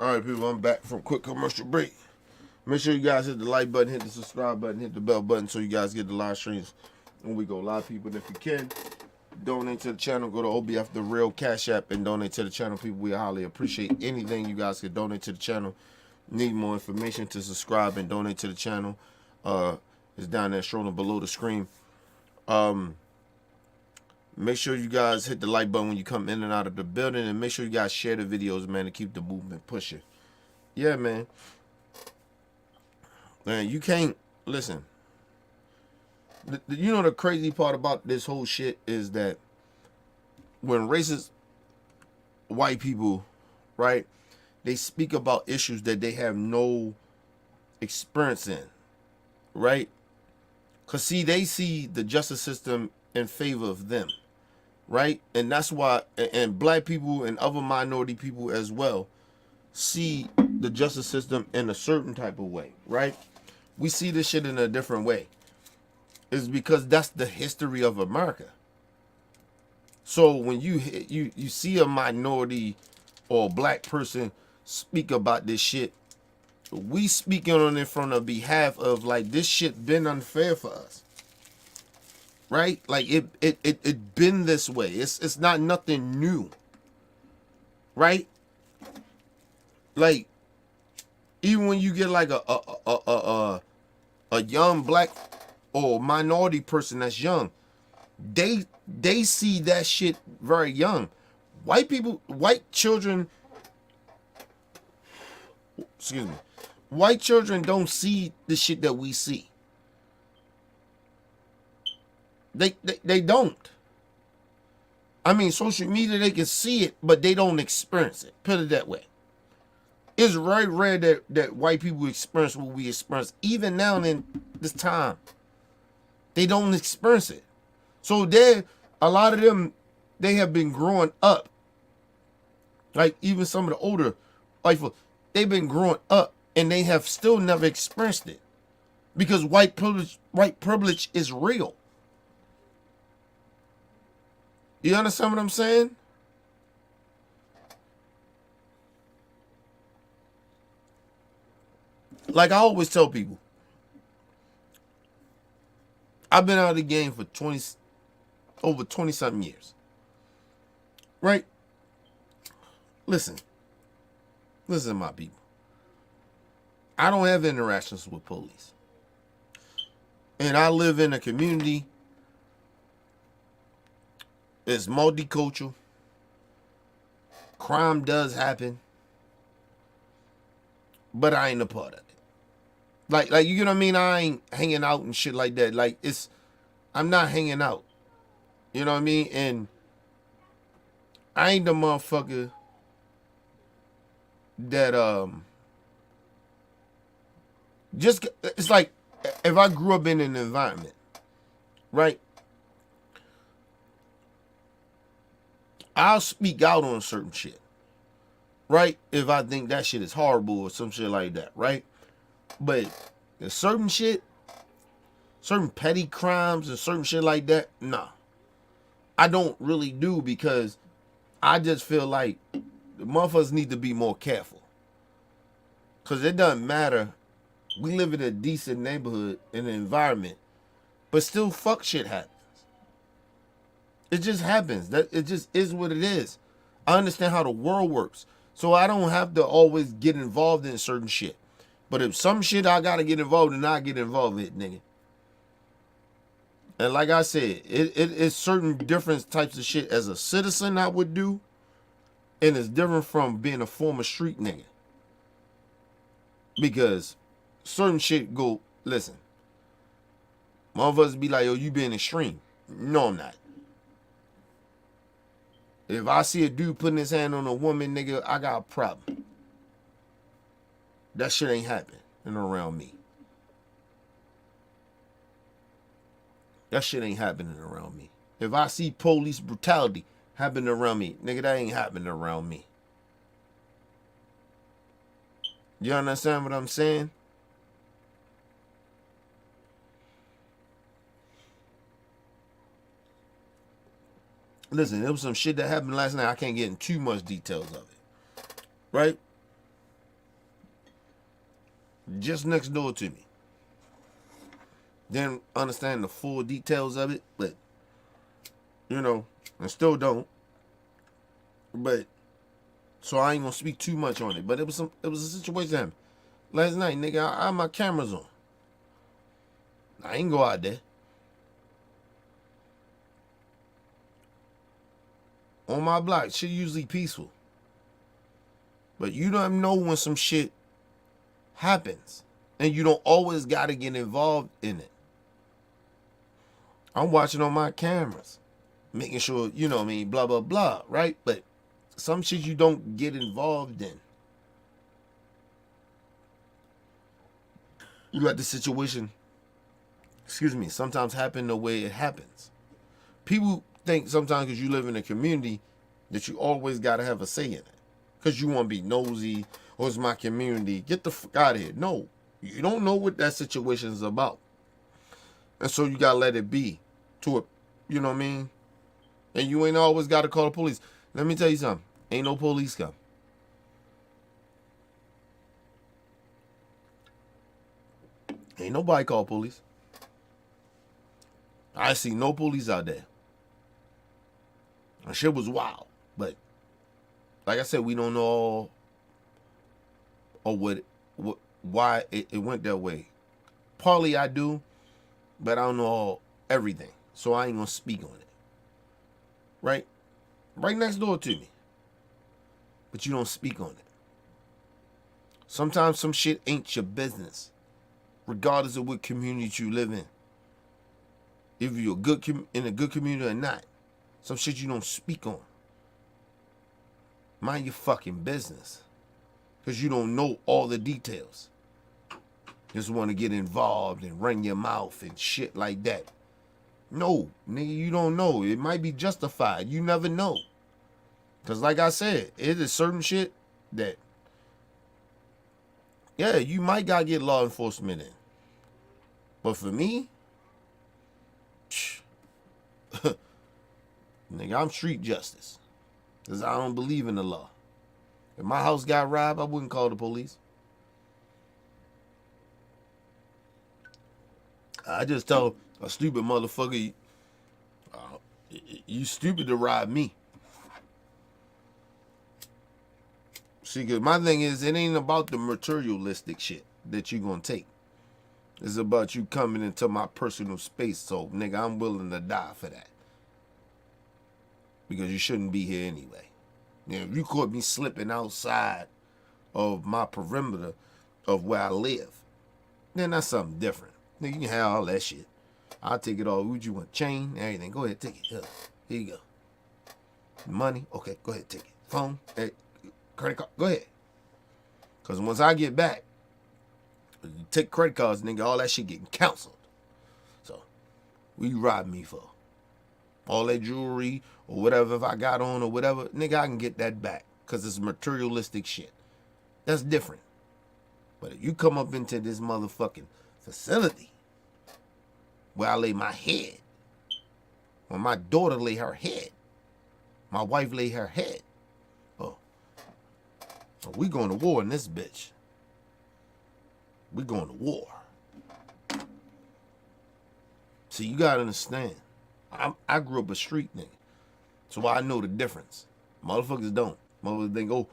Alright, people, I'm back from a quick commercial break. Make sure you guys hit the like button, hit the subscribe button, hit the bell button so you guys get the live streams when we go live, people. And if you can, donate to the channel. Go to OBF The Real Cash App and donate to the channel, people. We highly appreciate anything you guys can donate to the channel. Need more information to subscribe and donate to the channel. It's down there scrolling below the screen. Make sure you guys hit the like button when you come in and out of the building, and make sure you guys share the videos, man, to keep the movement pushing. Yeah, man. Man, you can't listen. You know the crazy part about this whole shit is that when racist white people, right, they speak about issues that they have no experience in, right? Because, see, they see the justice system in favor of them, right? And that's why, and black people and other minority people as well see the justice system in a certain type of way, right? We see this shit in a different way. It's because that's the history of America. So when you see a minority or a black person speak about this shit, we speaking on it from the behalf of like this shit been unfair for us, right? Like it been this way. It's not nothing new, right? Like even when you get like a young black or minority person that's young, they see that shit very young. White children, excuse me, white children don't see the shit that we see. They don't. I mean, social media, they can see it, but they don't experience it. Put it that way. It's very rare that white people experience what we experience. Even now in this time, they don't experience it. So a lot of them, they have been growing up. Like even some of the older white folks, they've been growing up and they have still never experienced it. Because white privilege is real. You understand what I'm saying? Like I always tell people, I've been out of the game for over 20 something years. Right? Listen, my people. I don't have interactions with police. And I live in a community that's multicultural. Crime does happen. But I ain't a part of it. Like you know what I mean? I ain't hanging out and shit like that. Like I'm not hanging out. You know what I mean? And I ain't the motherfucker that just it's like if I grew up in an environment, right? I'll speak out on certain shit, right? If I think that shit is horrible or some shit like that, right? But there's certain shit, certain petty crimes and certain shit like that, nah. I don't really do because I just feel like the motherfuckers need to be more careful. Because it doesn't matter. We live in a decent neighborhood, in an environment, but still fuck shit happens. It just happens. It just is what it is. I understand how the world works. So I don't have to always get involved in certain shit. But if some shit I gotta get involved in, I get involved in it, nigga. And like I said, it's certain different types of shit as a citizen I would do. And it's different from being a former street nigga. Because certain shit go, listen. Motherfuckers be like, yo, you being extreme. No, I'm not. If I see a dude putting his hand on a woman, nigga, I got a problem. That shit ain't happening around me. That shit ain't happening around me. If I see police brutality happening around me, nigga, that ain't happening around me. You understand what I'm saying? Listen, there was some shit that happened last night. I can't get in too much details of it. Right? Just next door to me. Didn't understand the full details of it, but, you know, I still don't. But, so I ain't gonna speak too much on it. But it was a situation that happened last night, nigga. I had my cameras on. I ain't go out there. On my block, shit usually peaceful. But you don't know when some shit happens. And you don't always gotta get involved in it. I'm watching on my cameras. Making sure, you know what I mean, blah, blah, blah, right? But some shit you don't get involved in. You got the situation, sometimes happen the way it happens. People think sometimes because you live in a community that you always got to have a say in it. Because you want to be nosy or it's my community. Get the fuck out of here. No, you don't know what that situation is about. And so you gotta let it be to it, you know what I mean? And you ain't always gotta call the police. Let me tell you something. Ain't no police come. Ain't nobody call police. I see no police out there. That shit was wild. But like I said, we don't know all or why it went that way. Partly I do, but I don't know everything. So I ain't gonna speak on it. Right? Right next door to me. But you don't speak on it. Sometimes some shit ain't your business. Regardless of what community you live in. If you're in a good community or not. Some shit you don't speak on. Mind your fucking business. Because you don't know all the details. Just want to get involved and run your mouth and shit like that. No, nigga, you don't know. It might be justified. You never know. Because like I said, it is certain shit that, yeah, you might gotta get law enforcement in. But for me, nigga, I'm street justice. Because I don't believe in the law. If my house got robbed, I wouldn't call the police. I just tell a stupid motherfucker, you stupid to rob me. See, because my thing is, it ain't about the materialistic shit that you gonna take. It's about you coming into my personal space. So, nigga, I'm willing to die for that. Because you shouldn't be here anyway. You know, if you caught me slipping outside of my perimeter of where I live, then that's something different. Nigga, you can have all that shit. I'll take it all. Would you want chain, everything? Go ahead, take it. Here you go. Money? Okay, go ahead, take it. Phone? Hey, credit card? Go ahead. Because once I get back, you take credit cards, nigga, all that shit getting canceled. So, what you rob me for? All that jewelry or whatever if I got on or whatever, nigga, I can get that back. Because it's materialistic shit. That's different. But if you come up into this motherfucking facility where I lay my head, when my daughter lay her head, my wife lay her head, oh, we going to war in this bitch. We going to war. See, you gotta understand. I grew up a street nigga, so I know the difference. Motherfuckers don't. Motherfuckers think, oh,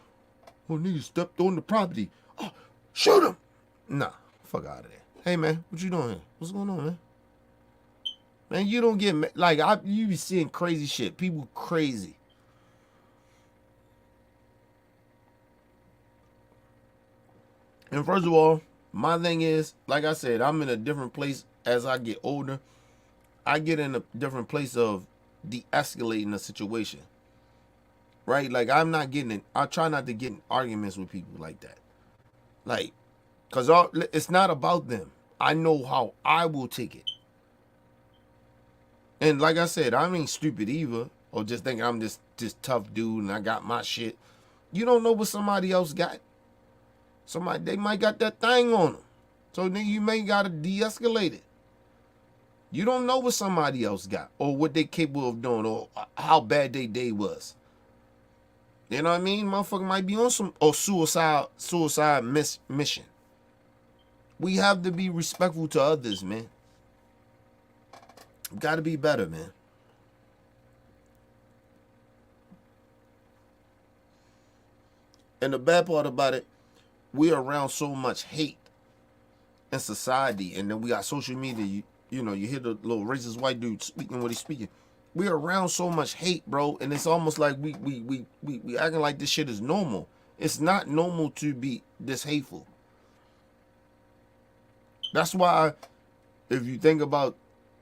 nigga stepped on the property. Oh, shoot him. Nah, fuck out of there. Hey man, what you doing here? What's going on, man? Man, you don't get like you be seeing crazy shit. People crazy. And first of all, my thing is, like I said, I'm in a different place as I get older. I get in a different place of de-escalating the situation. Right? Like I try not to get in arguments with people like that. Like, cause it's not about them. I know how I will take it. And like I said, I ain't stupid either, or just thinking I'm this tough dude and I got my shit. You don't know what somebody else got. They might got that thing on them. So then you may gotta de-escalate it. You don't know what somebody else got, or what they capable of doing, or how bad their day was. You know what I mean? Motherfucker might be on some suicide mission. We have to be respectful to others, man. Got to be better, man. And the bad part about it, we're around so much hate in society, and then we got social media. You know, you hear the little racist white dude speaking what he's speaking. We're around so much hate, bro, and it's almost like we acting like this shit is normal. It's not normal to be this hateful. That's why, if you think about,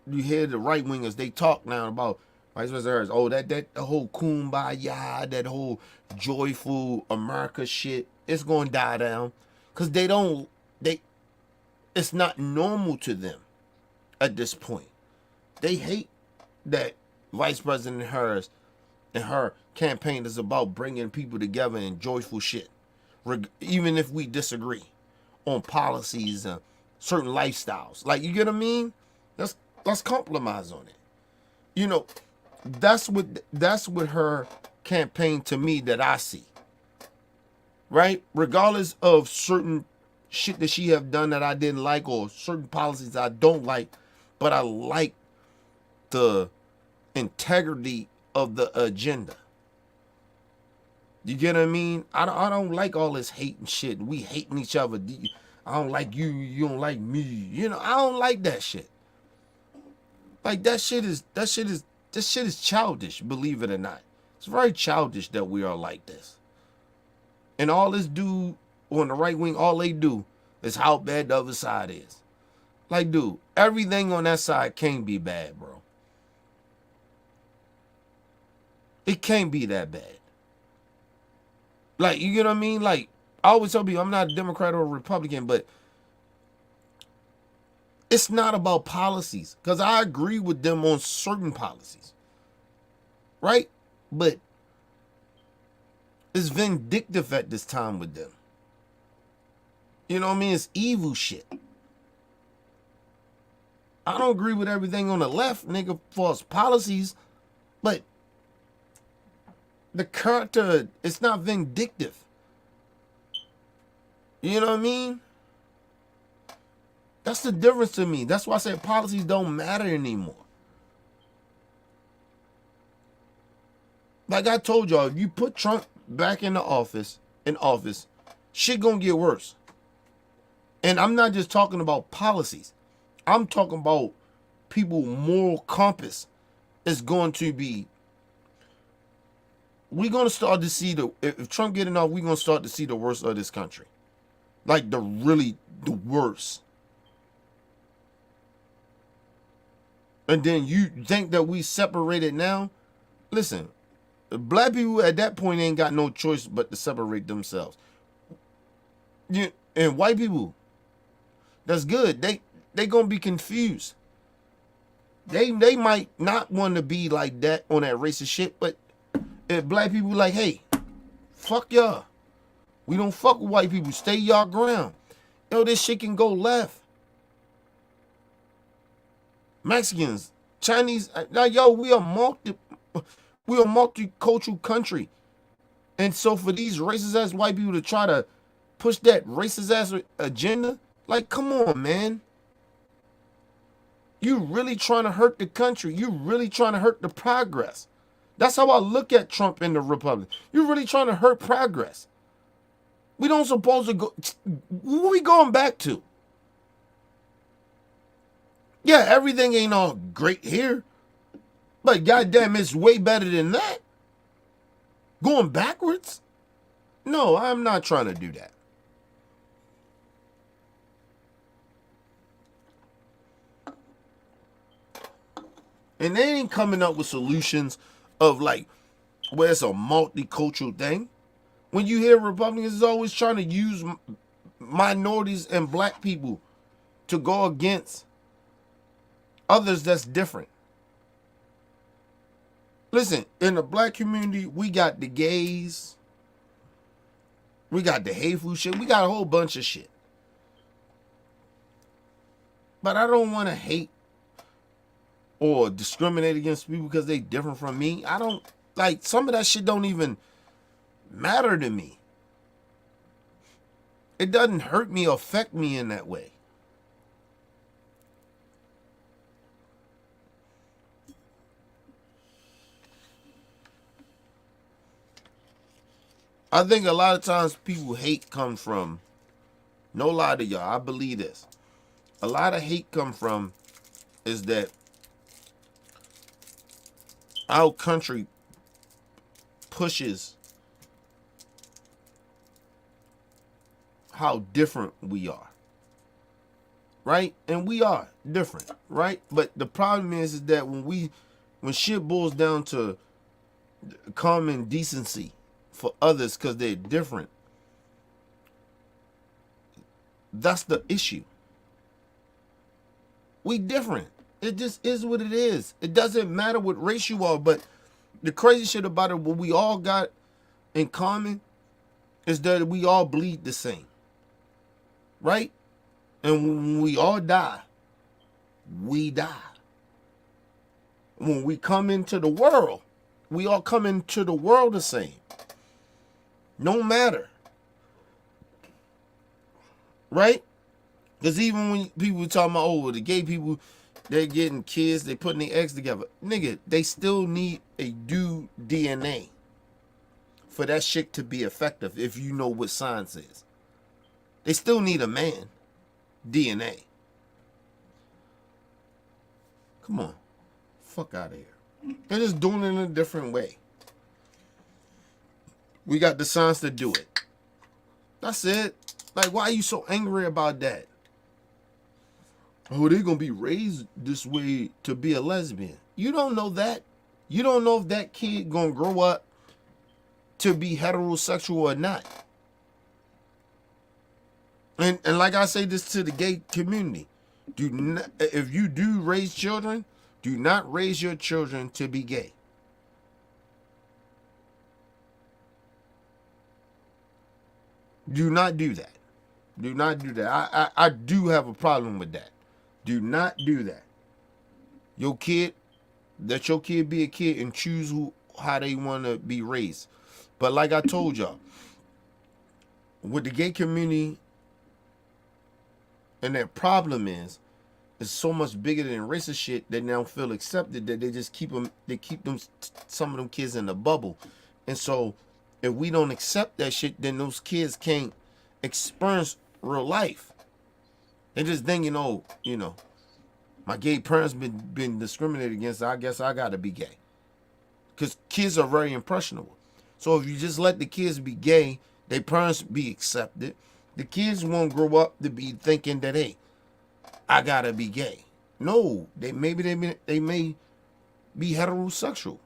you hear the right wingers, they talk now about vice versa. Oh, that the whole kumbaya, that whole joyful America shit, it's gonna die down, cause it's not normal to them at this point. They hate that Vice President Harris and her campaign is about bringing people together in joyful shit. even if we disagree on policies and certain lifestyles. Like, you get what I mean? Let's compromise on it. You know, that's what her campaign to me that I see. Right? Regardless of certain shit that she have done that I didn't like or certain policies I don't like, but I like the integrity of the agenda. You get what I mean? I don't like all this hate and shit. We hating each other. I don't like you. You don't like me. You know, I don't like that shit. Like, that shit is childish, believe it or not. It's very childish that we are like this. And all this dude on the right wing, all they do is how bad the other side is. Like, dude, everything on that side can't be bad, bro. It can't be that bad. Like, you get what I mean? Like, I always tell people I'm not a Democrat or a Republican, but it's not about policies. Because I agree with them on certain policies. Right? But it's vindictive at this time with them. You know what I mean? It's evil shit. I don't agree with everything on the left, nigga, for its policies, but the character, it's not vindictive. You know what I mean? That's the difference to me. That's why I say policies don't matter anymore. Like I told y'all, if you put Trump back in office, shit gonna get worse. And I'm not just talking about policies. I'm talking about people's moral compass is going to be. We're going to start to see if Trump getting off, we're going to start to see the worst of this country. Like the worst. And then you think that we separated now? Listen, black people at that point ain't got no choice but to separate themselves. And white people, that's good. They gonna be confused. They might not want to be like that on that racist shit, but if black people like, hey, fuck y'all. We don't fuck with white people. Stay y'all ground. Yo, this shit can go left. Mexicans, Chinese, now yo, we are multicultural country. And so for these racist ass white people to try to push that racist ass agenda, like, come on, man. You really trying to hurt the country. You really trying to hurt the progress. That's how I look at Trump and the Republicans. You're really trying to hurt progress. We don't supposed to go. What are we going back to? Yeah, everything ain't all great here. But goddamn, it's way better than that. Going backwards? No, I'm not trying to do that. And they ain't coming up with solutions of like where it's a multicultural thing. When you hear Republicans is always trying to use minorities and black people to go against others that's different. Listen, in the black community, we got the gays, we got the hateful shit, we got a whole bunch of shit. But I don't want to hate or discriminate against people because they different from me. I don't, like, some of that shit don't even matter to me. It doesn't hurt me or affect me in that way. I think a lot of times people hate come from, no lie to y'all, I believe this. A lot of hate come from is that our country pushes how different we are. Right? And we are different, right? But the problem is that when shit boils down to common decency for others because they're different, that's the issue. We different. It just is what it is. It doesn't matter what race you are, but the crazy shit about it, what we all got in common is that we all bleed the same, right? And when we all die, we die. When we come into the world, we all come into the world the same. No matter. Right? Because even when people talking about, oh, the gay people, they're getting kids, they putting their eggs together. Nigga, they still need a due DNA for that shit to be effective, if you know what science is. They still need a man DNA. Come on. Fuck out of here. They're just doing it in a different way. We got the science to do it. That's it. Like, why are you so angry about that? Oh, they're going to be raised this way to be a lesbian. You don't know that. You don't know if that kid going to grow up to be heterosexual or not. And like I say this to the gay community, do not, if you do raise children, do not raise your children to be gay. Do not do that. Do not do that. I do have a problem with that. Do not do that. Your kid, let your kid be a kid and choose how they want to be raised. But like I told y'all, with the gay community, and their problem is so much bigger than racist shit. They now feel accepted that they just keep them. They keep them, some of them kids in a bubble, and so if we don't accept that shit, then those kids can't experience real life. They just think, you know, my gay parents been discriminated against. I guess I gotta be gay, because kids are very impressionable. So if you just let the kids be gay, their parents be accepted. The kids won't grow up to be thinking that, hey, I gotta be gay. No, they may be heterosexual.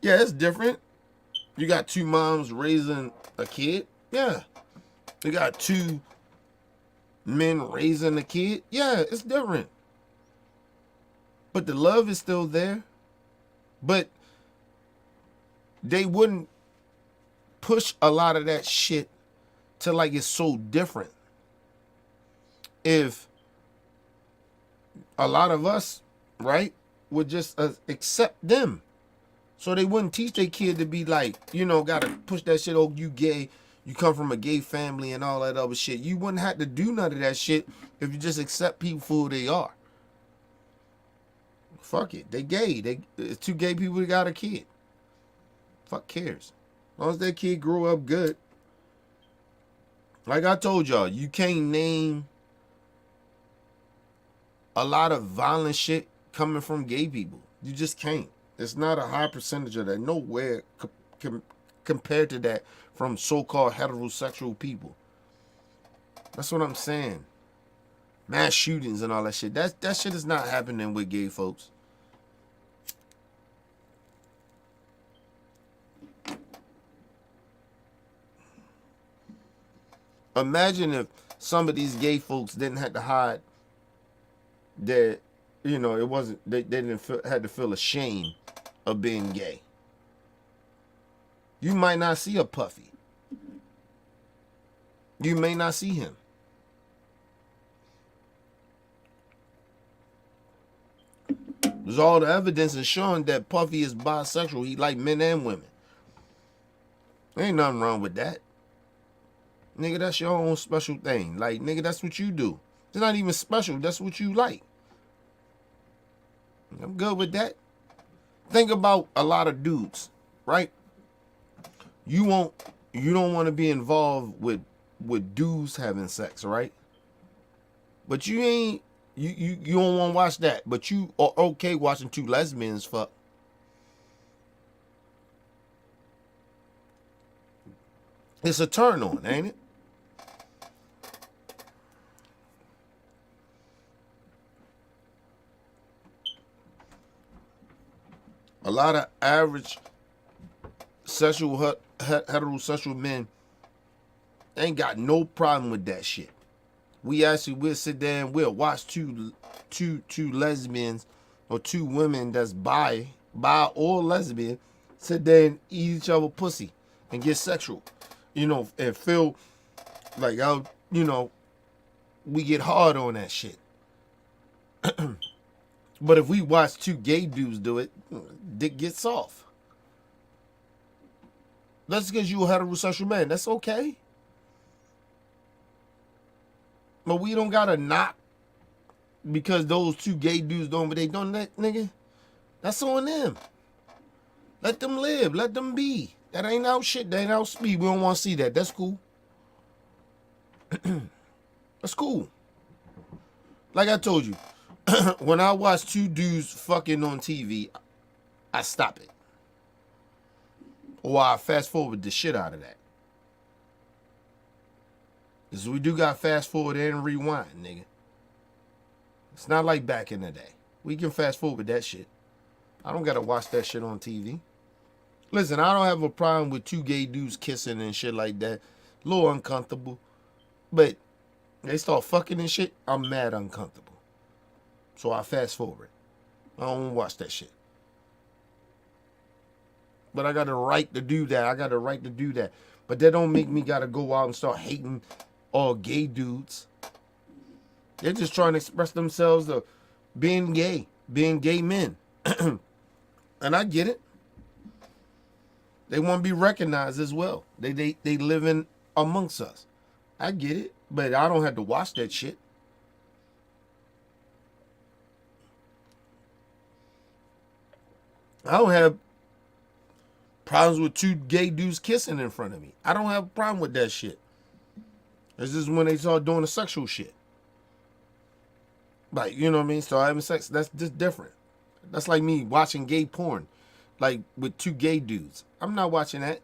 Yeah, it's different. You got two moms raising a kid. Yeah. You got two men raising a kid. Yeah, it's different. But the love is still there. But they wouldn't push a lot of that shit to like it's so different if a lot of us, right, would just accept them. So they wouldn't teach their kid to be like, gotta push that shit, oh, you gay, you come from a gay family and all that other shit. You wouldn't have to do none of that shit if you just accept people for who they are. Fuck it. They gay. It's two gay people that got a kid. Fuck cares. As long as that kid grew up good. Like I told y'all, you can't name a lot of violent shit coming from gay people. You just can't. It's not a high percentage of that. Nowhere compared to that from so-called heterosexual people. That's what I'm saying. Mass shootings and all that shit. That shit is not happening with gay folks. Imagine if some of these gay folks didn't have to hide that, it wasn't, they didn't had to feel ashamed of being gay. You might not see a Puffy. You may not see him. There's all the evidence is showing that Puffy is bisexual. He like men and women. Ain't nothing wrong with that. Nigga, that's your own special thing. Like, nigga, that's what you do. It's not even special. That's what you like. I'm good with that. Think about a lot of dudes, right? You don't want to be involved with dudes having sex, right? But you don't want to watch that. But you are okay watching two lesbians fuck. It's a turn on, ain't it? A lot of average heterosexual men ain't got no problem with that shit. We'll sit there and we'll watch two lesbians or two women that's bi or lesbian sit there and eat each other pussy and get sexual, and feel like we get hard on that shit. But if we watch two gay dudes do it, dick gets soft. That's because you a heterosexual man. That's okay. But we don't gotta knock because those two gay dudes doing what they doing, that nigga. That's on them. Let them live. Let them be. That ain't our shit. That ain't our speed. We don't want to see that. That's cool. That's cool. Like I told you, when I watch two dudes fucking on TV, I stop it. Or I fast forward the shit out of that. Because we do got fast forward and rewind, nigga. It's not like back in the day. We can fast forward that shit. I don't gotta watch that shit on TV. Listen, I don't have a problem with two gay dudes kissing and shit like that. A little uncomfortable. But they start fucking and shit, I'm mad uncomfortable. So I fast forward. I don't want to watch that shit. But I got the right to do that. But that don't make me gotta go out and start hating all gay dudes. They're just trying to express themselves of being gay men. And I get it. They want to be recognized as well. They live in amongst us. I get it. But I don't have to watch that shit. I don't have problems with two gay dudes kissing in front of me. I don't have a problem with that shit. It's just when they start doing the sexual shit. Like, you know what I mean? Start having sex. That's just different. That's like me watching gay porn. Like with two gay dudes. I'm not watching that.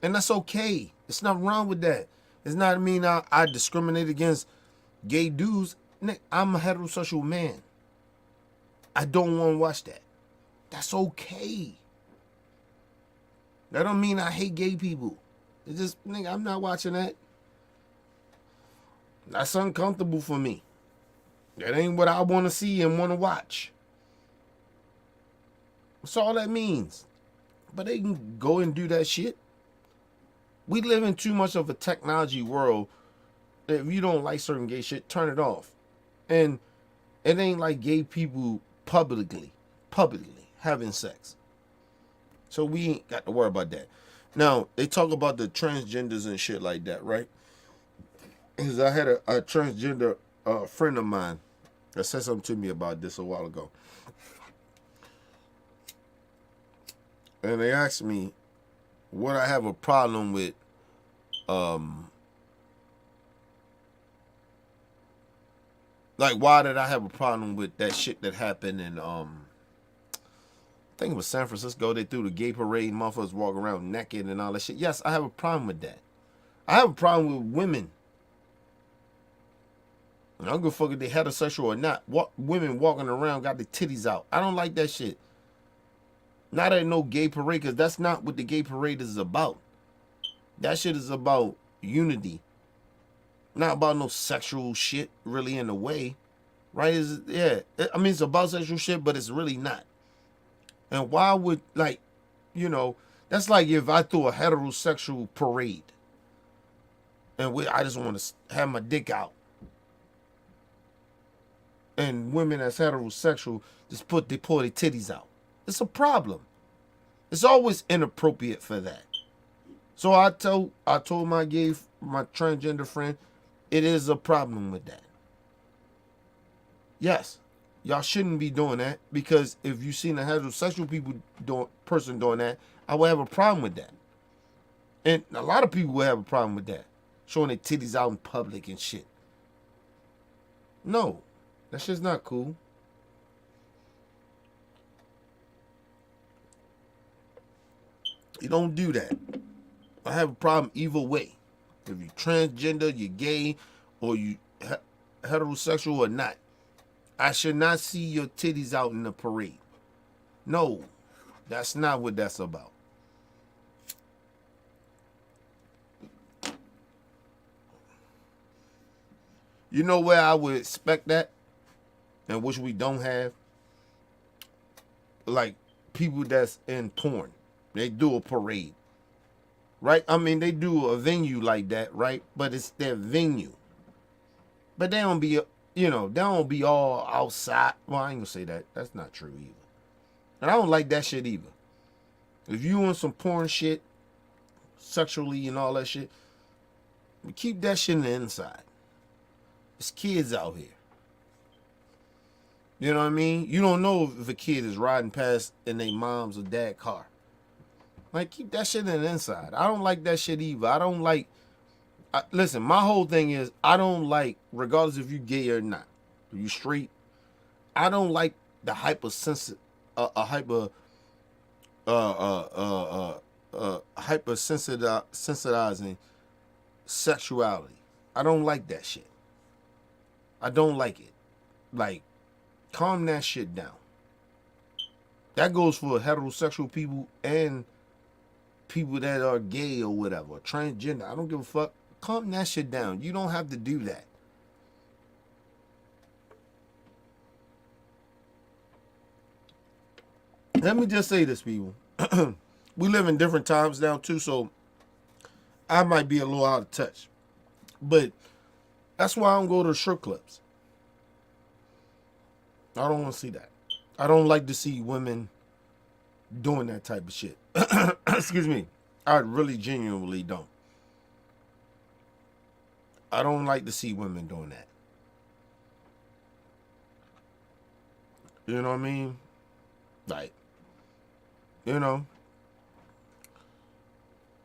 And that's okay. It's nothing wrong with that. It's not mean I discriminate against gay dudes. I'm a heterosexual man. I don't want to watch that. That's okay. That don't mean I hate gay people. It's just, I'm not watching that. That's uncomfortable for me. That ain't what I want to see and want to watch. That's all that means. But they can go and do that shit. We live in too much of a technology world that if you don't like certain gay shit, turn it off. And it ain't like gay people publicly having sex. So we ain't got to worry about that. Now, they talk about the transgenders and shit like that, right? Because I had a transgender friend of mine that said something to me about this a while ago. And they asked me, would I have a problem with like, why did I have a problem with that shit that happened in I think it was San Francisco? They threw the gay parade, motherfuckers walk around naked and all that shit. Yes, I have a problem with that. I have a problem with women. I don't give a fuck if they heterosexual or not. Women walking around got their titties out. I don't like that shit. Not at no gay parade, because that's not what the gay parade is about. That shit is about unity. Not about no sexual shit, really, in a way. Right? It's about sexual shit, but it's really not. And why would, that's like if I threw a heterosexual parade. And I just want to have my dick out. And women that's heterosexual just pull their titties out. It's a problem. It's always inappropriate for that. So I told my transgender friend, it is a problem with that. Yes, y'all shouldn't be doing that, because if you seen a heterosexual person doing that, I would have a problem with that. And a lot of people would have a problem with that, showing their titties out in public and shit. No, that shit's not cool. You don't do that. I have a problem either way. If you're transgender, you're gay, or you heterosexual or not. I should not see your titties out in the parade. No, that's not what that's about. You know where I would expect that, and which we don't have? like people that's in porn. They do a parade, right? I mean, they do a venue like that, right? But it's their venue. But they don't be, they don't be all outside. Well, I ain't gonna say that. That's not true either. And I don't like that shit either. If you want some porn shit, sexually and all that shit, keep that shit in the inside. It's kids out here. You know what I mean? You don't know if a kid is riding past in their mom's or dad car. Like, keep that shit in the inside. I don't like that shit either. I don't like... listen, my whole thing is, I don't like, regardless if you gay or not, if you straight, I don't like the hypersensitizing sexuality. I don't like that shit. I don't like it. Like, calm that shit down. That goes for heterosexual people and people that are gay or whatever, transgender. I don't give a fuck. Calm that shit down. You don't have to do that. Let me just say this, people. We live in different times now too, so I might be a little out of touch. But that's why I don't go to strip clubs. I don't want to see that. I don't like to see women doing that type of shit. Excuse me. I really genuinely don't. I don't like to see women doing that. You know what I mean? Like,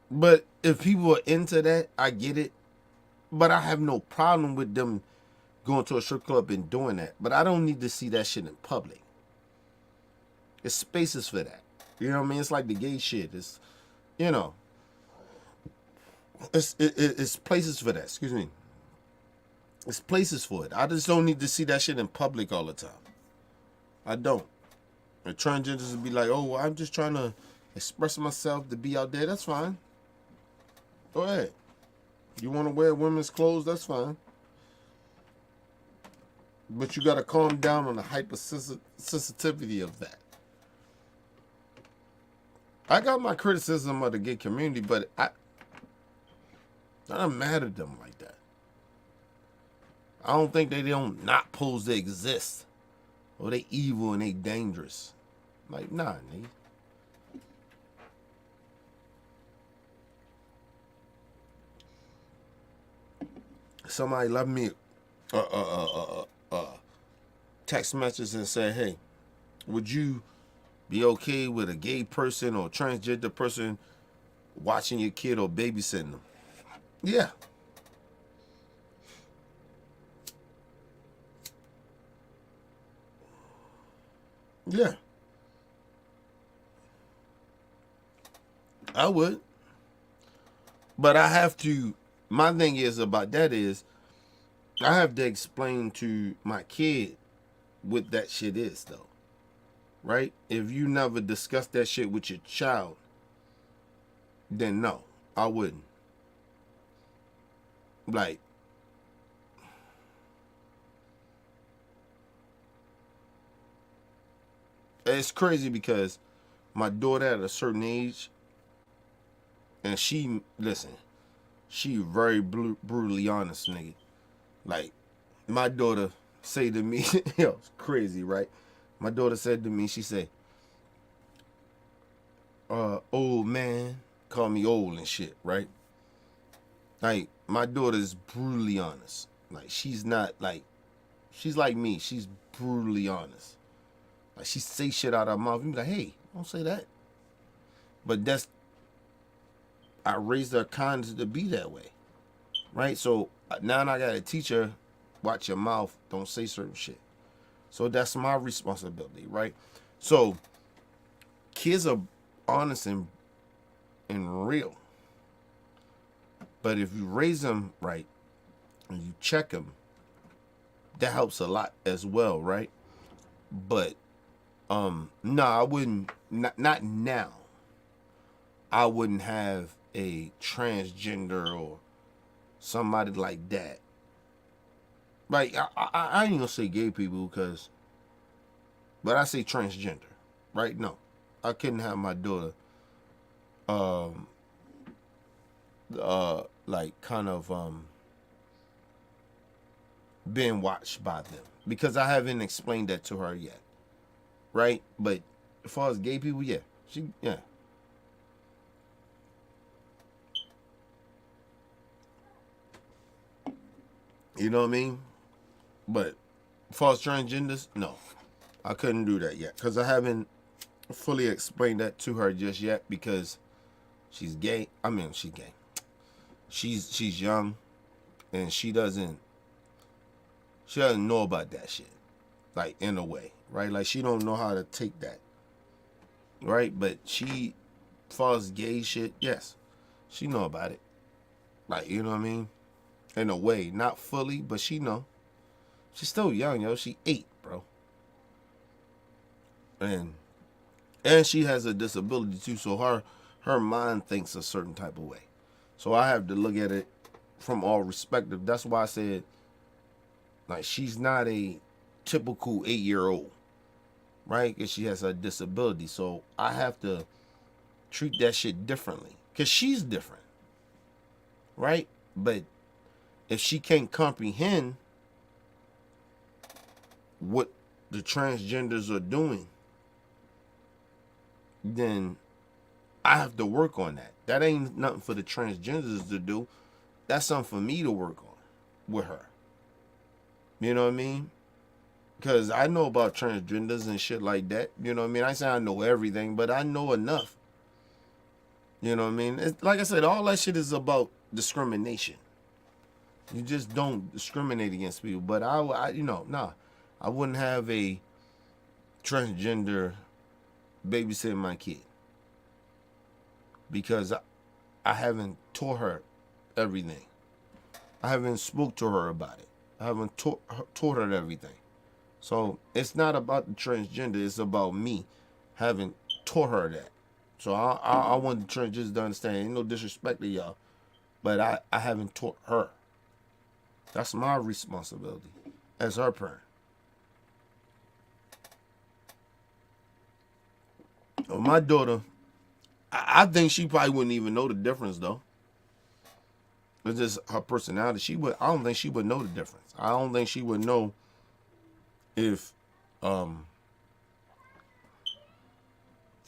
But if people are into that, I get it. But I have no problem with them going to a strip club and doing that. But I don't need to see that shit in public. There's spaces for that. You know what I mean? It's like the gay shit. It's, it's places for that. Excuse me. It's places for it. I just don't need to see that shit in public all the time. I don't. And transgenders would be like, oh, well, I'm just trying to express myself to be out there. That's fine. Go ahead. You want to wear women's clothes? That's fine. But you got to calm down on the hypersensitivity of that. I got my criticism of the gay community, but I'm not mad at them like that. I don't think they don't not pose to exist. Or they evil and they dangerous. Like, nah, nigga. Somebody left me text message and said, hey, would you be okay with a gay person or transgender person watching your kid or babysitting them? Yeah. Yeah. I would. But I have to, my thing is about that is, I have to explain to my kid what that shit is, though. Right? If you never discuss that shit with your child, then no, I wouldn't. Like, it's crazy because my daughter at a certain age, and she very brutally honest, nigga. Like, my daughter say to me, yo, it's crazy, right? My daughter said to me, she said, old man, call me old and shit, right? Like, my daughter's brutally honest. Like, she's not like, she's like me. She's brutally honest. Like, she say shit out of her mouth and be like, hey, don't say that. But that's, I raised her kind to be that way. Right? So now I gotta teach her, watch your mouth, don't say certain shit. So that's my responsibility, right? So kids are honest and real. But if you raise them right and you check them, that helps a lot as well, right? But no, I wouldn't, not now. I wouldn't have a transgender or somebody like that. Like, I ain't gonna say gay people but I say transgender. right? No, I couldn't have my daughter, like kind of being watched by them because I haven't explained that to her yet, right? But as far as gay people, yeah, yeah. You know what I mean? But as far as transgenders, no, I couldn't do that yet because I haven't fully explained that to her just yet because she's gay. I mean, she's gay. She's young, and she doesn't know about that shit, like in a way, right? Like she don't know how to take that, right? But she, as far as gay shit, yes, she know about it. Like, you know what I mean? In a way, not fully, but she know. She's still young, yo. She 8, bro. And she has a disability too, so her mind thinks a certain type of way. So I have to look at it from all perspective. That's why I said, like, she's not a typical 8-year-old, right? Because she has a disability. So I have to treat that shit differently. Because she's different, right? But if she can't comprehend what the transgenders are doing, then I have to work on that. That ain't nothing for the transgenders to do. That's something for me to work on with her. You know what I mean? Because I know about transgenders and shit like that. You know what I mean? I say I know everything, but I know enough. You know what I mean? It's, like I said, all that shit is about discrimination. You just don't discriminate against people. But I I wouldn't have a transgender babysitting my kid because I haven't taught her everything. I haven't spoke to her about it. I haven't taught her everything. So it's not about the transgender. It's about me having taught her that. So I want the transgenders to understand. Ain't no disrespect to y'all, but I haven't taught her. That's my responsibility as her parent. Well, my daughter, I think she probably wouldn't even know the difference though. It's just her personality. I don't think she would know the difference. I don't think she would know if a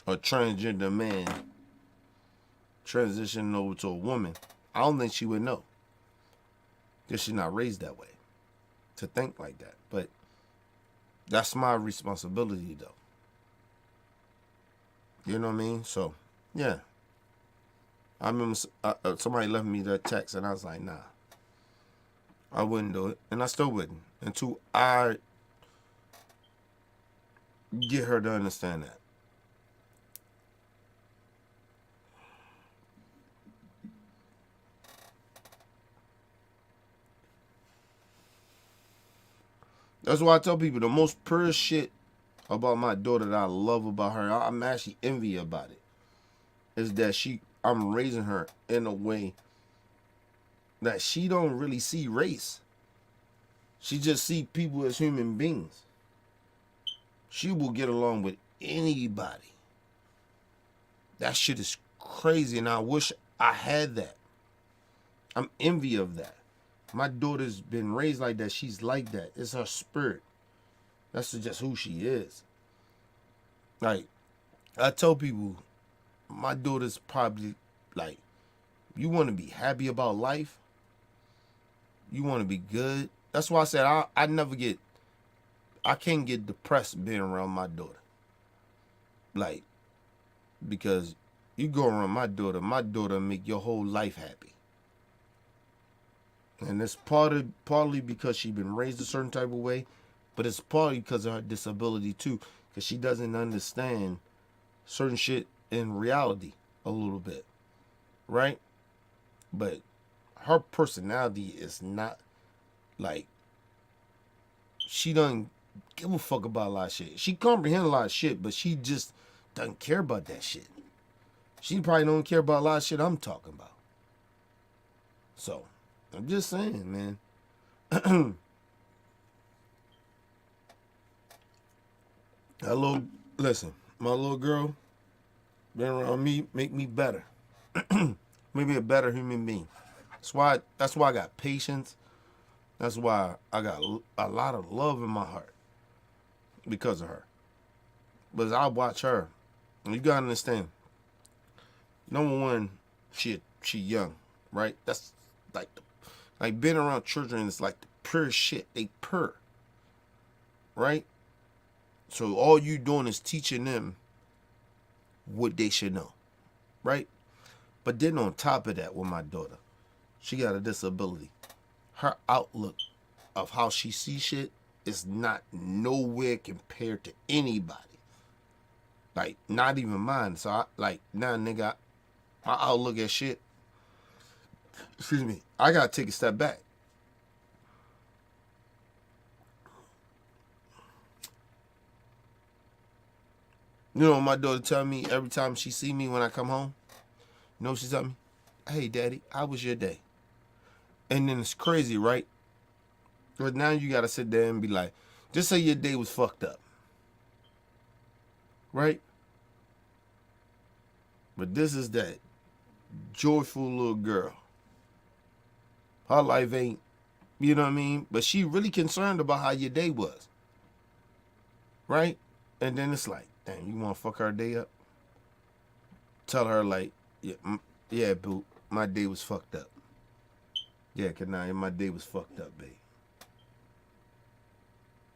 transgender man transitioning over to a woman. I don't think she would know. Because she's not raised that way. To think like that. But that's my responsibility though. You know what I mean? So, yeah. I remember somebody left me that text and I was like, nah. I wouldn't do it. And I still wouldn't. Until I get her to understand that. That's why I tell people the most pure shit about my daughter that I love about her, I'm actually envy about it, is that I'm raising her in a way that she don't really see race. She just see people as human beings. She will get along with anybody. That shit is crazy, and I wish I had that. I'm envy of that. My daughter's been raised like that. She's like that. It's her spirit. That's just who she is. Like, I tell people, my daughter's probably like, you want to be happy about life? You want to be good? That's why I said I can't get depressed being around my daughter. Like, because you go around my daughter make your whole life happy. And it's partly because she's been raised a certain type of way, but it's partly because of her disability too, because she doesn't understand certain shit in reality a little bit, right? But her personality is not like, she doesn't give a fuck about a lot of shit. She comprehends a lot of shit, but she just doesn't care about that shit. She probably don't care about a lot of shit I'm talking about. So, I'm just saying, man. Hello, listen, my little girl, being around me, make me better. Make me a better human being. That's why I got patience. That's why I got a lot of love in my heart because of her. But I watch her, and you gotta understand. Number one, she young, right? That's like being around children is like the pure shit. They purr, right? So all you doing is teaching them what they should know, right? But then on top of that, with my daughter, she got a disability. Her outlook of how she sees shit is not nowhere compared to anybody. Like, not even mine. So, now, nigga, my outlook at shit, excuse me, I gotta take a step back. You know, my daughter tell me every time she see me when I come home, you know what she tell me? Hey, Daddy, how was your day? And then it's crazy, right? But now you gotta sit there and be like, just say your day was fucked up. Right? But this is that joyful little girl. Her life ain't, you know what I mean? But she really concerned about how your day was. Right? And then it's like, damn, you want to fuck her day up? Tell her like, yeah, boo, my day was fucked up. Yeah, Kanaya, my day was fucked up, babe.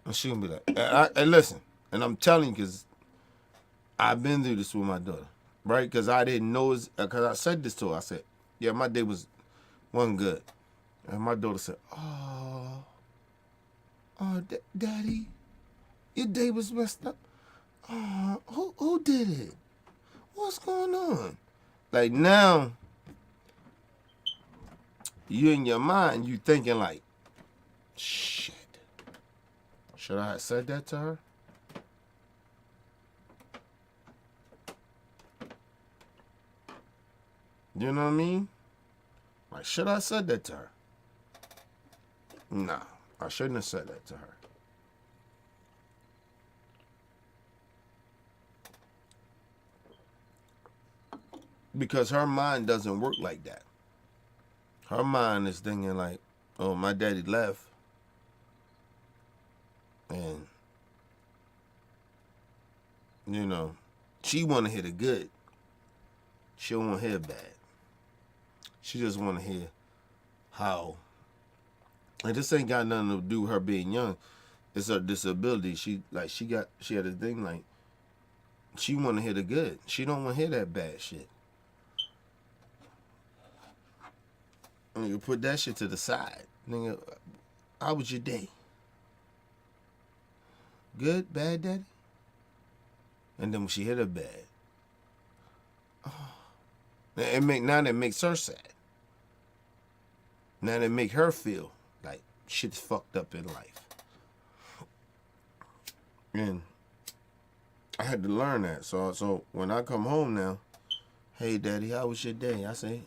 And she gonna be like, and listen, and I'm telling you, because I've been through this with my daughter, right? Because I didn't know, because I said this to her. I said, yeah, my day wasn't good. And my daughter said, oh, Daddy, your day was messed up. Oh, who did it? What's going on? Like now, you in your mind, you thinking like, shit. Should I have said that to her? You know what I mean? Like, should I have said that to her? Nah, I shouldn't have said that to her. Because her mind doesn't work like that. Her mind is thinking like, oh, my daddy left. And, you know, she want to hear the good. She don't want to hear bad. She just want to hear how. And this ain't got nothing to do with her being young. It's her disability. She had a thing like, she want to hear the good. She don't want to hear that bad shit. And you put that shit to the side. Nigga, how was your day? Good? Bad, Daddy? And then when she hit her bad, now that makes her sad. Now that make her feel like shit's fucked up in life. And I had to learn that. So when I come home now, hey, Daddy, how was your day? I say,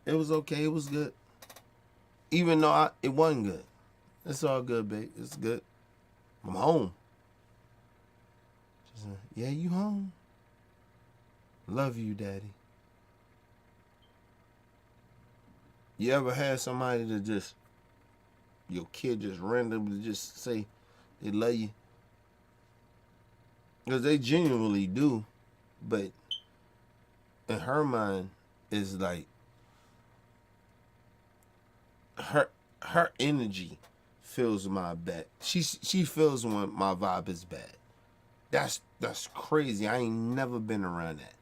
it was okay. It was good. Even though it wasn't good. It's all good, babe. It's good. I'm home. She said, yeah, you home? Love you, Daddy. You ever had somebody that just, your kid just randomly just say they love you? Because they genuinely do. But in her mind, it's like, her energy feels my bad. She feels when my vibe is bad. That's crazy. I ain't never been around that.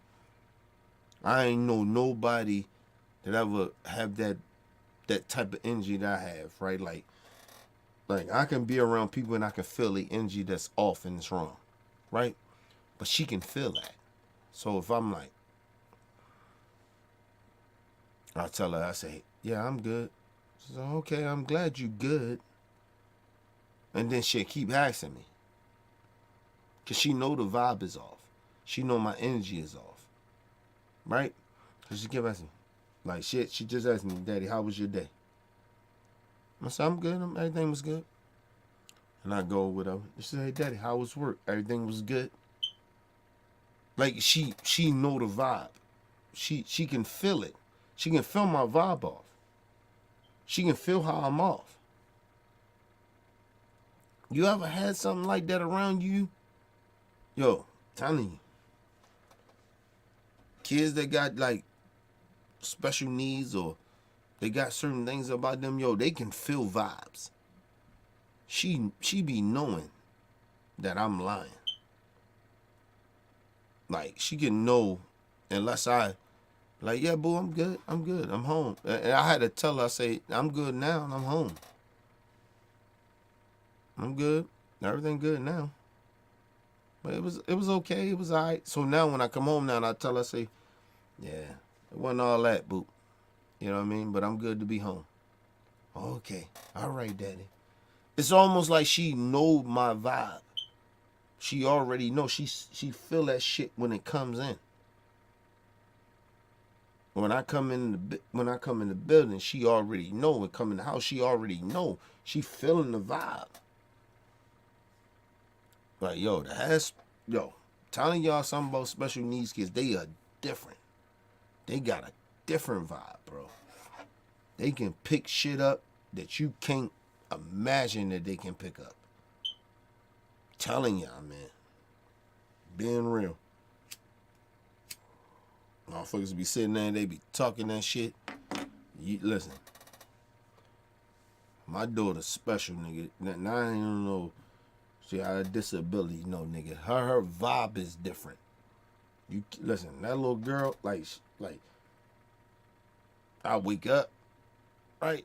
I ain't know nobody that ever have that type of energy that I have, right? Like I can be around people and I can feel the energy that's off and it's wrong, right? But she can feel that. So if I'm like, I tell her, I say, yeah, I'm good. She said, okay, I'm glad you good. And then she'll keep asking me. Because she know the vibe is off. She know my energy is off. Right? So she kept asking me. Like, shit, she just asked me, Daddy, how was your day? I said, I'm good. Everything was good. And I go with her. She said, hey, Daddy, how was work? Everything was good. Like she know the vibe. She can feel it. She can feel my vibe off. She can feel how I'm off. You ever had something like that around you? Yo, telling you. Kids that got like special needs or they got certain things about them, yo, they can feel vibes. She be knowing that I'm lying. Like, she can know unless I, like, yeah, boo, I'm good, I'm home. And I had to tell her, I say, I'm good now and I'm home. I'm good, everything good now. But it was okay, it was all right. So now when I come home now and I tell her, I say, yeah, it wasn't all that, boo. You know what I mean? But I'm good to be home. Okay, all right, daddy. It's almost like she know my vibe. She already know. She feel that shit when it comes in. When I come in the building, she already know. When come in the house, she already know. She feeling the vibe. Like, yo, telling y'all something about special needs kids, they are different. They got a different vibe, bro. They can pick shit up that you can't imagine that they can pick up. Telling y'all, man. Being real. Motherfuckers be sitting there and they be talking that shit. You listen. My daughter's special, nigga. Now I don't know. She got a disability, nigga. Her vibe is different. You listen, that little girl, like I wake up, right?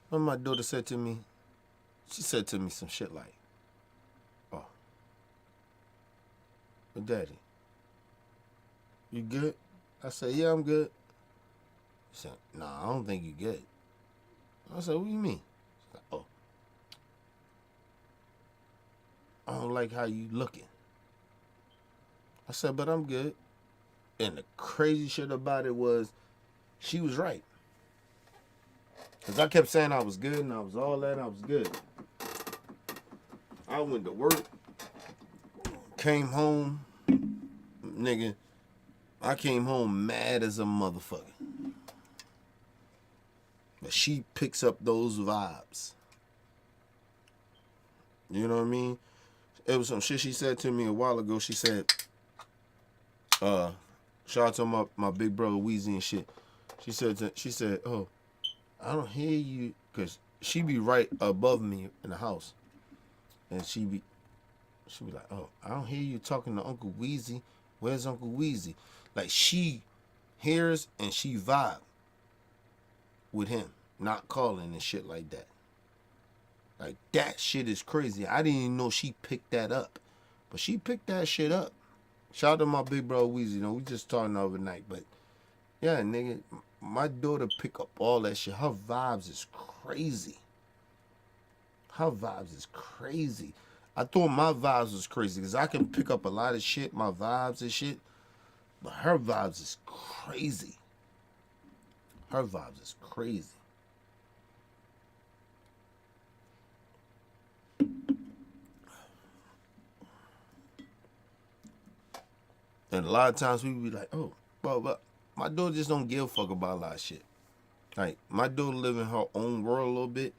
When my daughter said to me, she said to me some shit like, oh, but daddy, you good? I said, yeah, I'm good. She said, nah, I don't think you good. I said, what do you mean? She's like, oh, I don't like how you looking. I said, but I'm good. And the crazy shit about it was, she was right. Because I kept saying I was good and I was all that, I was good. I went to work, came home, nigga, I came home mad as a motherfucker. But she picks up those vibes. You know what I mean? It was some shit she said to me a while ago. She said, shout out to my big brother Weezy and shit. She said, oh, I don't hear you, because she be right above me in the house. And she be like, oh, I don't hear you talking to Uncle Weezy. Where's Uncle Weezy? Like, she hears and she vibe with him, not calling and shit like that. Like, that shit is crazy. I didn't even know she picked that up. But she picked that shit up. Shout out to my big brother Weezy. We just talking overnight. But, yeah, nigga, my daughter pick up all that shit. Her vibes is crazy. Her vibes is crazy. I thought my vibes was crazy because I can pick up a lot of shit, my vibes and shit. But her vibes is crazy. Her vibes is crazy. And a lot of times we be like, oh, but my daughter just don't give a fuck about a lot of shit. Like, my daughter live in her own world a little bit,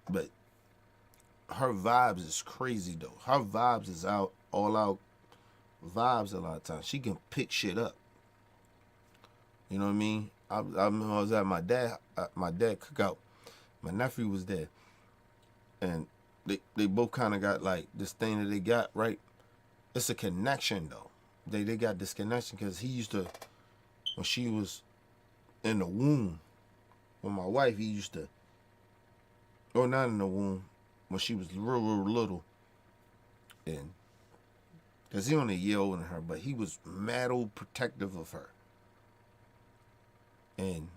but her vibes is crazy though. Her vibes is all out vibes a lot of times. She can pick shit up. You know what I mean? I remember I was at my dad cookout. My nephew was there, and they both kind of got like this thing that they got, right? It's a connection though. They got this connection because he used to, when she was in the womb, with my wife, he used to, or not in the womb, when she was real little, and because he only a year older than her, but he was mad old protective of her. And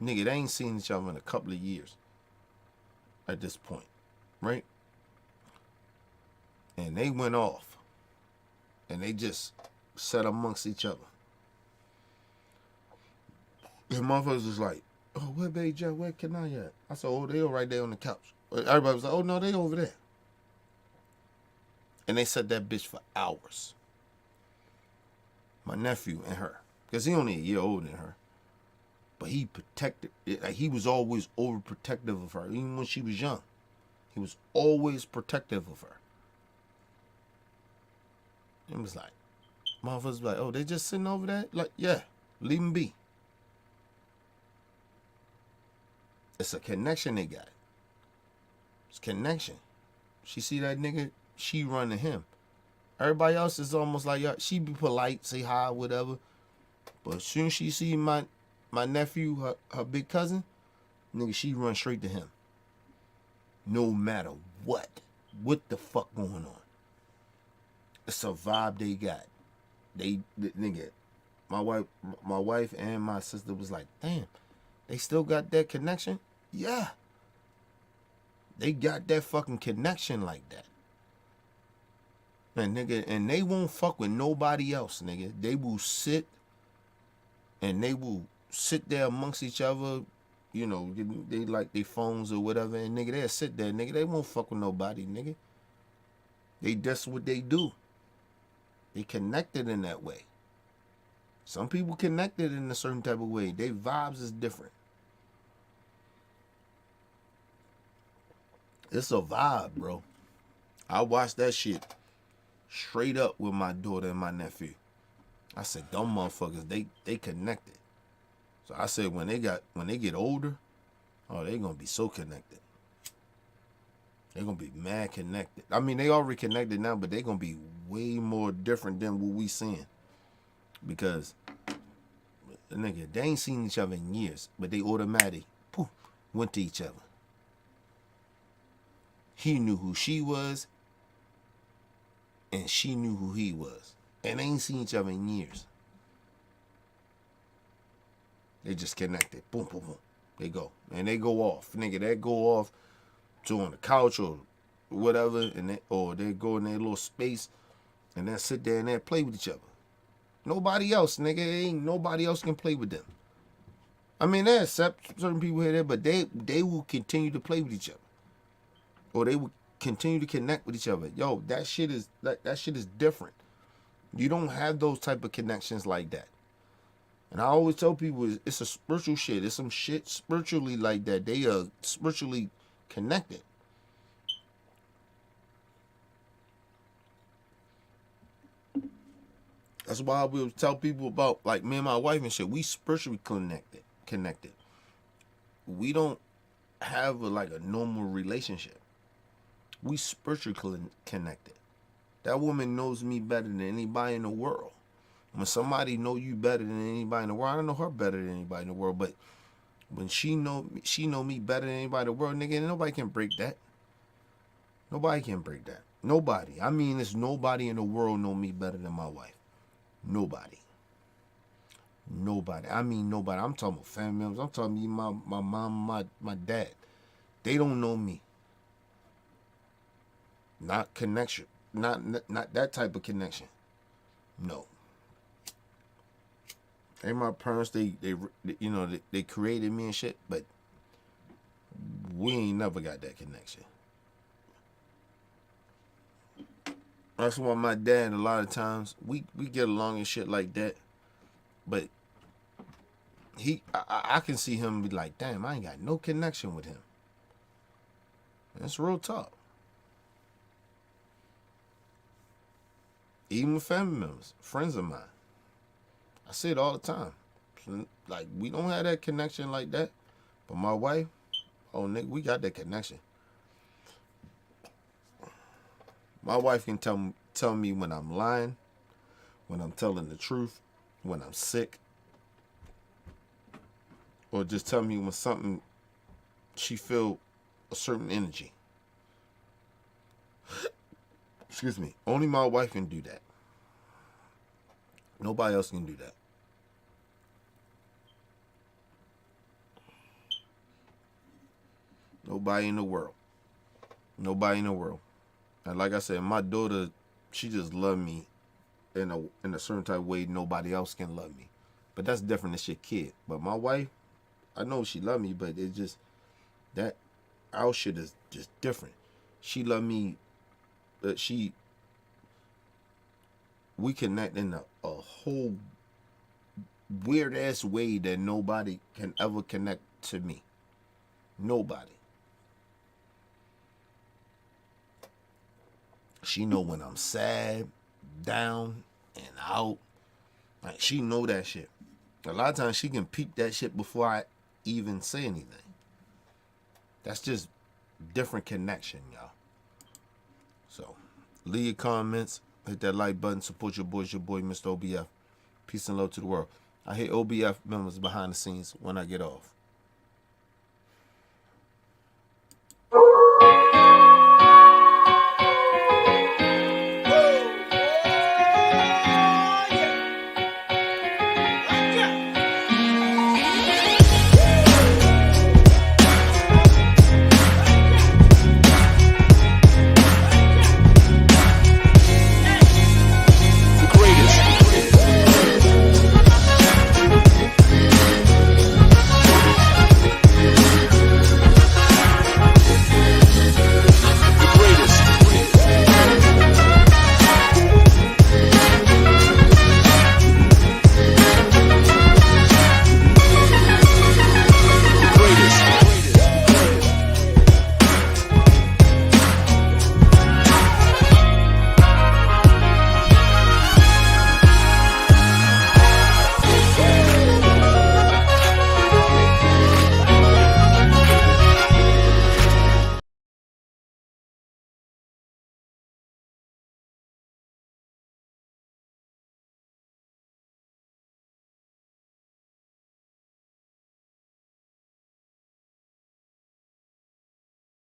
nigga, they ain't seen each other in a couple of years at this point, right? And they went off, and they just sat amongst each other. And motherfuckers was like, oh, where Baby Jack, where can I at? I said, oh, they all right there on the couch. Everybody was like, oh no, they over there. And they said that bitch for hours. My nephew and her. Because he only a year older than her. But he protected, like he was always overprotective of her, even when she was young. He was always protective of her. It was like, motherfuckers like, oh, they just sitting over there? Like, yeah, leave them be. It's a connection they got. It's connection. She see that nigga, she run to him. Everybody else is almost like, yeah, she be polite, say hi, whatever. But as soon as she see my nephew, her big cousin, nigga, she run straight to him. No matter what the fuck going on. It's a vibe they got. Nigga, my wife and my sister was like, damn, they still got that connection? Yeah. They got that fucking connection like that. Man, nigga, and they won't fuck with nobody else, nigga. They will sit there amongst each other, you know, they like their phones or whatever, and nigga, they'll sit there, nigga. They won't fuck with nobody, nigga. That's what they do. They connected in that way. Some people connected in a certain type of way. Their vibes is different. It's a vibe, bro. I watched that shit straight up with my daughter and my nephew. I said, dumb motherfuckers, they connected. So I said, when they get older, oh, they gonna be so connected. They're gonna be mad connected. I mean, they already connected now, but they gonna be way more different than what we seeing. Because, nigga, they ain't seen each other in years, but they automatically went to each other. He knew who she was, and she knew who he was. And they ain't seen each other in years. They just connected. Boom, boom, boom. They go. And they go off. Nigga, they go off to on the couch or whatever, or they go in their little space and then sit there and they play with each other. Nobody else, nigga. Ain't nobody else can play with them. I mean, they accept certain people here there, but they will continue to play with each other. Or they will continue to connect with each other. Yo, that shit is different. You don't have those type of connections like that. And I always tell people it's a spiritual shit. It's some shit spiritually like that. They are spiritually connected. That's why I will tell people about, like, me and my wife and shit. We spiritually connected. We don't have a normal relationship. We spiritually connected. That woman knows me better than anybody in the world. When somebody know you better than anybody in the world, I don't know her better than anybody in the world, but when she know me better than anybody in the world, nigga, nobody can break that. Nobody can break that. Nobody. I mean, there's nobody in the world know me better than my wife. Nobody. Nobody. I mean, nobody. I'm talking about family members. I'm talking about my mom, my dad. They don't know me. Not connection. Not that type of connection. No. They my parents. They you know they created me and shit, but we ain't never got that connection. That's why my dad, a lot of times we get along and shit like that, but I can see him be like, damn, I ain't got no connection with him. That's real talk. Even with family members, friends of mine. I say it all the time. Like, we don't have that connection like that. But my wife, oh, nigga, we got that connection. My wife can tell me when I'm lying, when I'm telling the truth, when I'm sick. Or just tell me when something, she feel a certain energy. Excuse me. Only my wife can do that. Nobody else can do that. Nobody in the world. Nobody in the world. And like I said, my daughter, she just love me in a certain type of way nobody else can love me. But that's different than shit kid. But my wife, I know she love me, but it's just that our shit is just different. She love me. She we connect in a whole weird ass way that nobody can ever connect to me. Nobody. She know when I'm sad, down, and out. Like, she know that shit. A lot of times she can peep that shit before I even say anything. That's just different connection, y'all. So, leave your comments, hit that like button, support your boys, your boy, Mr. OBF. Peace and love to the world. I hit OBF members behind the scenes when I get off.